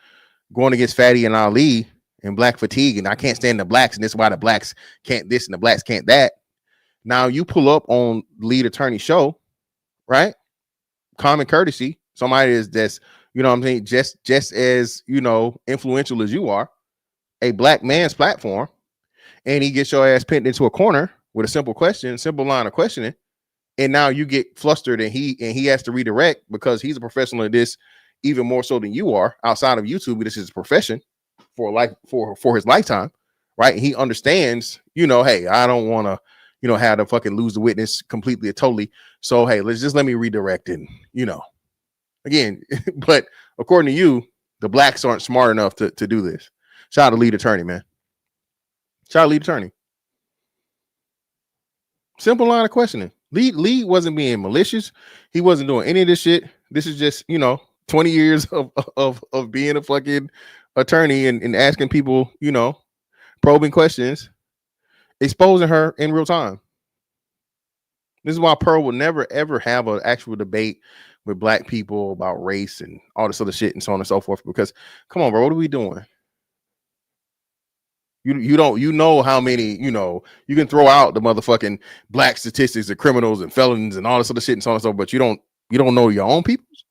going against Fatty and Ali and black fatigue, and I can't stand the blacks, and this is why the blacks can't this and the blacks can't that. Now you pull up on lead attorney show, right? Common courtesy. Somebody that's, you know what I'm saying, just as, you know, influential as you are, a black man's platform, and he gets your ass pinned into a corner with a simple line of questioning. And now you get flustered and he has to redirect because he's a professional at this even more so than you are outside of YouTube. This is his profession for his lifetime, right? And he understands, you know, hey, I don't want to, you know, have to fucking lose the witness completely or totally. So, hey, let me redirect it, you know, again. But according to you, the blacks aren't smart enough to do this. Shout out to lead attorney, man. Shout out lead attorney. Simple line of questioning. Lee wasn't being malicious. He wasn't doing any of this shit. This is just, you know, 20 years of being a fucking attorney and asking people, you know, probing questions, exposing her in real time. This is why Pearl will never, ever have an actual debate with black people about race and all this other shit and so on and so forth. Because, come on, bro, what are we doing? You don't, you know how many, you know, you can throw out the motherfucking black statistics of criminals and felons and all this other shit and so on and so, but you don't know your own people's.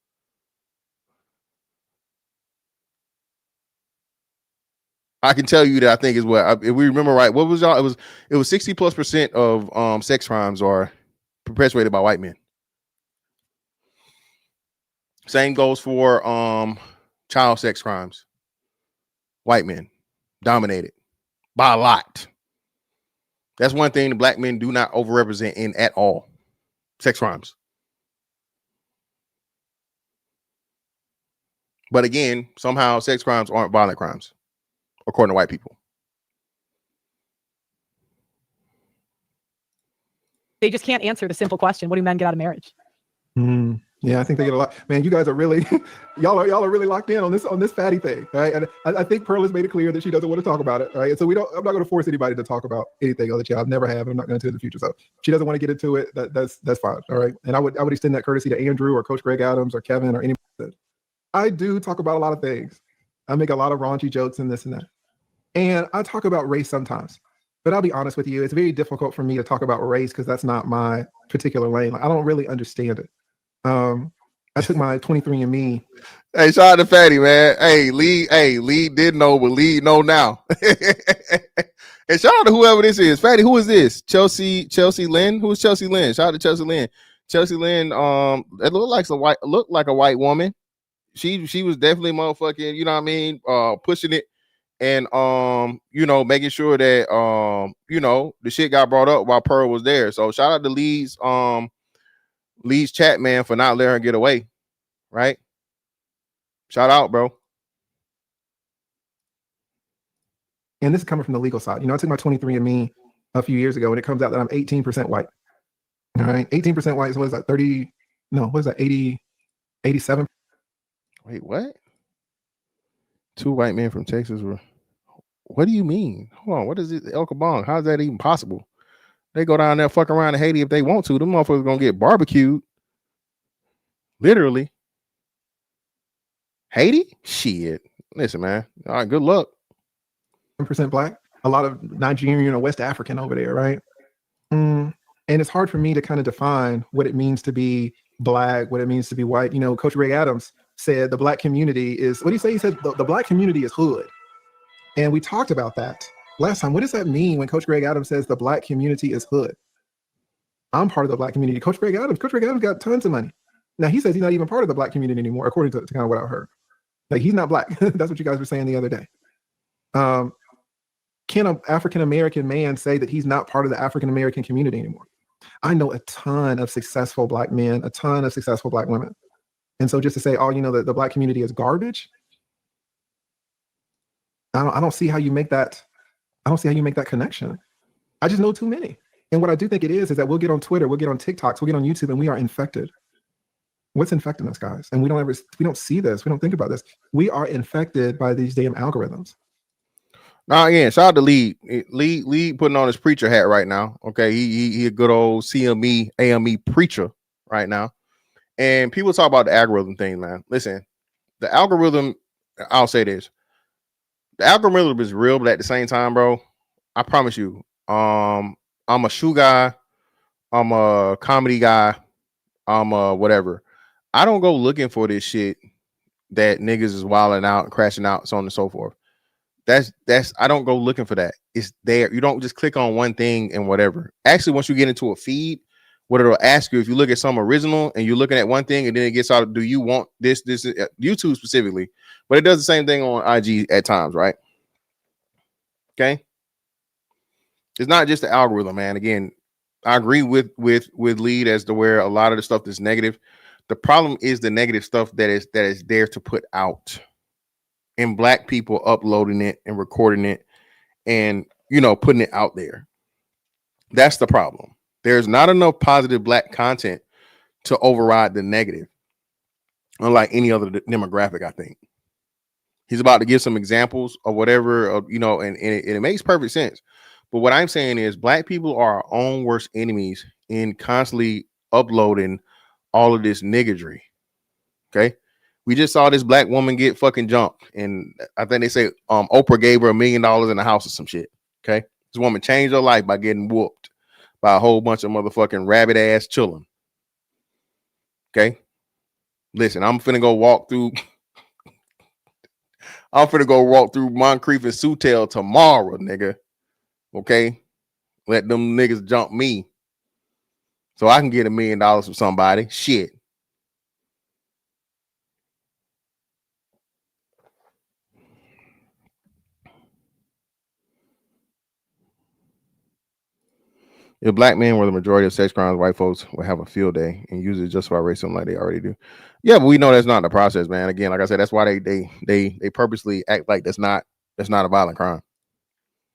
I can tell you that I think is what, if we remember right, what was y'all? It was 60+% of sex crimes are perpetuated by white men. Same goes for child sex crimes. White men dominated by a lot. That's one thing the black men do not overrepresent in at all. Sex crimes. But again, somehow sex crimes aren't violent crimes, according to white people. They just can't answer the simple question: what do men get out of marriage? Yeah, I think they get a lot. Man, you guys are really, y'all are really locked in on this fatty thing, right? And I think Pearl has made it clear that she doesn't want to talk about it, right? And so I'm not going to force anybody to talk about anything on the channel. I've never have, and I'm not going to in the future. So if she doesn't want to get into it, that's fine, all right? And I would extend that courtesy to Andrew or Coach Greg Adams or Kevin or anybody. I do talk about a lot of things. I make a lot of raunchy jokes and this and that, and I talk about race sometimes. But I'll be honest with you, it's very difficult for me to talk about race because that's not my particular lane. Like, I don't really understand it. I took my 23andMe. Hey, shout out to Fatty, man. Hey, Lee did know, but Lee know now. And shout out to whoever this is. Fatty, who is this? Chelsea Lynn? Who is Chelsea Lynn? Shout out to Chelsea Lynn. Chelsea Lynn, it looked like a white woman. She was definitely motherfucking, you know what I mean, pushing it and making sure that the shit got brought up while Pearl was there. So shout out to Lee's chat man for not letting her get away, right? Shout out, bro. And this is coming from the legal side. I took my 23andMe a few years ago, and it comes out that I'm 18% white. All right, 18% white. So what is that? 80? No, what is that? 80, 87? Wait, what? 2 white men from Texas were. What do you mean? Hold on. What is it? El Kabong? How is that even possible? They go down there, fuck around in Haiti if they want to. Them motherfuckers gonna get barbecued. Literally. Haiti? Shit. Listen, man. All right, good luck. 10% black. A lot of Nigerian or West African over there, right? And it's hard for me to kind of define what it means to be black, what it means to be white. Coach Greg Adams said the black community is, what did he say? He said the black community is hood. And we talked about that last time. What does that mean when Coach Greg Adams says the black community is hood? I'm part of the black community. Coach Greg Adams got tons of money. Now he says he's not even part of the black community anymore, according to kind of what I heard. Like, he's not black. That's what you guys were saying the other day. Can an African-American man say that he's not part of the African-American community anymore? I know a ton of successful black men, a ton of successful black women. And so just to say, the black community is garbage, I don't see how you make that. I don't see how you make that connection. I just know too many. And what I do think it is that we'll get on Twitter, we'll get on TikToks, we'll get on YouTube, and we are infected. What's infecting us, guys? And we don't see this. We don't think about this. We are infected by these damn algorithms. Now again, shout out to Lee putting on his preacher hat right now. Okay, he a good old CME AME preacher right now. And people talk about the algorithm thing, man. Listen, the algorithm. I'll say this: the algorithm is real, but at the same time, bro, I promise you, I'm a shoe guy, I'm a comedy guy, I'm a whatever. I don't go looking for this shit that niggas is wilding out and crashing out, so on and so forth. That's I don't go looking for that. It's there. You don't just click on one thing and whatever. Actually, once you get into a feed, what it'll ask you, if you look at some original and you're looking at one thing and then it gets out, do you want this YouTube specifically? But it does the same thing on IG at times, right? Okay. It's not just the algorithm, man. Again, I agree with Lead as to where a lot of the stuff that's negative. The problem is the negative stuff that is there to put out, and black people uploading it and recording it and putting it out there. That's the problem. There's not enough positive black content to override the negative, unlike any other demographic. I think he's about to give some examples of whatever, and it makes perfect sense. But what I'm saying is black people are our own worst enemies in constantly uploading all of this niggery. Okay. We just saw this black woman get fucking jumped. And I think they say Oprah gave her $1 million in the house or some shit. Okay. This woman changed her life by getting whooped by a whole bunch of motherfucking rabbit ass children. Okay. Listen, I'm finna go walk through Moncrief and Sutel tomorrow, nigga. Okay. Let them niggas jump me so I can get $1 million from somebody. Shit. If black men were the majority of sex crimes, white folks would have a field day and use it to justify racism like they already do. Yeah, but we know that's not the process, man. Again, like I said, that's why they purposely act like that's not a violent crime.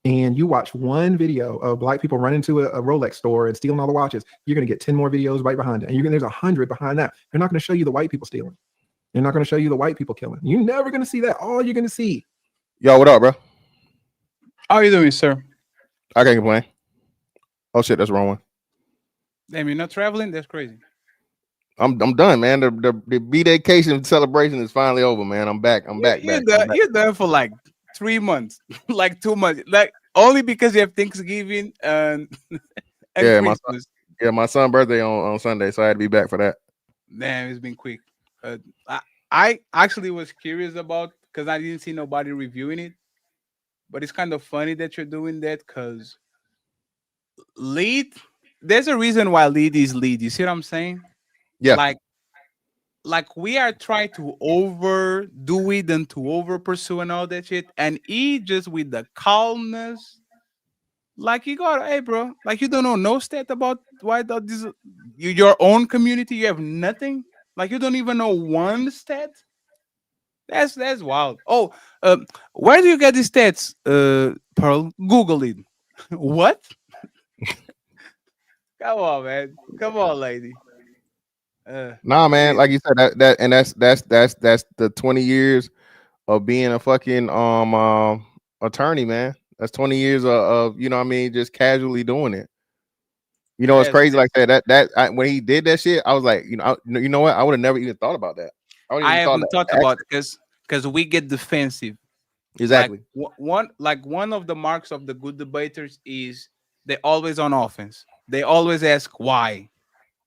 and you watch one video of black people running to a Rolex store and stealing all the watches, you're going to get 10 more videos right behind it. And there's 100 behind that. They're not going to show you the white people stealing. They're not going to show you the white people killing. You're never going to see that. All you're going to see. Yo, what up, bro? How you doing, sir? I can't complain. Oh shit, that's the wrong one. Damn, you're not traveling? That's crazy. I'm done, man. The B-Daycation celebration is finally over, man. I'm back. You're done for like 3 months, like 2 months, like only because you have Thanksgiving and yeah, Christmas. my son's birthday on Sunday, so I had to be back for that. Damn, it's been quick. I actually was curious about because I didn't see nobody reviewing it, but it's kind of funny that you're doing that because lead. There's a reason why lead is lead. You see what I'm saying? Yeah. Like we are trying to overdo it and to over pursue and all that shit, and he just with the calmness, like you got, hey bro, like you don't know no stat about why this your own community, you have nothing, like you don't even know one stat. That's wild. Oh, where do you get these stats, Pearl? Google it. What? Come on, man. Come on, lady. Nah, man. Like you said, that's the 20 years of being a fucking attorney, man. That's 20 years of you know what I mean, just casually doing it. You know, it's crazy like that. When he did that shit, I was like, you know what? I would have never even thought about that. I haven't thought about it because we get defensive. Exactly. Like one of the marks of the good debaters is they're always on offense. They always ask why.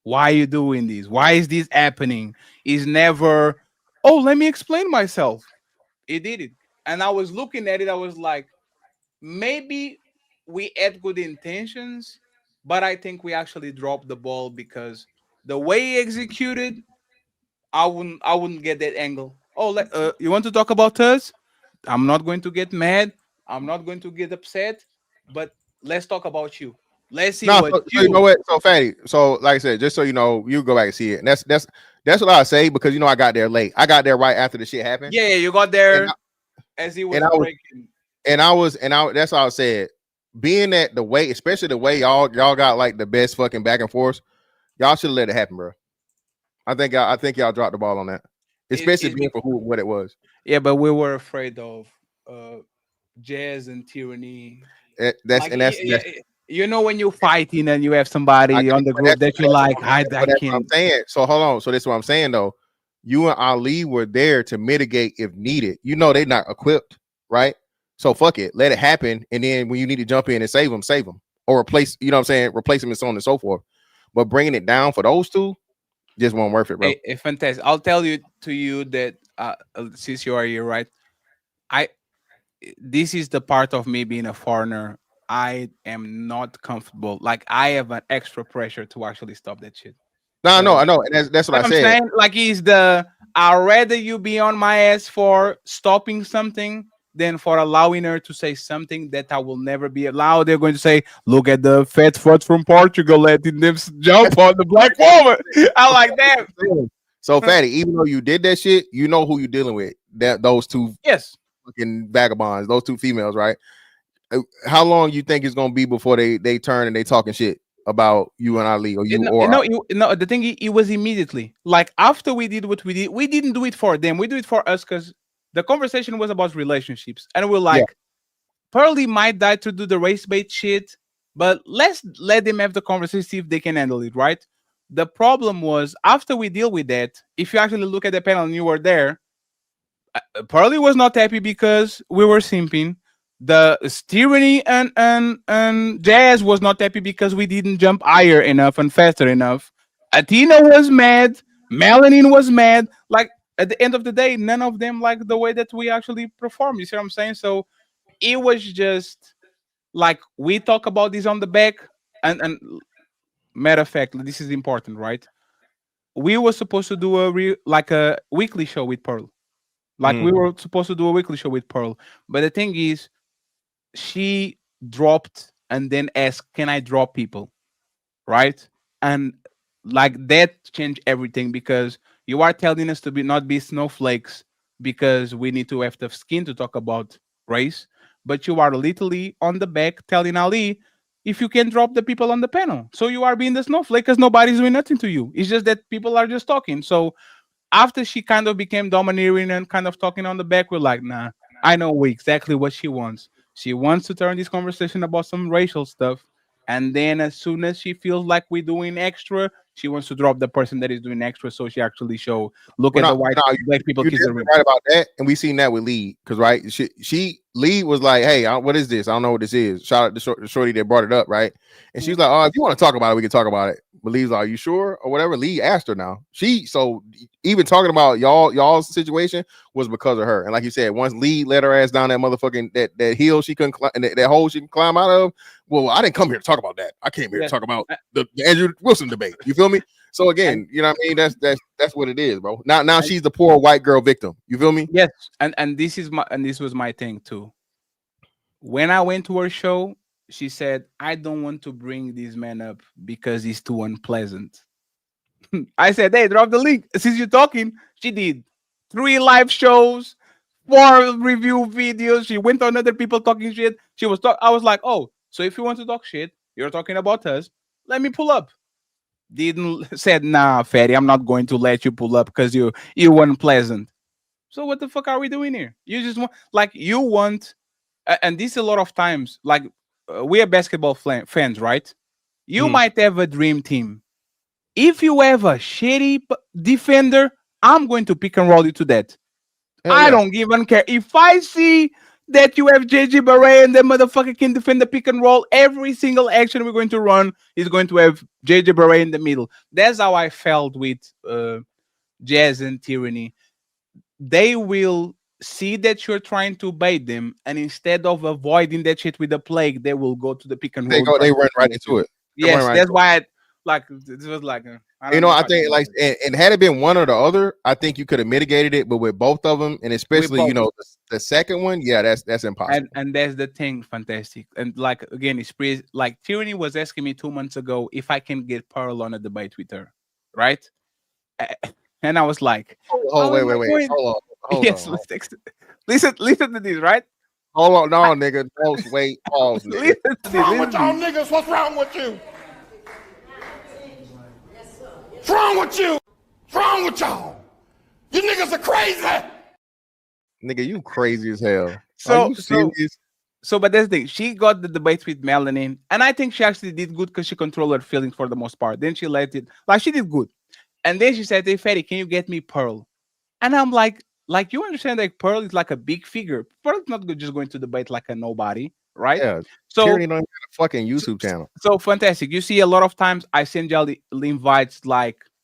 Why are you doing this? Why is this happening? Is never, oh, let me explain myself. He did it. And I was looking at it, I was like, maybe we had good intentions, but I think we actually dropped the ball because the way he executed, I wouldn't get that angle. Oh, you want to talk about us? I'm not going to get mad. I'm not going to get upset, but let's talk about you. Let's see so you know what? So Fatty, so like I said, just so you know, you go back and see it. And that's what I say because I got there late. I got there right after the shit happened. Yeah, you got there as he was breaking. That's all I said. Being that the way, especially the way y'all got like the best fucking back and forth, y'all should have let it happen, bro. I think y'all dropped the ball on that, especially being for what it was. Yeah, but we were afraid of jazz and tyranny. You know when you're fighting and you have somebody on the group that you like, I can't. I'm saying. So hold on. So this is what I'm saying though. You and Ali were there to mitigate if needed. They're not equipped, right? So fuck it, let it happen. And then when you need to jump in and save them, or replace. You know what I'm saying? Replace them and so on and so forth. But bringing it down for those two just won't worth it, bro. Hey, fantastic. I'll tell you that since you are here, right? This is the part of me being a foreigner. I am not comfortable. Like I have an extra pressure to actually stop that shit. No, I know, and that's what I said. Saying? Like I'd rather you be on my ass for stopping something than for allowing her to say something that I will never be allowed. They're going to say, "Look at the fat fuck from Portugal letting them jump on the black woman." I like that. So, Fatty, even though you did that shit, you know who you're dealing with. Those two, fucking vagabonds, those two females, right? How long you think it's gonna be before they turn and they talking shit about you and Ali or you No, the thing it was immediately like after we did what we did. We didn't do it for them. We do it for us because the conversation was about relationships, and we're like, Pearly might die to do the race bait shit, but let's let them have the conversation, see if they can handle it, right? The problem was after we deal with that. If you actually look at the panel and you were there, Pearly was not happy because we were simping. The tyranny and Jazz was not happy because we didn't jump higher enough and faster enough. Athena was mad. Melanin was mad. Like at the end of the day, none of them liked the way that we actually performed. You see what I'm saying? So it was just like we talk about this on the back. And matter of fact, this is important, right? We were supposed to do a weekly show with Pearl. We were supposed to do a weekly show with Pearl. But the thing is, she dropped and then asked, "Can I drop people?" Right? And like that changed everything because you are telling us to not be snowflakes because we need to have the skin to talk about race. but you are literally on the back telling Ali if you can drop the people on the panel. So you are being the snowflake because nobody's doing nothing to you. It's just that people are just talking. So after she kind of became domineering and kind of talking on the back, we're like, nah, I know exactly what she wants. She wants to turn this conversation about some racial stuff. And then as soon as she feels like we're doing extra, she wants to drop the person that is doing extra. So she actually show, look Well, at no, the white no, black people you're kiss the definitely ring. right about that, and we seen that with Lee, because right, she Lee was like, "Hey, what is this? I don't know what this is." Shout out to Shorty that brought it up, right? And she's like, "Oh, if you want to talk about it, we can talk about it." But Lee's like, "Are you sure?" or whatever. Lee asked her now. So even talking about y'all's situation was because of her. And like you said, once Lee let her ass down that motherfucking that hill she couldn't climb, that hole she can climb out of. Well, I didn't come here to talk about that. I came here to talk about the Andrew Wilson debate. You feel me? So again, you know what I mean? That's what it is, bro. Now she's the poor white girl victim. You feel me? Yes, and this was my thing too. When I went to her show, she said, "I don't want to bring this man up because he's too unpleasant." I said, "Hey, drop the link." Since you're talking, she did 3 live shows, 4 review videos. She went on other people talking shit. I was like, "Oh, so if you want to talk shit, you're talking about us. Let me pull up." Didn't said, "Nah, fatty, I'm not going to let you pull up because you weren't pleasant." So what the fuck are we doing here? You just want you want, and this a lot of times we are basketball fans, right? You might have a dream team. If you have a shitty defender, I'm going to pick and roll you to that. I don't even care if I see that you have JJ Barea and the motherfucker can defend the pick and roll. Every single action we're going to run is going to have JJ Barea in the middle. That's how I felt with Jazz and Tyranny. They will see that you're trying to bait them, and instead of avoiding that shit with the plague, they will go to the pick and roll. They run right into it. Yes, that's why this was like I think and had it been one or the other, I think you could have mitigated it. But with both of them, and especially the second one, yeah, that's impossible. And that's the thing, fantastic. And again, it's pretty, Tyranny was asking me 2 months ago if I can get Pearl on a debate with her, right? And I was like, wait, hold on. Yes, listen to this, right? Hold on, no, nigga, wait, pause. Nigga. What's wrong with y'all niggas? What's wrong with you? What's wrong with you? What's wrong with y'all? You niggas are crazy. Nigga, you crazy as hell. But that's the thing. She got the debate with Melanin, and I think she actually did good because she controlled her feelings for the most part. Then she let it, she did good. And then she said, "Hey, Fatty, can you get me Pearl?" And I'm like you understand that Pearl is like a big figure. Pearl's not just going to debate like a nobody, right? Yeah. So Tyranny don't have a fucking YouTube channel. So fantastic. You see, a lot of times I send y'all the invites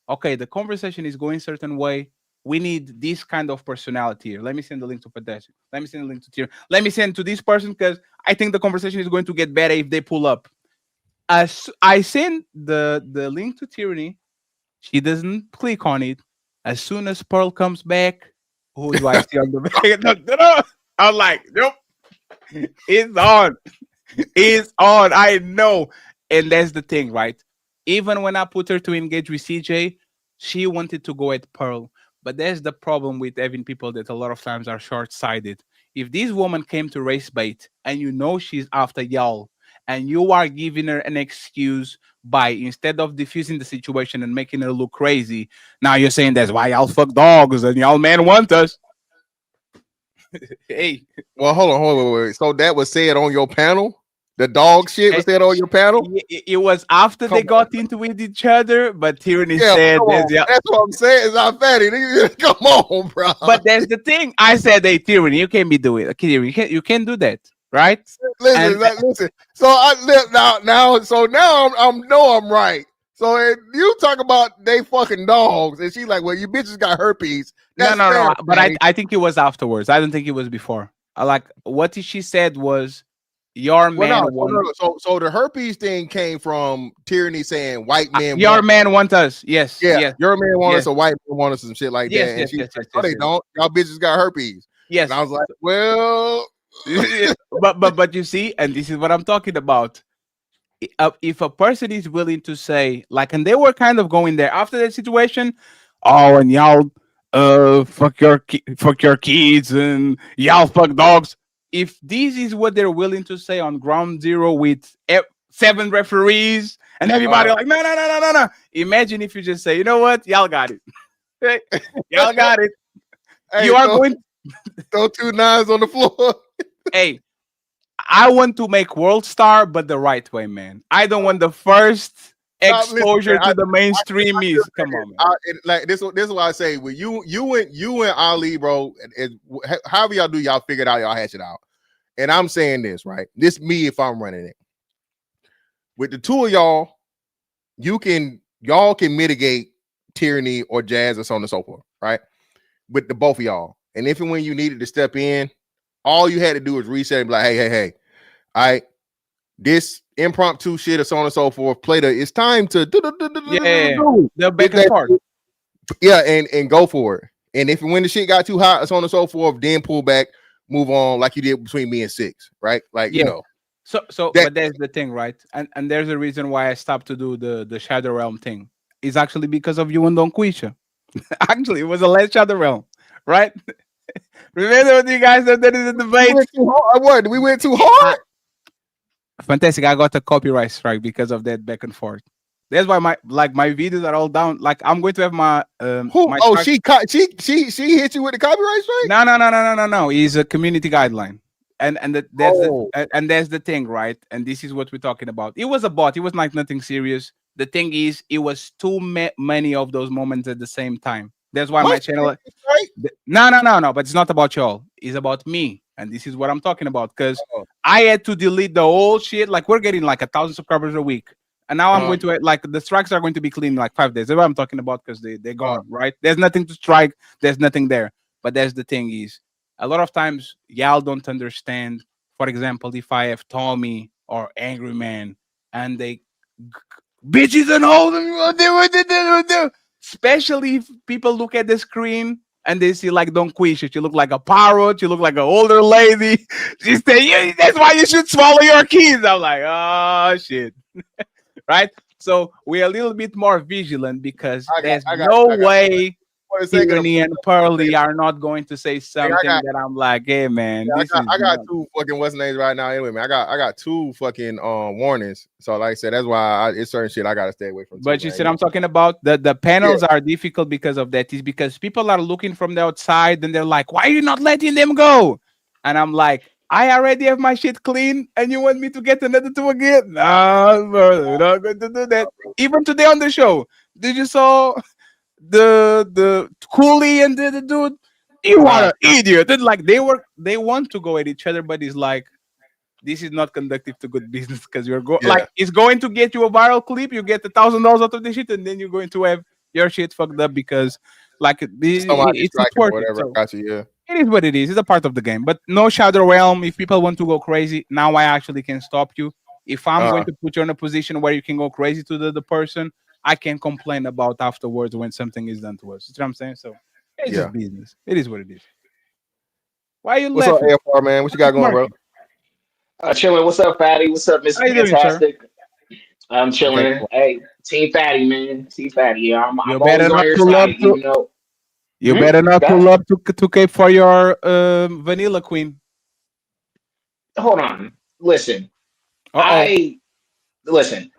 okay, the conversation is going a certain way. We need this kind of personality here. Let me send the link to Fantastic. Let me send the link to Tyranny. Let me send to this person because I think the conversation is going to get better if they pull up. As I send the link to Tyranny, she doesn't click on it. As soon as Pearl comes back, who do I see on the back? I'm like, nope. It's on. It's on. I know. And that's the thing, right? Even when I put her to engage with CJ, she wanted to go at Pearl. But there's the problem with having people that a lot of times are short-sighted. If this woman came to race bait and you know she's after y'all, and you are giving her an excuse by, instead of diffusing the situation and making her look crazy, now you're saying that's why y'all fuck dogs and y'all men want us. Hey. Well, hold on, wait. So that was said on your panel? The dog shit was said on your panel? It was after they got into with each other, but Tyranny said that's what I'm saying. It's not fatty. Come on, bro. But that's the thing. I said, "Hey, Tyranny, you can't be doing it. You can't do that." Right? Listen. So now I'm right. So you talk about they fucking dogs, and she's like, "Well, you bitches got herpes." That's no. But I think it was afterwards. I don't think it was before. What she said was, "Your man." So the herpes thing came from Tyranny saying white men. Your man want us. Yes. Yeah. Yes. Your man want us. A white man want us. Some shit like that. Yes. And they don't. Y'all bitches got herpes. Yes. And I was like, well. but you see, and this is what I'm talking about. If a person is willing to say, and they were kind of going there after that situation, oh, and y'all fuck your kids and y'all fuck dogs. if this is what they're willing to say on ground zero with 7 referees and everybody like, no. Imagine if you just say, you know what, y'all got it. Hey, y'all got it. Hey, You are going. Throw 2 nines on the floor. Hey, I want to make World Star, but the right way, man. I don't want the first exposure to the mainstream. Come on, man. This is why I say when you and Ali, bro, however y'all do, y'all figure it out, y'all hash it out. And I'm saying this, right? This me if I'm running it. With the 2 of y'all, y'all can mitigate tyranny or jazz or so on and so forth, right? With the both of y'all. And if and when you needed to step in, all you had to do was reset and be like, hey, all right, this impromptu shit or so on and so forth, it's time to the back and forth. Yeah, and go for it. And if and when the shit got too hot, so on and so forth, then pull back, move on like you did between me and Six, right? Like, you know. But there's the thing, right? And there's a reason why I stopped to do the Shadow Realm thing. It's actually because of you and Don Quisha. Actually, it was the last Shadow Realm, right? Remember when you guys that is a debate? We went too hard. Fantastic. I got a copyright strike because of that back and forth. That's why my videos are all down. Like I'm going to have my she hit you with the copyright strike? No. It's a community guideline. And that's the thing, right? And this is what we're talking about. It was a bot. It was like nothing serious. The thing is, it was too many of those moments at the same time. That's why my channel. No. But it's not about y'all. It's about me, and this is what I'm talking about. Because I had to delete the whole shit. Like we're getting like 1,000 subscribers a week, and now I'm going to like the strikes are going to be clean in like 5 days. That's what I'm talking about because they're gone. Right? There's nothing to strike. There's nothing there. But that's the thing is, a lot of times y'all don't understand. For example, if I have Tommy or Angry Man, and they bitches and all them, especially if people look at the screen and they see like Don Quisha, you look like a parrot, you look like an older lady. She say, yeah, that's why you should swallow your keys. I'm like, oh shit. Right? So we're a little bit more vigilant because there's no way Tiffany and Pearly are not going to say something that I'm like, hey man, I got 2 fucking what's names right now. Anyway, man, I got 2 fucking warnings. So like I said, that's why it's certain shit I gotta stay away from. But you said I'm talking about the panels are difficult because of that. Is because people are looking from the outside and they're like, why are you not letting them go? And I'm like, I already have my shit clean, and you want me to get another 2 again? No, bro, we're not going to do that. Even today on the show, did you saw the Cooley and the dude? You are an idiot. And like they want to go at each other, but it's like this is not conductive to good business because you're like it's going to get you a viral clip. You get $1,000 out of the shit, and then you're going to have your shit fucked up because like it's not worth it. So it is what it is. It's a part of the game. But no Shadow Realm. If people want to go crazy, now I actually can stop you. If I'm going to put you in a position where you can go crazy to the person, I can complain about afterwards when something is done to us. You know what I'm saying? So it's just business. It is what it is. Why are you laughing? What's up, AFR, man? What you got going, bro? Chilling. What's up, Fatty? What's up, Mr. Fantastic? I'm chilling. Hey, Team Fatty, man. Team Fatty. Yeah, I'm always on your side, even though. You better not pull up to Cape for your Vanilla Queen. Hold on. Listen. Listen.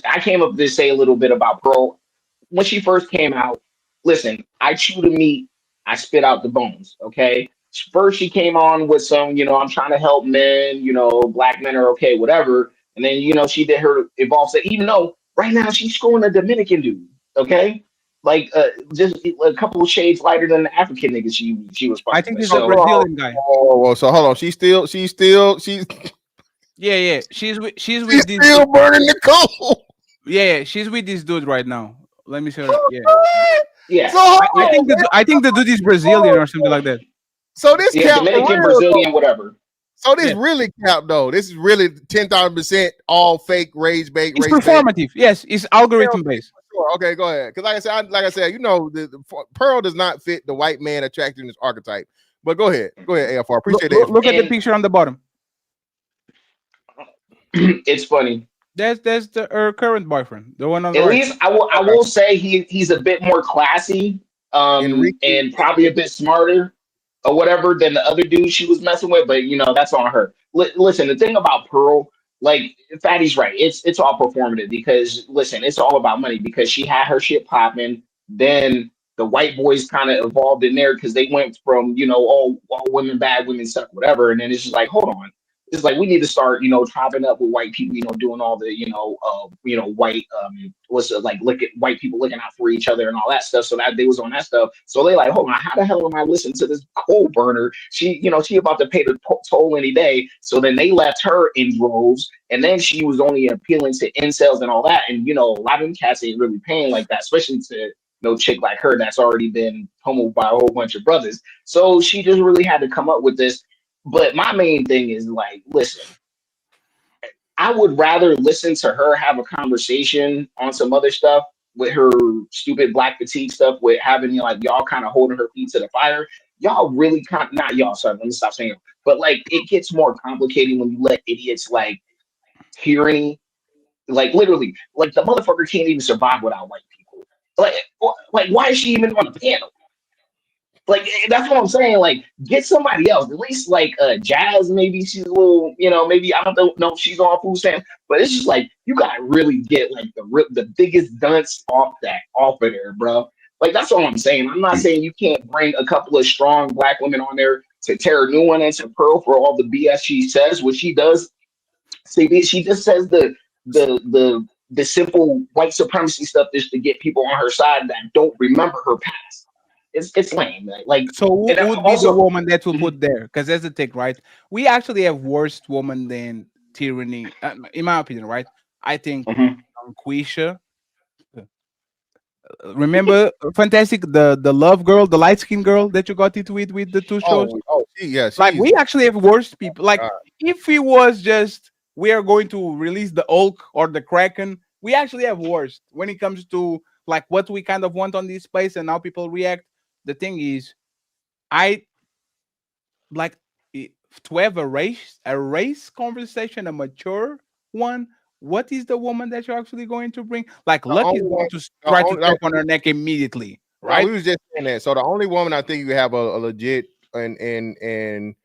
I came up to say a little bit about Pearl. When she first came out, listen, I chew the meat, I spit out the bones. Okay. First, she came on with some, I'm trying to help men, black men are okay, whatever. And then, she did her evolve set, even though right now she's screwing a Dominican dude. Okay. Like just a couple of shades lighter than the African niggas she was fucking. I think he's a Brazilian guy. So hold on. She's still Yeah. She's with this still burning the coal. Yeah, she's with this dude right now. Let me show you. Yeah. So I think the dude is Brazilian or something like that. So this cap Dominican, Brazilian, whatever. So this really cap though. This is really 10,000% all fake rage bait. It's performative. Yes, it's algorithm based. Sure. Okay, go ahead. Because like I said, the Pearl does not fit the white man attractiveness archetype. But go ahead, AFR. Appreciate it. Look at the picture on the bottom. It's funny. That's her current boyfriend, the one on the right. At least I will say he's a bit more classy, and probably a bit smarter. or whatever than the other dude she was messing with, but that's on her. Listen, the thing about Pearl, like Fatty's right, it's all performative because listen, it's all about money because she had her shit popping. Then the white boys kind of evolved in there because they went from all women bad, women suck, whatever, and then it's just like hold on. It's like we need to start, chopping up with white people, doing all the, white, what's it like, look at white people looking out for each other and all that stuff. So that they was on that stuff. So they like, hold on, how the hell am I listening to this coal burner? She about to pay the toll any day. So then they left her in droves, and then she was only appealing to incels and all that. And a lot of them cats ain't really paying like that, especially to no chick like her that's already been homo by a whole bunch of brothers. So she just really had to come up with this. But my main thing is like, listen, I would rather listen to her have a conversation on some other stuff with her stupid black fatigue stuff, with having like y'all kind of holding her feet to the fire. Y'all really not y'all, sorry, let me stop saying it. But like it gets more complicated when you let idiots like tyranny, like literally, like the motherfucker can't even survive without white people. Like why is she even on the panel? Like that's what I'm saying. Like, get somebody else. At least like Jazz. Maybe she's a little. Maybe I don't know if she's on food stamps. But it's just like you gotta really get like the biggest dunce off of there, bro. Like that's all I'm saying. I'm not saying you can't bring a couple of strong black women on there to tear a new one into Pearl for all the BS she says. What she does, see, she just says the simple white supremacy stuff just to get people on her side that don't remember her past. It's lame, man. Like, So who and would be the also, woman that will put there? Because that's the thing, right? We actually have worse woman than tyranny, in my opinion, right? I think Quisha. Remember Fantastic, the love girl, the light skinned girl that you got it with the two shows? Like She's we actually have worse people. Like God. if it was just we are going to release the Hulk or the Kraken, we actually have worse when it comes to like what we kind of want on this place and how people react. The thing is, I like to have a race conversation, a mature one. What is the woman that you're actually going to bring? Like The Luck only is one, going to the try to only, step on her neck immediately, no, we right? was just saying that. So the only woman I think you have a legit and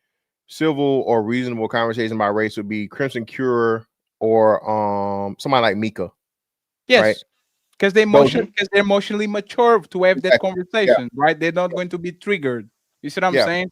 civil or reasonable conversation about race would be Crimson Cure or somebody like Mika, right? Yes, because Those, they're emotionally mature to have that exactly. Yeah, conversation, right? They're not going to be triggered. You see what I'm yeah, saying?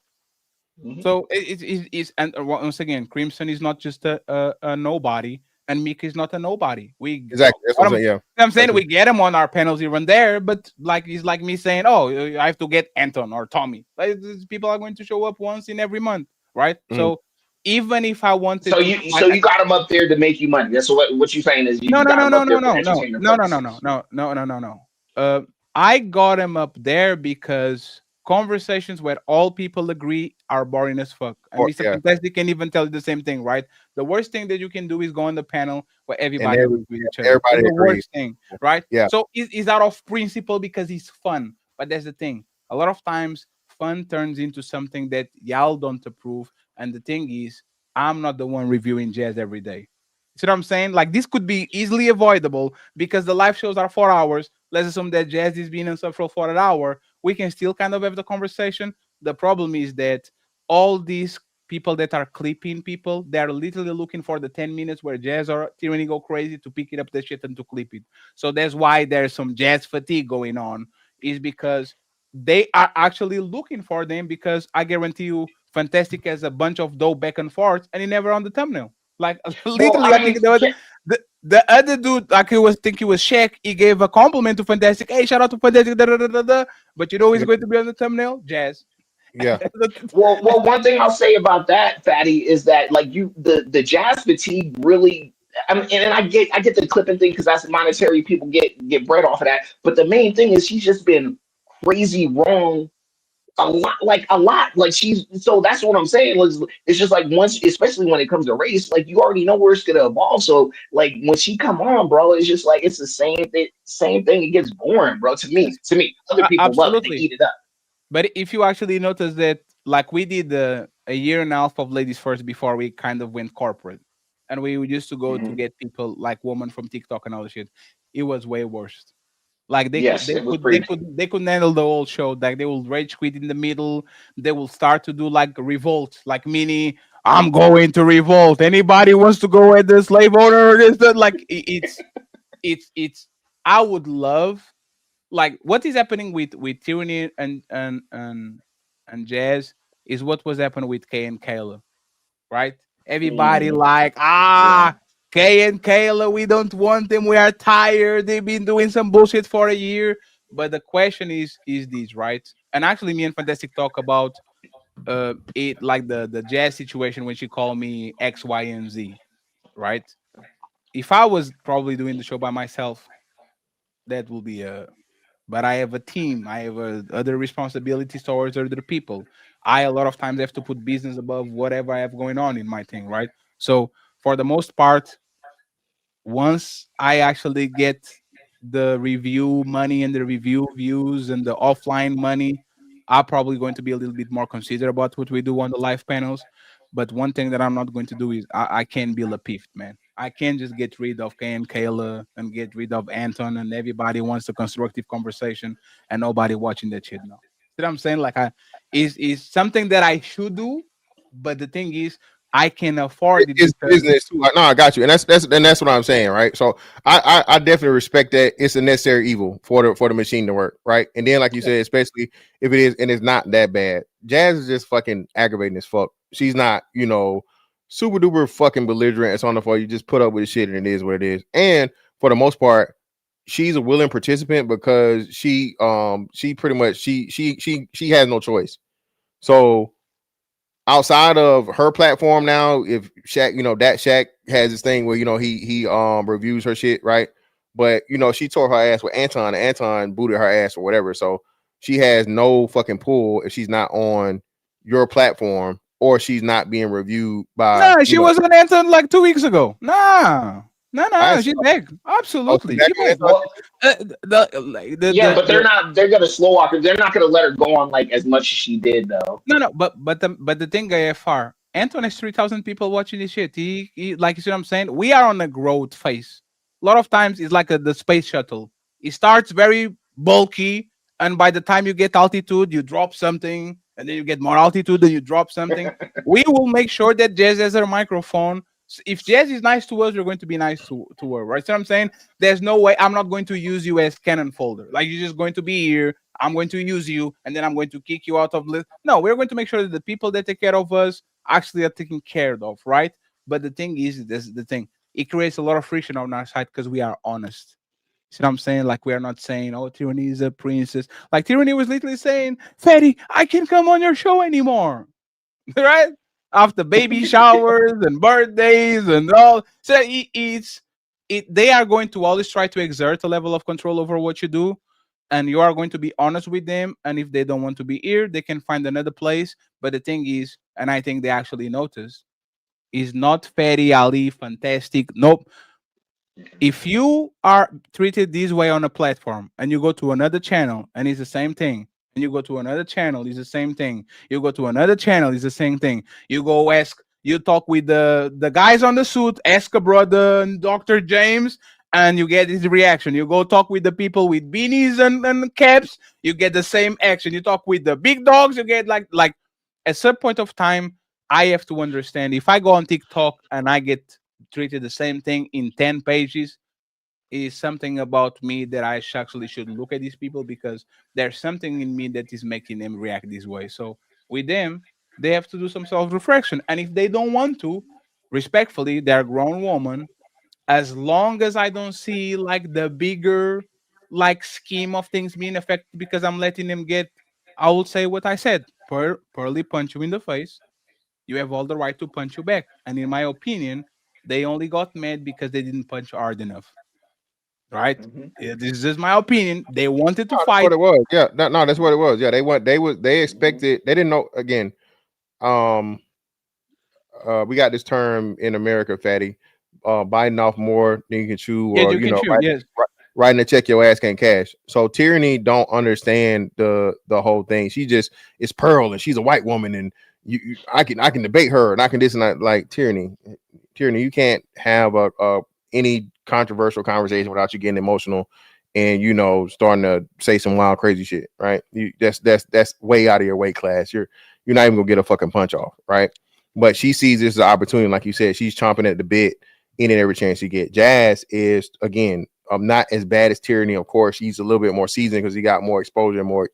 So it's and once again, Crimson is not just a nobody, and Mika is not a nobody. exactly. That's what I'm saying. Yeah, I'm saying that's we get them on our panels here and there, but like it's like me saying, "Oh, I have to get Anton or Tommy." Like these people are going to show up once in every month, right? Mhm. So even if I wanted so to, you got them up there to make you money. That's what you're saying is no, you no, got no, them no, up no, there for no, no, entertainment no, no, no, no, purposes. no, no, no, no, no. I got him up there because conversations where all people agree are boring as fuck. And Or Mr. yeah, Fantastic can even tell you the same thing, right? The worst thing that you can do is go on the panel where and everybody agrees with each other. It's everybody the agrees. worst thing, right? Yeah, So it's out of principle because it's fun. But that's the thing. A lot of times, fun turns into something that y'all don't approve. And the thing is, I'm not the one reviewing jazz every day. See what I'm saying? Like this could be easily avoidable because the live shows are 4 hours. Let's assume that Jazz is being insufferable for an hour. We can still kind of have the conversation. The problem is that all these people that are clipping people, they're literally looking for the 10 minutes where Jazz or Tyranny go crazy to pick it up the shit and to clip it. So that's why there's some Jazz fatigue going on, is because they are actually looking for them because I guarantee you Fantastic has a bunch of dope back and forth and he never on the thumbnail. Like Well, literally, I I mean, think there was the other dude, like he was think he was Shaq. He gave a compliment to Fantastic. Hey, shout out to Fantastic. Da, da, da, da, da. But you know who's going to be on the thumbnail? Jazz. yeah. well, one thing I'll say about that, Fatty, is that like the jazz fatigue really. I mean, and I get the clipping thing because that's monetary. People get bread off of that. But the main thing is she's just been crazy wrong a lot. Like she's so that's what I'm saying. It's just like once, especially when it comes to race, like you already know where it's gonna evolve. So like when she come on, bro, it's just like it's the same thing. Same thing. It gets boring, bro. To me, other people love it. They Absolutely. eat it up. But if you actually notice that, like we did a year and a half of Ladies First before we kind of went corporate, and we used to go to Mhm. get people like women from TikTok and all the shit. It was way worse. Like Yes, it was pretty. they could handle the whole show. Like they will rage quit in the middle. They will start to do like revolt, like mini. I'm going to revolt. Anybody wants to go with the slave owner? This that like it's. I would love like what is happening with Tyranny and Jazz is what was happening with Kay and Kayla, right? Everybody Mhm. like Yeah. Kay and Kayla, we don't want them. We are tired. They've been doing some bullshit for a year. But the question is this, right? And actually, me and Fantastic talk about it like the Jazz situation when she called me X, Y, and Z, right? If I was probably doing the show by myself, that will be a. But I have a team. I have other responsibilities towards other people. I a lot of times have to put business above whatever I have going on in my thing, right? So for the most part, once I actually get the review money and the review views and the offline money, I'm probably going to be a little bit more considerate about what we do on the live panels. But one thing that I'm not going to do is I can't be Lapift, man. I can't just get rid of Kay and Kayla and get rid of Anton and everybody wants a constructive conversation and nobody watching that shit now. See what I'm saying? Like I is something that I should do, but the thing is I can afford it It's because business too. Like, no, I got you, and that's what I'm saying, right? So I definitely respect that. It's a necessary evil for the machine to work, right? And then, like you said, especially if it is and it's not that bad. Jazz is just fucking aggravating as fuck. She's not, super duper fucking belligerent. It's on the floor. You just put up with the shit, and it is what it is. And for the most part, she's a willing participant because she pretty much she has no choice. So outside of her platform now, if Shaq, that Shaq has this thing where he reviews her shit, right? But she tore her ass with Anton, and Anton booted her ass or whatever. So she has no fucking pull if she's not on your platform or she's not being reviewed by nah, she was on Anton like 2 weeks ago. Nah, she's back. Absolutely, back she on back. Anton? Yeah, but they're gonna slow walk her. They're not gonna let her go on like as much as she did though. No, but the thing, AFR, Anton has 3,000 people watching this shit. He like you see what I'm saying. We are on a growth phase. A lot of times it's like the space shuttle. It starts very bulky, and by the time you get altitude, you drop something, and then you get more altitude, and you drop something. We will make sure that Jazz has her microphone. If Jazz is nice to us, we're going to be nice to her, right? So I'm saying there's no way I'm not going to use you as cannon folder. Like you're just going to be here. I'm going to use you, and then I'm going to kick you out of list. No, we're going to make sure that the people that take care of us actually are taken care of, right? But the thing is, this is the thing. It creates a lot of friction on our side because we are honest. See what I'm saying? Like we are not saying, "Oh, Tyranny is a princess." Like Tyranny was literally saying, "Fatty, I can't come on your show anymore." Right? After baby showers and birthdays and all. So they are going to always try to exert a level of control over what you do. And you are going to be honest with them. And if they don't want to be here, they can find another place. But the thing is, and I think they actually noticed, is not Fatty Ali fantastic. Nope. If you are treated this way on a platform and you go to another channel and it's the same thing, and you go to another channel, it's the same thing. You go to another channel, it's the same thing. You go you talk with the guys on the suit, ask a brother, Dr. James, and you get his reaction. You go talk with the people with beanies and caps, you get the same action. You talk with the big dogs, you get like at some point of time, I have to understand if I go on TikTok and I get treated the same thing in 10 pages, is something about me that I actually should look at these people because there's something in me that is making them react this way. So with them, they have to do some self-reflection. And if they don't want to, respectfully, they're a grown woman. As long as I don't see like the bigger like scheme of things being affected because I'm letting them get, I will say what I said. Pearly punch you in the face. You have all the right to punch you back. And in my opinion, they only got mad because they didn't punch hard enough. Right? Yeah, this is my opinion. They wanted to That's fight. what it was. Yeah, no, that's what it was. Yeah, they expected. They didn't know. Again, we got this term in America, fatty, biting off more than you can chew, Yeah, or you can chew. Yes. writing a check your ass can't cash. So Tyranny don't understand the whole thing. She just it's Pearl and she's a white woman and I can debate her and I can this and that. Like Tyranny, you can't have a any controversial conversation without you getting emotional and starting to say some wild crazy shit, right? That's way out of your weight class. You're not even gonna get a fucking punch off, right? But she sees this as an opportunity, like you said. She's chomping at the bit any and every chance she get. Jazz is again not as bad as Tyranny, of course. He's a little bit more seasoned because he got more exposure, more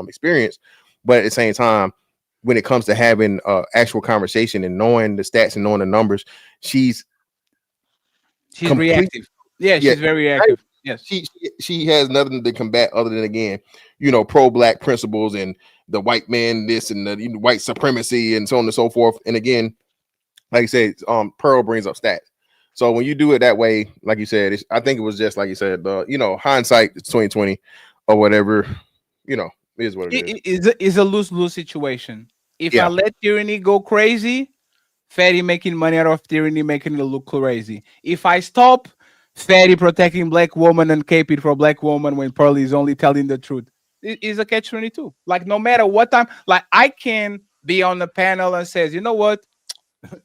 experience. But at the same time, when it comes to having actual conversation and knowing the stats and knowing the numbers, she's reactive. Yeah, she's very reactive. Yes, she has nothing to combat other than, again, pro black principles and the white man this and the white supremacy and so on and so forth. And again, like you said, Pearl brings up stats. So when you do it that way, like you said, I think it was just like you said, hindsight, it's 2020 or whatever, is what it is. It's a lose-lose situation. If I let Tyranny go crazy, Fatty making money out of Tyranny, making it look crazy. If I stop, Fatty protecting black woman and keep it for black woman when Pearly is only telling the truth. It is a catch-22. Like, no matter what time, like, I can be on the panel and says, you know what?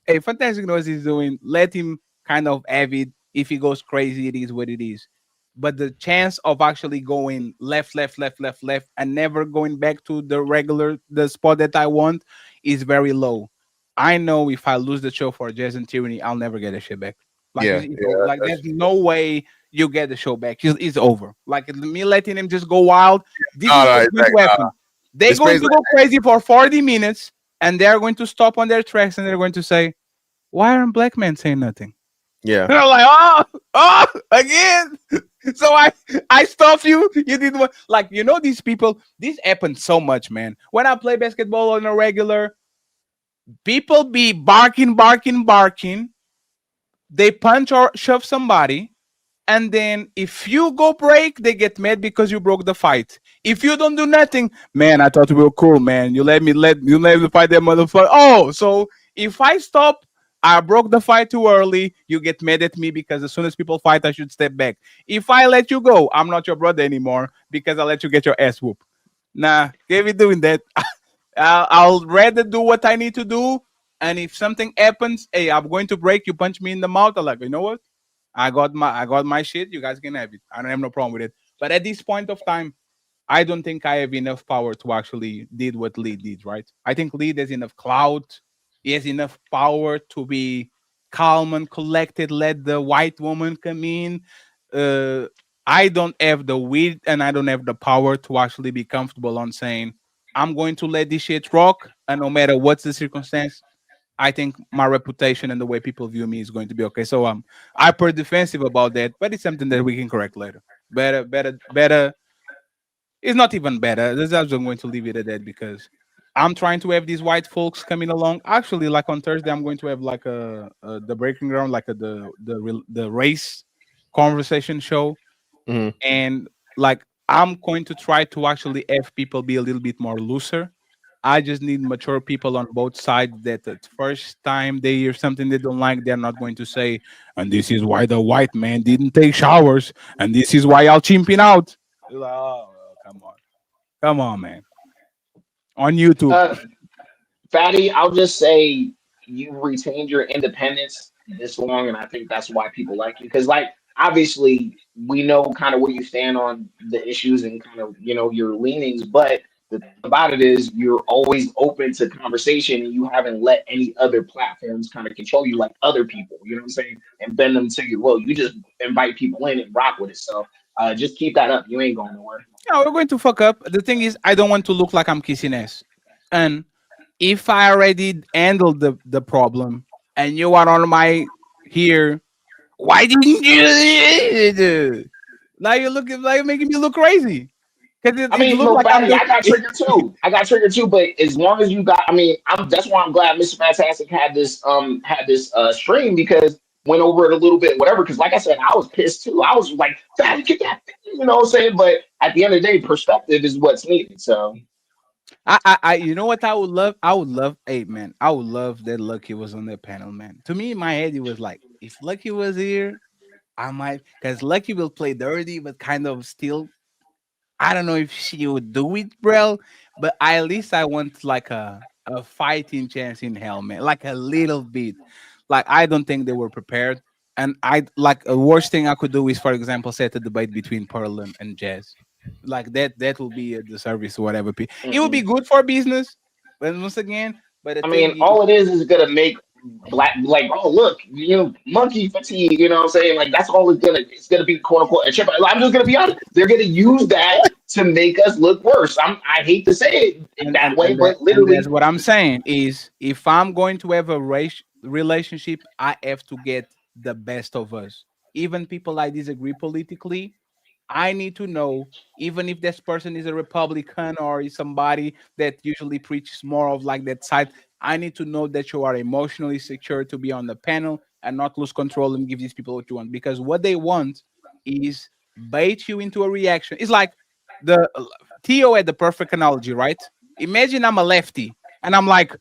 Hey, Fantastic knows he's doing. Let him kind of have it. If he goes crazy, it is what it is. But the chance of actually going left, and never going back to the spot that I want is very low. I know if I lose the show for Jazz and Tyranny, I'll never get the shit back. Like, like there's no way you get the show back. It's over. Like, me letting him just go wild. This is what's going to happen. They're going to go crazy for 40 minutes, and they're going to stop on their tracks, and they're going to say, "Why aren't black men saying nothing?" Yeah. And I'm like, oh, again. So I stopped you. You didn't want, like, these people. This happens so much, man. When I play basketball on a regular, people be barking. They punch or shove somebody, and then if you go break, they get mad because you broke the fight. If you don't do nothing, man, I thought we were cool, man. You let me fight that motherfucker. Oh, so if I stop, I broke the fight too early, you get mad at me because as soon as people fight, I should step back. If I let you go, I'm not your brother anymore because I let you get your ass whooped. Nah, can't be doing that. I'll rather do what I need to do. And if something happens, hey, I'm going to break. You punch me in the mouth. I'm like, you know what? I got my shit. You guys can have it. I don't have no problem with it. But at this point of time, I don't think I have enough power to actually did what Lee did. Right? I think Lee has enough clout. He has enough power to be calm and collected. Let the white woman come in. I don't have the wit and I don't have the power to actually be comfortable on saying I'm going to let this shit rock, and no matter what's the circumstance, I think my reputation and the way people view me is going to be okay. So I'm hyper defensive about that, but it's something that we can correct later. Better. It's not even better. I'm going to leave it at that because I'm trying to have these white folks coming along. Actually, like on Thursday, I'm going to have like the breaking ground, like the race conversation show, and like I'm going to try to actually have people be a little bit more looser. I just need mature people on both sides that the first time they hear something they don't like, they're not going to say, and this is why the white man didn't take showers, and this is why I'll chimping out. You're like, oh, come on, man. On YouTube. Fatty, I'll just say you've retained your independence this long, and I think that's why people like you. Because, like, obviously, we know kind of where you stand on the issues and kind of your leanings. But the thing about it is, you're always open to conversation, and you haven't let any other platforms kind of control you like other people. You know what I'm saying? And bend them to you. Well, you just invite people in and rock with it. So just keep that up. You ain't going nowhere. Yeah, we're going to fuck up. The thing is, I don't want to look like I'm kissing ass. And if I already handled the problem and you are on my here, why didn't you? Now you're looking like making me look crazy. I mean, no, like Fatty, I got triggered too. But as long as you got, I mean, that's why I'm glad Mr. Fantastic had this stream because went over it a little bit, whatever. Because like I said, I was pissed too. I was like, Fatty, get that, you know what I'm saying? But at the end of the day, perspective is what's needed. So. I you know what I would love, hey man, I would love that Lucky was on that panel, man. To me in my head it was like, if Lucky was here, I might, because Lucky will play dirty but kind of still, I don't know if she would do it, bro, but at least I want like a fighting chance in hell, man, like a little bit. Like I don't think they were prepared. And I like a worst thing I could do is, for example, set a debate between Pearl and Jazz. Like that will be a disservice to whatever. It would be Mm-mm. good for business, but once again, but the I thing mean, is, all it is gonna make black like, oh look, monkey fatigue. You know what I'm saying? Like that's all it's gonna be, quote unquote, a trip. I'm just gonna be honest. They're gonna use that to make us look worse. I hate to say it in and that and way, and, that, but and that's literally, what I'm saying is, if I'm going to have a relationship, I have to get the best of us. Even people I disagree politically, I need to know, even if this person is a Republican or is somebody that usually preaches more of like that side, I need to know that you are emotionally secure to be on the panel and not lose control and give these people what you want. Because what they want is bait you into a reaction. It's like the Theo had the perfect analogy, right? Imagine I'm a lefty and I'm like,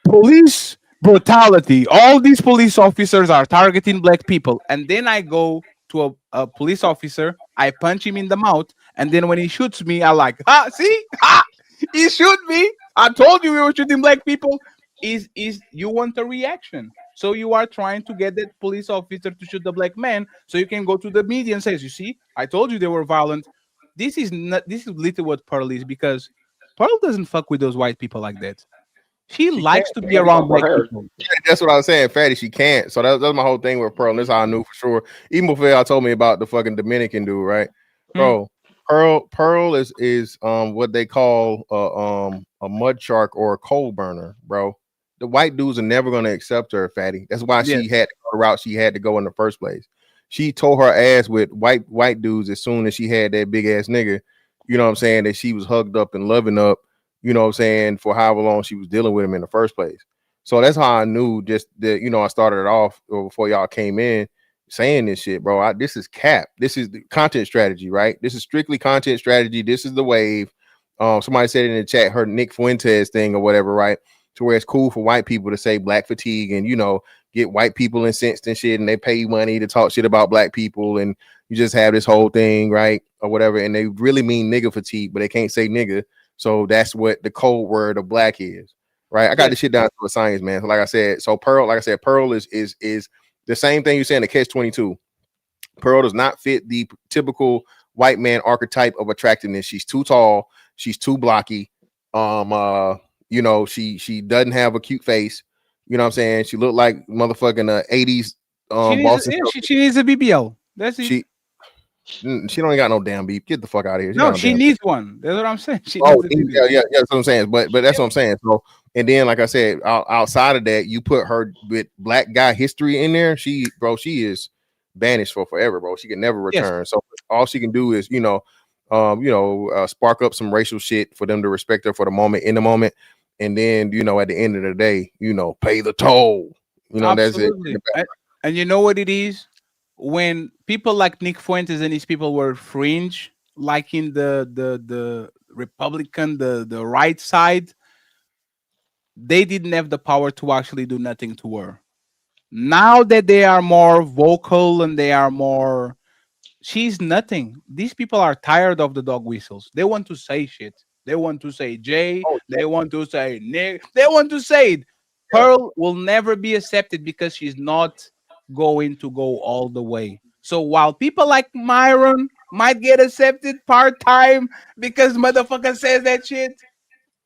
police brutality. All these police officers are targeting black people. And then I go to a police officer, I punch him in the mouth, and then when he shoots me, I like, see? He shoot me. I told you we were shooting black people. Is you want a reaction. So you are trying to get that police officer to shoot the black man so you can go to the media and says, you see, I told you they were violent. This is literally what Pearl is, because Pearl doesn't fuck with those white people like that. She She can't. likes to be that's around not for black her. people. Yeah, that's what I was saying, Fatty. She can't. So that's my whole thing with Pearl. And this is how I knew for sure. Even before y'all told me about the fucking Dominican dude, right? Hmm. Bro, Pearl is what they call a mud shark or a coal burner, bro. The white dudes are never gonna accept her, Fatty. That's why Yes. she had to go the route she had to go in the first place. She tore her ass with white dudes as soon as she had that big ass nigga. You know what I'm saying? That she was hugged up and loving up. You know what I'm saying? For however long she was dealing with him in the first place. So that's how I knew, just that, I started it off before y'all came in saying this shit, bro. This is cap. This is the content strategy, right? This is strictly content strategy. This is the wave. Somebody said in the chat, her Nick Fuentes thing or whatever, right? To where it's cool for white people to say black fatigue and, get white people incensed and shit, and they pay you money to talk shit about black people, and you just have this whole thing, right? Or whatever. And they really mean nigga fatigue, but they can't say nigga. So that's what the code word of black is. Right, I got this shit down to a science, man. So like I said, Pearl is the same thing you're saying. The catch-22. Pearl does not fit the typical white man archetype of attractiveness. She's too tall. She's too blocky. She doesn't have a cute face. You know what I'm saying? She looked like motherfucking 80s Boston. She needs a BBL. That's it. She don't got no damn beep. Get the fuck out of here. No, she needs one. That's what I'm saying. She Oh, needs a BBL. yeah, that's what I'm saying. But that's what I'm saying. So, and then, like I said, outside of that, you put her with black guy history in there. She is banished for forever, bro. She can never return. So all she can do is, spark up some racial shit for them to respect her for the moment, in the moment, and then, at the end of the day, pay the toll. Absolutely. That's it. And you know what it is? When people like Nick Fuentes and these people were fringe, like in the Republican, the right side, they didn't have the power to actually do nothing to her. Now that they are more vocal and they are more, she's nothing. These people are tired of the dog whistles. They want to say shit. They want to say Jay. They want to say Nick. They want to say it. Pearl will never be accepted because she's not going to go all the way. So while people like Myron might get accepted part time because motherfucker says that shit,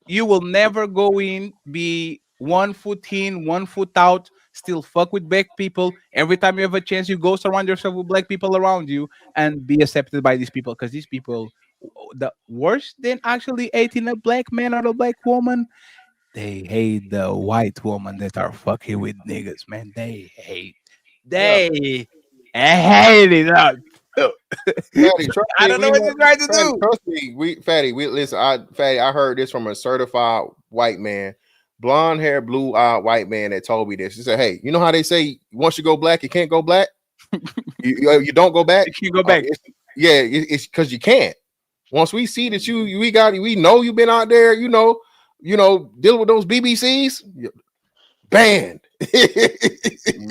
you will never go in, be 1 foot in, 1 foot out, still fuck with black people. Every time you have a chance, you go surround yourself with black people around you and be accepted by these people. Because these people, the worse than actually hating a black man or a black woman, they hate the white woman that are fucking with niggas, man. They hate it. Fatty, trust I me, don't know what you're trying to do. Trust me, Fatty, listen. I heard this from a certified white man, blonde hair, blue eyed white man that told me this. He said, "Hey, you know how they say once you go black, you can't go black. you don't go back. You go back. It's because you can't. Once we see that we know you've been out there, dealing with those BBCs, banned.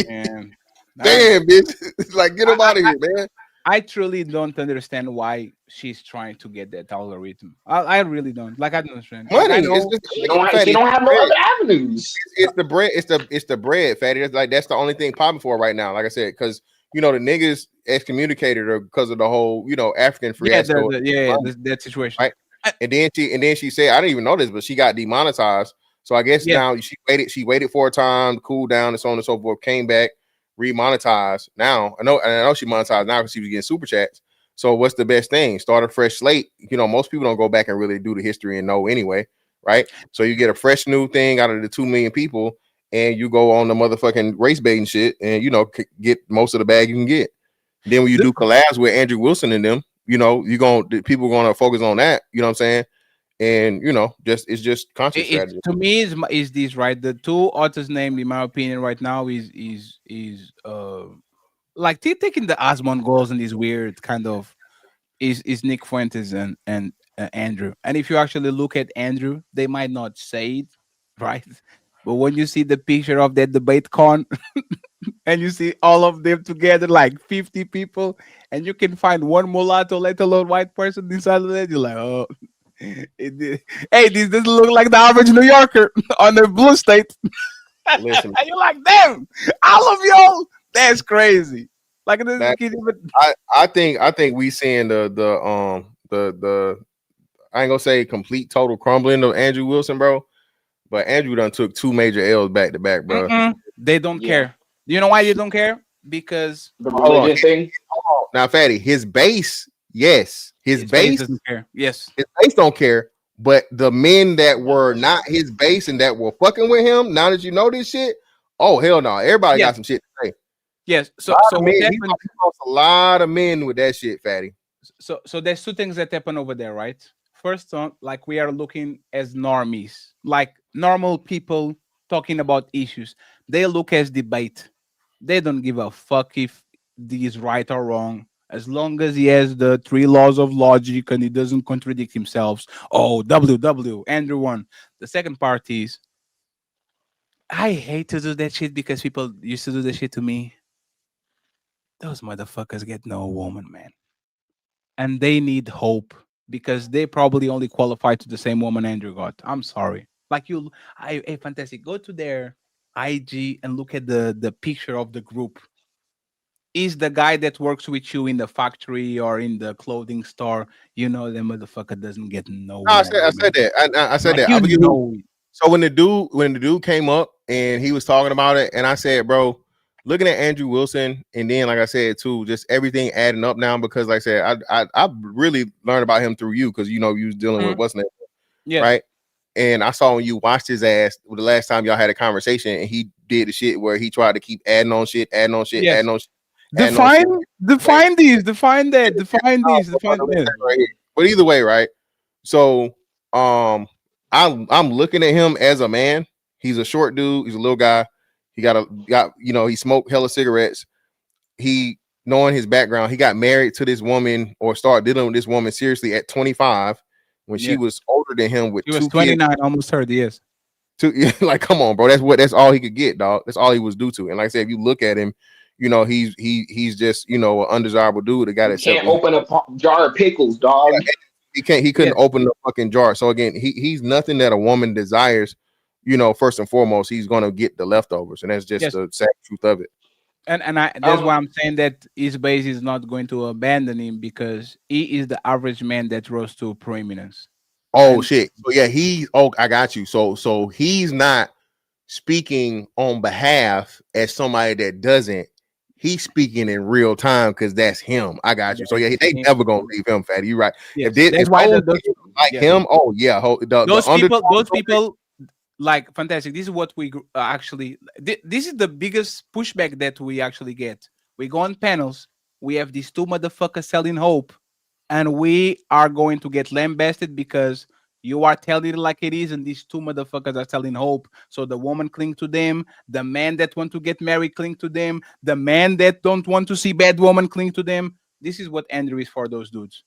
Man, Damn, bitch. Like, get them out of here, man. I truly don't understand why she's trying to get that algorithm. I really don't. Like I don't understand. Like I Money. It's know just She like, don't have, fatty. she It's don't the have no bread. other avenues. It's the bread. It's the bread, fatty. That's the only thing popping for her right now. Like I said, because the niggas excommunicated her because of the whole African yeah, fiasco, that situation. right? And then she said, I didn't even know this, but she got demonetized. So I guess Yeah. now she waited for a time to cool down and so on and so forth. Came back, remonetized. Now I know she monetized now because she was getting super chats. So what's the best thing? Start a fresh slate. Most people don't go back and really do the history and know anyway, right? So you get a fresh new thing out of the 2 million people, and you go on the motherfucking race baiting shit, and get most of the bag you can get. Then when you do collabs with Andrew Wilson and them, people gonna focus on that. You know what I'm saying? And it's just conscious strategy. To me is this right? The two authors named, in my opinion, right now is like taking the Osmond goals and these weird kind of is Nick Fuentes and Andrew. And if you actually look at Andrew, they might not say it, right? But when you see the picture of that debate con and you see all of them together, like 50 people, and you can find one mulatto, let alone white person inside of that, you're like, oh, hey, this doesn't look like the average New Yorker on the blue state. Listen, and you're like, damn, all of y'all, that's crazy. Like this that, kid even. I think we seeing the I ain't gonna say complete total crumbling of Andrew Wilson, bro. But Andrew done took 2 major L's back to back, bro. They don't care. You know why they don't care? Because the religion thing. Now, fatty, his base, yes, his base doesn't care. Yes, his base don't care. But the men that were not his base and that were fucking with him, now that you know this shit, oh hell no, everybody got some shit to say. Yes. So men, he lost a lot of men with that shit, fatty. So there's two things that happen over there, right? First on, like we are looking as normies, like normal people talking about issues. They look as debate. They don't give a fuck if this is right or wrong. As long as he has the 3 laws of logic and he doesn't contradict himself. Oh, WW, Andrew won. The second part is I hate to do that shit because people used to do that shit to me. Those motherfuckers get no woman, man. And they need hope because they probably only qualify to the same woman Andrew got. I'm sorry. Like hey, fantastic. Go to their IG and look at the picture of the group. Is the guy that works with you in the factory or in the clothing store? The motherfucker doesn't get no. No, I said that. I said Like, that. So when the dude came up and he was talking about it, and I said, bro, looking at Andrew Wilson, and then like I said too, just everything adding up now because like I said, I really learned about him through you because you was dealing with what's name, right? And I saw when you watched his ass the last time y'all had a conversation, and he did the shit where he tried to keep adding on shit, adding on shit, adding on shit. Define these, define that, define these, define that. Right here. But either way, right? So I'm looking at him as a man. He's a short dude, he's a little guy. He got he smoked hella cigarettes. He knowing his background, he got married to this woman or started dealing with this woman seriously at 25 when she was older than him with he was 29, kids. Almost 30 years. Like, come on, bro. That's all he could get, dog. That's all he was due to. And like I said, if you look at him, he's just an undesirable dude. The guy that can't open a jar of pickles, dog. Yeah, he couldn't open the fucking jar. So again, he's nothing that a woman desires. First and foremost, he's gonna get the leftovers, and that's just the sad truth of it. And that's why I'm saying that his base is not going to abandon him because he is the average man that rose to prominence. Oh shit! So yeah, I got you. So he's not speaking on behalf as somebody that doesn't. He's speaking in real time because that's him. I got you. So yeah, they never gonna leave him, fatty. You right? Yes. If him, oh yeah, those people. Like fantastic. This is what we actually. This is the biggest pushback that we actually get. We go on panels. We have these 2 motherfuckers selling hope, and we are going to get lambasted because you are telling it like it is, and these 2 motherfuckers are selling hope. So the woman cling to them, the man that want to get married cling to them, the man that don't want to see bad woman cling to them. This is what Andrew is for those dudes.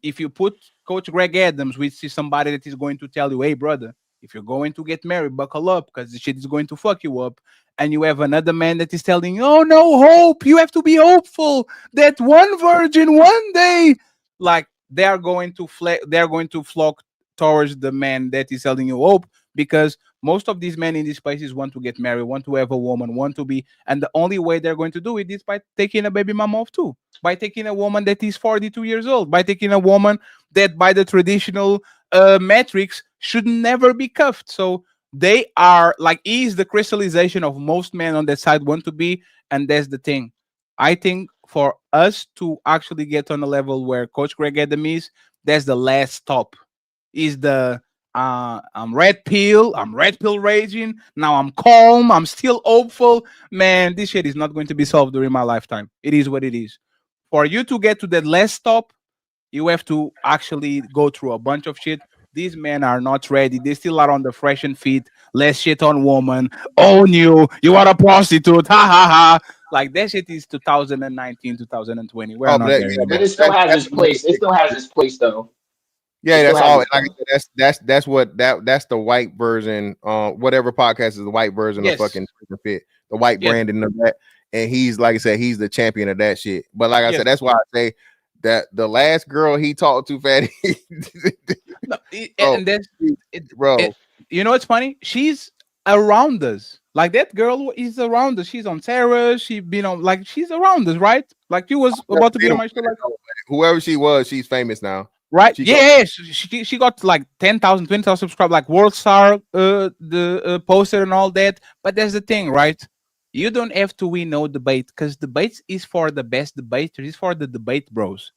If you put Coach Greg Adams, which is somebody that is going to tell you, hey brother, if you're going to get married, buckle up because the shit is going to fuck you up. And you have another man that is telling you, oh no, hope. You have to be hopeful that one virgin one day, like they're going to flock towards the man that is telling you hope, because most of these men in these places want to get married, want to have a woman, want to be, and the only way they're going to do it is by taking a baby mama off too, by taking a woman that is 42 years old, by taking a woman that by the traditional metrics should never be cuffed. So they are like, is the crystallization of most men on that side want to be, and that's the thing. I think for us to actually get on a level where Coach Greg Adam is, that's the last stop. Is the I'm red pill raging. Now I'm calm. I'm still hopeful. Man, this shit is not going to be solved during my lifetime. It is what it is. For you to get to that last stop, you have to actually go through a bunch of shit. These men are not ready. They still are on the fresh and feet. Less shit on woman. Own you. You are a prostitute. Ha ha ha. Like that shit is 2019, 2020. We're Oh, not but there yeah, But anymore. it still has that's its place. It still has its place, though. It yeah, still that's has all. its Like I place. said, that's what that's the white version. Whatever podcast is the white version of Yes. fucking Freaking Fit, the white Yes. branding of that. And he's like I said, he's the champion of that shit. But like I Yes. said, that's why I say that the last girl he talked to, Fatty, No, bro, and that's it, bro. you know, it's funny. She's around us. Like that girl is around us. She's on Sarah. She been on, like, she's around us, right? Like she was about to be on my show, like, Whoever she was, she's famous now. right? She go, Yeah, she got like 10,000, 20,000 subscribers, like World Star, the poster and all that. But that's the thing, right? You don't have to win no debate, because debates is for the best debaters. It's for the debate bros.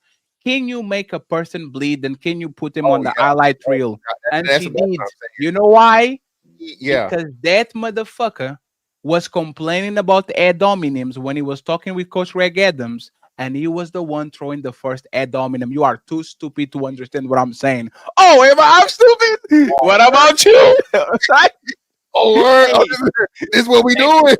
Can you make a person bleed, and can you put them oh on the yeah, highlight oh, reel? And that's she what I'm did. saying. You know why? Yeah, Because that motherfucker was complaining about ad hominems when he was talking with Coach Greg Adams, and he was the one throwing the first ad hominem. You are too stupid to understand what I'm saying. Oh, am I stupid? What about you? Right? oh, word. Hey, Oh, this is what we hey, doing.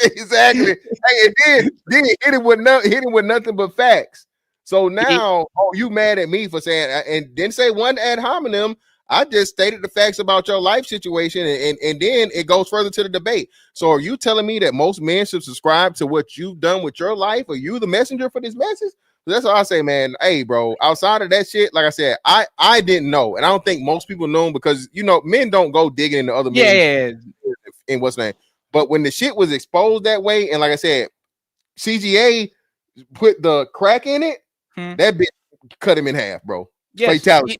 Exactly. Hey, and then hit him with nothing but facts. So now, oh, you mad at me for saying and didn't say one ad hominem. I just stated the facts about your life situation, and then it goes further to the debate. So are you telling me that most men should subscribe to what you've done with your life? Are you the messenger for this message? That's all I say, man. Hey, bro, outside of that shit, like I said, I didn't know, and I don't think most people know, because men don't go digging into other yeah, men's yeah, in what's name. But when the shit was exposed that way, and like I said, CGA put the crack in it, yeah. that bitch cut him in half, bro. Yes, Fatality.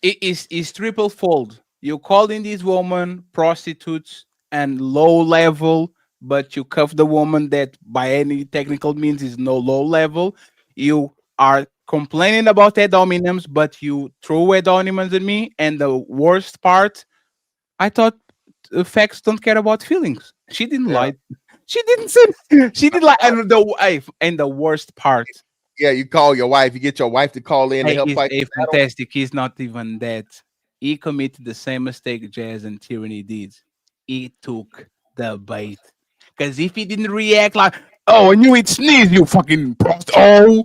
it is triple fold. You calling these women prostitutes and low level, but you cuff the woman that by any technical means is no low level. You are complaining about ad hominems, but you throw ad hominems at me. And the worst part, I thought facts don't care about feelings. She didn't Yeah. lie. She didn't say. She did lie. And the worst part. Yeah, you call your wife, you get your wife to call in to help He's fight a the battle. fantastic. He's not even that. He committed the same mistake Jazz and Tyranny did. He took the bait. Because if he didn't react like, oh, I knew it sneeze, you fucking prost. Oh,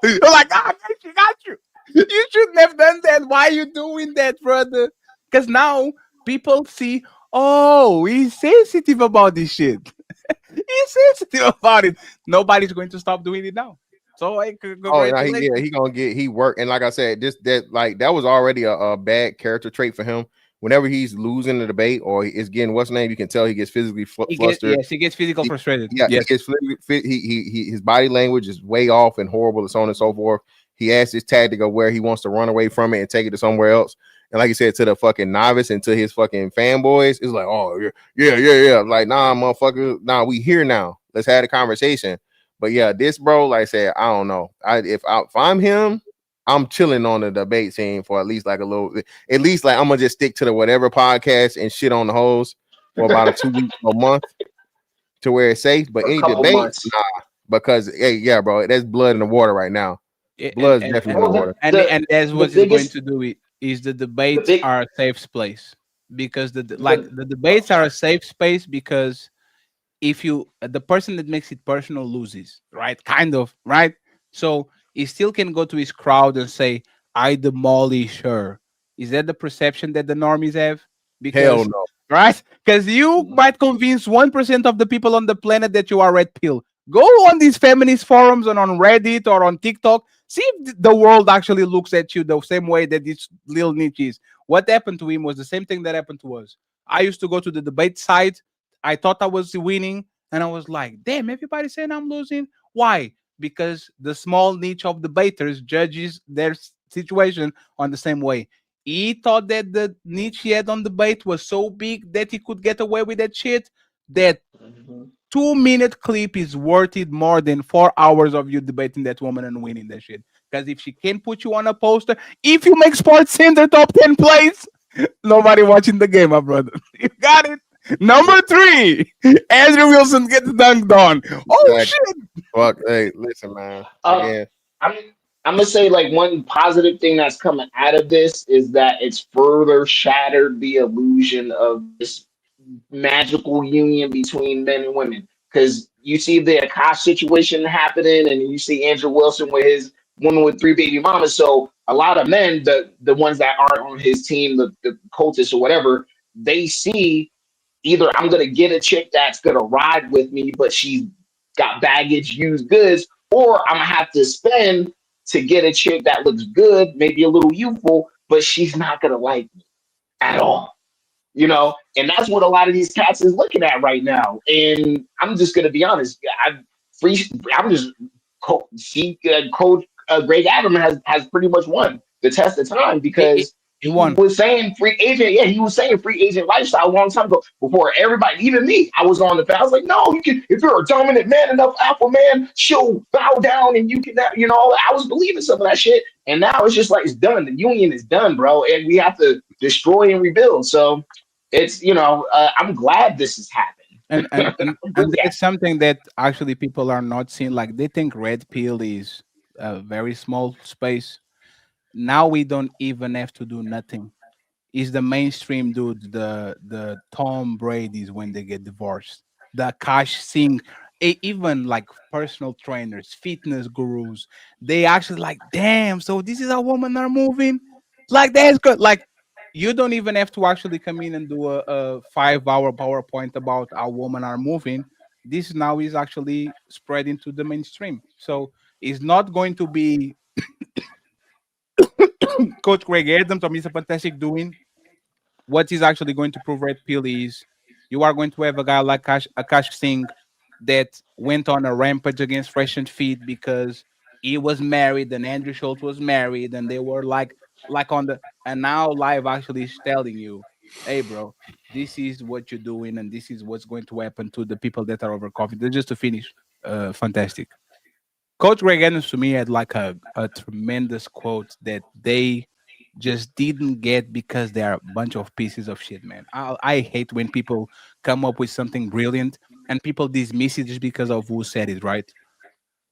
you're like, ah, man, she got you. You shouldn't have done that. Why are you doing that, brother? Because now people see, oh, he's sensitive about this shit. He's sensitive about it. Nobody's going to stop doing it now. So Oh, no, he congratulations. gonna get he work. And like I said, that was already a bad character trait for him. Whenever he's losing the debate or is getting what's name, you can tell he gets physically flustered. He gets physical frustrated. Yeah, Yes. he gets his body language is way off and horrible, and so on and so forth. He has this tactic of where he wants to run away from it and take it to somewhere else. And like you said, to the fucking novice and to his fucking fanboys, it's like, oh yeah. Like, nah, motherfucker, nah, we here now. Let's have a conversation. But yeah, this bro, like I said, I don't know. If I'm him, I'm chilling on the debate scene for at least like a little, at least like I'm gonna just stick to the whatever podcast and shit on the hoes for about a 2 weeks or a month to where it's safe. But For a any couple debate, months. nah, because hey, yeah, bro, that's blood in the water right now. Blood's definitely in the water. And that's The what is going biggest, to do it is the the debates big, are a safe place, because the, the debates are a safe space, because if you the person that makes it personal loses, right? Kind of, right? So he still can go to his crowd and say, I demolish her. Is that the perception that the normies have? Hell Because no. right, because you might convince 1% of the people on the planet that you are red pill. Go on these feminist forums and on Reddit or on TikTok. See if the world actually looks at you the same way that this little niche is. What happened to him was the same thing that happened to us. I used to go to the debate site. I thought I was winning, and I was like, damn, everybody's saying I'm losing. Why? Because the small niche of debaters judges their situation on the same way. He thought that the niche he had on debate was so big that he could get away with that shit. That 2 minute clip is worth it more than 4 hours of you debating that woman and winning that shit. Because if she can put you on a poster, if you make Sports Center top 10 plays, nobody watching the game, my brother. You got it. Number 3, Andrew Wilson gets dunked on. Oh Exactly. shit! Fuck. Hey, listen, man. Um, Again, I'm I'm gonna say like one positive thing that's coming out of this is that it's further shattered the illusion of this magical union between men and women. Because you see the Akash situation happening, and you see Andrew Wilson with his woman with 3 baby mamas. So a lot of men, the ones that aren't on his team, the cultists or whatever, they see either I'm gonna get a chick that's gonna ride with me, but she's got baggage, used goods, or I'm gonna have to spend to get a chick that looks good, maybe a little youthful, but she's not gonna like me at all. And that's what a lot of these cats is looking at right now. And I'm just gonna be honest. Free. I'm just Coach Greg Adams has pretty much won the test of time He, because he he won. was saying free agent. Yeah, he was saying free agent lifestyle a long time ago. Before everybody, even me, I was on the fence. I was like, no, you can. If you're a dominant man enough, alpha man, she'll bow down and you can. I was believing some of that shit. And now it's just like it's done. The union is done, bro, and we have to destroy and rebuild. So I'm glad this has happened. and and and I'm and really that's something that actually people are not seeing. Like they think red pill is a very small space. Now we don't even have to do nothing. Is the mainstream dude, the Tom Brady's when they get divorced, the Cash Singh, even like personal trainers, fitness gurus, they actually like, damn. So this is how women are moving. Like that's good. Like you don't even have to actually come in and do a 5 hour PowerPoint about how women are moving. This now is actually spreading to the mainstream. So it's not going to be Coach Greg Adams or Mr. Fantastic doing what is actually going to prove red pill is you are going to have a guy like Akash Singh that went on a rampage against Fresh and Fit because he was married and Andrew Schultz was married and they were like on the and now live actually is telling you, hey bro, this is what you're doing and this is what's going to happen to the people that are overconfident. Just to finish, fantastic. Coach Greg Adams to me had like a tremendous quote that they just didn't get because they are a bunch of pieces of shit, man. I hate when people come up with something brilliant and people dismiss it just because of who said it, right?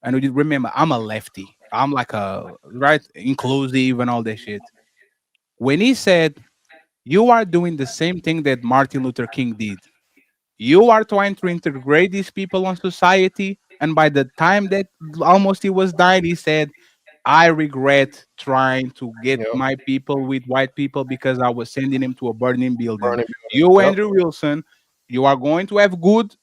And we remember, I'm a lefty. I'm like a right inclusive and all that shit. When he said, "You are doing the same thing that Martin Luther King did. You are trying to integrate these people on society." And by the time that almost he was dying, he said, I regret trying to get yep. my people with white people because I was sending them to a burning building. Burning building. You, Yep. Andrew Wilson, you are going to have good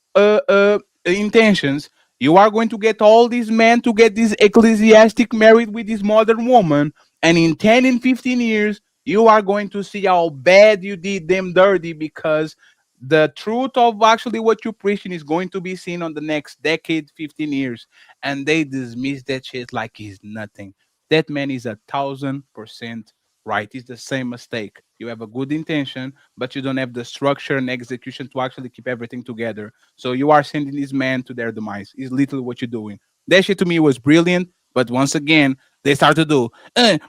intentions. You are going to get all these men to get this ecclesiastic married with this modern woman. And in 10 and 15 years, you are going to see how bad you did them dirty because the truth of actually what you're preaching is going to be seen on the next decade, 15 years. And they dismiss that shit like it's nothing. That man is 1,000% right. It's the same mistake. You have a good intention, but you don't have the structure and execution to actually keep everything together. So you are sending these men to their demise. Is literally what you're doing. That shit to me was brilliant, but once again, they start to do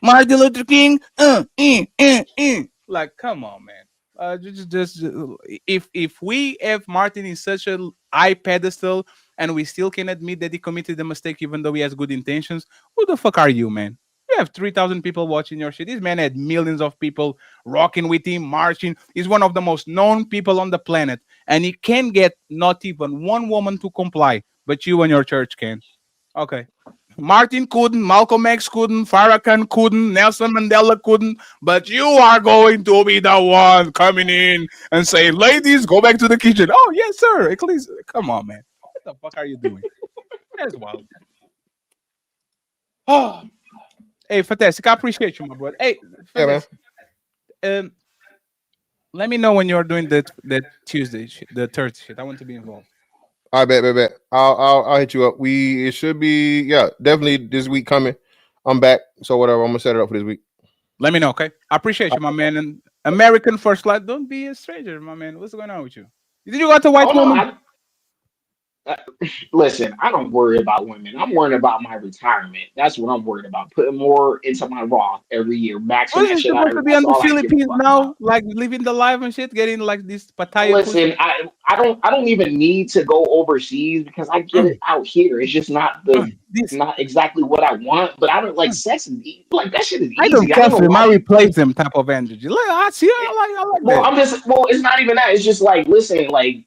Martin Luther King, like come on, man. If we have Martin in such a high pedestal and we still can admit that he committed a mistake even though he has good intentions, who the fuck are you, man? You have 3,000 people watching your shit. This man had millions of people rocking with him, marching. He's one of the most known people on the planet. And he can get not even one woman to comply, but you and your church can. Okay. Martin couldn't, Malcolm X couldn't, Farrakhan couldn't, Nelson Mandela couldn't, but you are going to be the one coming in and say, ladies, go back to the kitchen. Oh, yes, sir. At least, come on, man. What the fuck are you doing? That's wild. Oh, hey, fantastic. I appreciate you, my brother. Hey, Yeah, man. um, let me know when you're doing that Tuesday, the third shit. I want to be involved. I bet. I'll hit you up. It should be definitely this week coming. I'm back, so whatever. I'm gonna set it up for this week. Let me know, okay? I appreciate you, my man. And American First Light, don't be a stranger, my man. What's going on with you? Did you got the white Oh no, woman? listen, I don't worry about women. I'm worrying about my retirement. That's what I'm worried about. Putting more into my Roth every year, maxing Was that he shit out. supposed to be That's on the all I give a Philippines fuck now, about. like living the life and shit, getting like this pataya Listen, pussy? I don't even need to go overseas because I get it out here. It's just not This not exactly what I want. But I don't like sex is like that shit is I don't easy. I care don't know for him. I why people. replace them type of energy. Like, I see. I like Well, that. it's not even that. It's just like, listen, like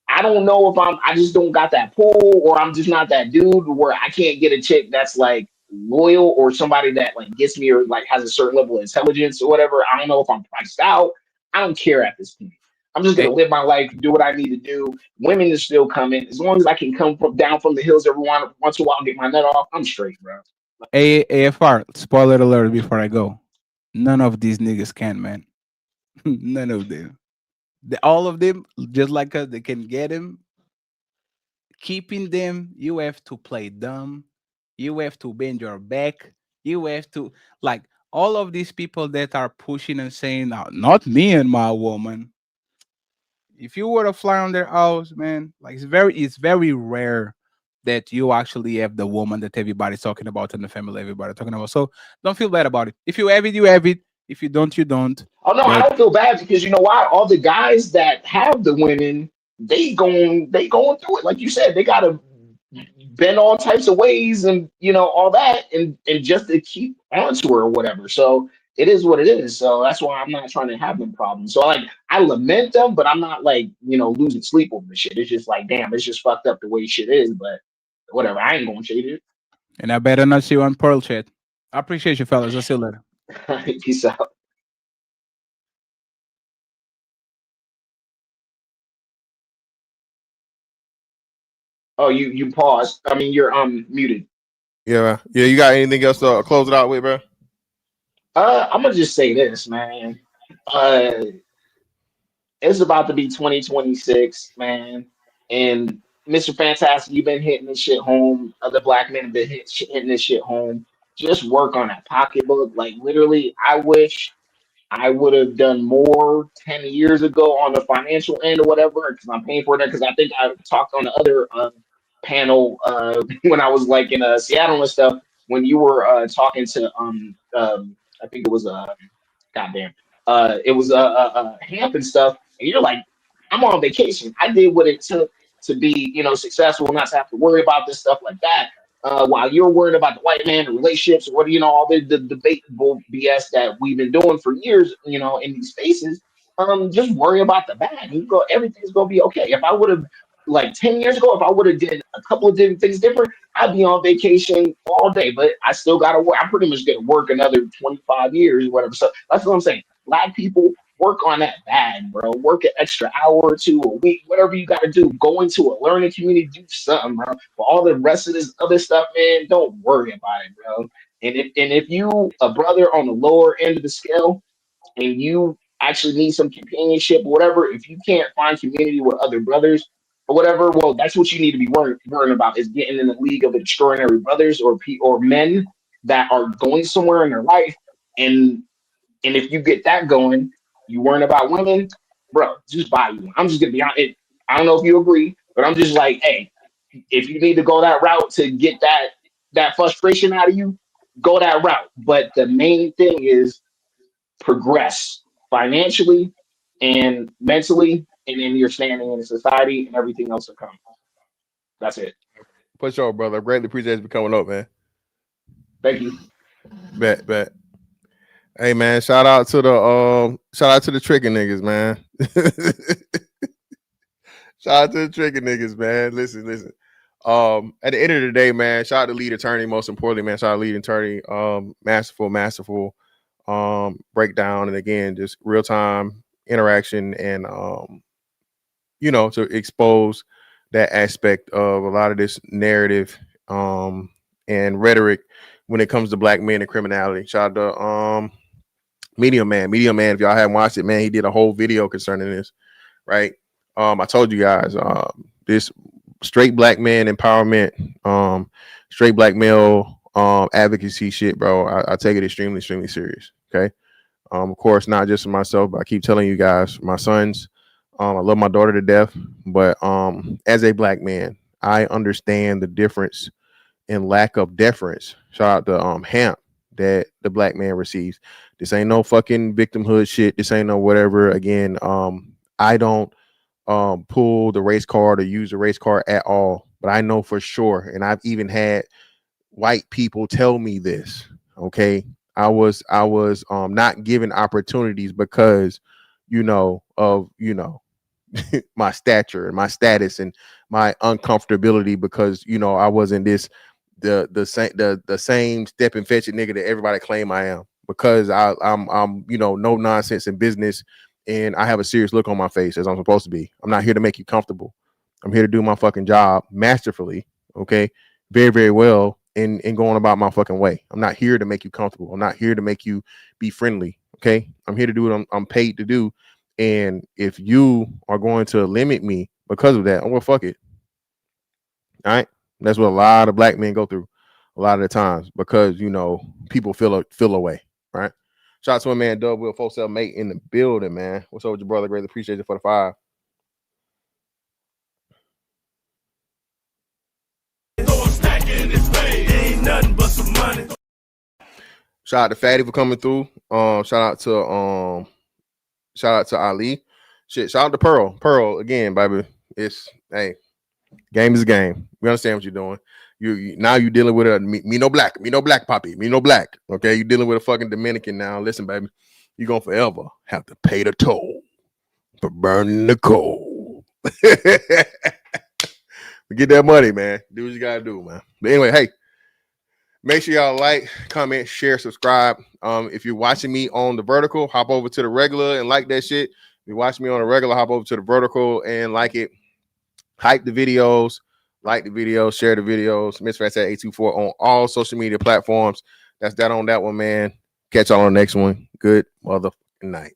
I don't know if I just don't got that pull or I'm just not that dude where I can't get a chick that's like loyal or somebody that like gets me or like has a certain level of intelligence or whatever. I don't know if I'm priced out. I don't care at this point. I'm just Hey, gonna live my life, do what I need to do. Women is still coming. As long as I can come down from the hills every once in a while and get my nut off, I'm straight, bro. AFR. Spoiler alert before I go. None of these niggas can, man. None of them. All of them, just like us, they can get him. Keeping them, you have to play dumb. You have to bend your back. You have to like all of these people that are pushing and saying, "No, not me and my woman." If you were to fly on their house, man, like it's very rare that you actually have the woman that everybody's talking about in the family, everybody talking about. So don't feel bad about it. If you have it, you have it. If you don't, you don't. Oh no, I But don't feel bad because you know why? All the guys that have the women, they going through it. Like you said, they gotta bend all types of ways and all that and just to keep onto her or whatever. So it is what it is. So that's why I'm not trying to have them problems. So like I lament them, but I'm not like losing sleep over the shit. It's just like damn, it's just fucked up the way shit is. But whatever, I ain't gonna change and I better not see you on Pearl Chat. I appreciate you, fellas. I'll see you later. it. Peace out. Oh, you paused. I mean, you're muted. Yeah. You got anything else to close it out with, bro? I'm gonna just say this, man. Uh, it's about to be 2026, man. And Mr. Fantastic, you've been hitting this shit home. Other black men have been hitting this shit home. Just work on that pocketbook. Like literally, I wish I would have done more 10 years ago on the financial end or whatever, because I'm paying for that. Because I think I talked on the other panel when I was like in Seattle and stuff, when you were talking to, I think it was, goddamn, it was Hamp and stuff. And you're like, I'm on vacation. I did what it took to be, successful, not to have to worry about this stuff like that. While you're worried about the white man and relationships, or what all the debatable BS that we've been doing for years, in these spaces, just worry about the bag. You go, everything's gonna be okay. If I would have like 10 years ago, if I would have did a couple of different things different, I'd be on vacation all day. But I still gotta work. I'm pretty much gonna work another 25 years or whatever. So that's what I'm saying. Black people work on that bag, bro. Work an extra hour or two a week, whatever you got to do. Go into a learning community, do something, bro. But all the rest of this other stuff, man, don't worry about it, bro. And if you a brother on the lower end of the scale and you actually need some companionship or whatever, if you can't find community with other brothers or whatever, well, that's what you need to be worrying about is getting in the league of extraordinary brothers or men that are going somewhere in their life and and if you get that going, you worrying about women, bro, just buy you one. I'm just gonna be honest. I don't know if you agree, but I'm just like, hey, if you need to go that route to get that frustration out of you, go that route. But the main thing is progress financially and mentally, and then you're standing in society and everything else will come. That's it. For sure, brother. Greatly appreciate you coming up, man. Thank you. Bet. Hey man, shout out to the tricking niggas, man. Shout out to the tricking niggas, man. Listen. At the end of the day, man, shout out to lead attorney. Most importantly, man, shout out to lead attorney. Masterful breakdown, and again, just real time interaction, and to expose that aspect of a lot of this narrative and rhetoric when it comes to black men and criminality. Shout out to Medium Man. If y'all haven't watched it, man, he did a whole video concerning this, right? I told you guys, this straight black man empowerment, straight black male advocacy shit, bro. I take it extremely serious. Okay. Of course, not just for myself, but I keep telling you guys, my sons, I love my daughter to death, but as a black man, I understand the difference and lack of deference. Shout out to HAMP that the black man receives. This ain't no fucking victimhood shit. This ain't no whatever. Again, I don't pull the race card or use the race card at all, but I know for sure, and I've even had white people tell me this. Okay, I was not given opportunities because of my stature and my status and my uncomfortability, because I wasn't the same step and fetch it nigga that everybody claim I am, because I'm no nonsense in business, and I have a serious look on my face as I'm supposed to be. I'm not here to make you comfortable. I'm here to do my fucking job masterfully, okay, very, very well, and going about my fucking way. I'm not here to make you comfortable. I'm not here to make you be friendly, okay? I'm here to do what I'm paid to do, and if you are going to limit me because of that, well, fuck it. All right, that's what a lot of black men go through a lot of the times, because people feel away, right? Shout out to my man Dub Will 478 in the building, man. What's up with your brother? Greatly appreciate you for the 5. Ain't nothing but some money. Shout out to Fatty for coming through. Shout out to Ali. Shit, shout out to Pearl again, baby. It's game is game. We understand what you're doing. You now you dealing with me no black poppy, me no black. Okay, you dealing with a fucking Dominican now. Listen, baby, you gonna forever have to pay the toll for burning the coal. Get that money, man. Do what you gotta do, man. But anyway, hey, make sure y'all like, comment, share, subscribe. If you're watching me on the vertical, hop over to the regular and like that shit. If you're watching me on the regular, hop over to the vertical and like it. Hype the videos, like the videos, share the videos. Miss Fats at 824 on all social media platforms. That's that on that one, man. Catch y'all on the next one. Good motherfucking night.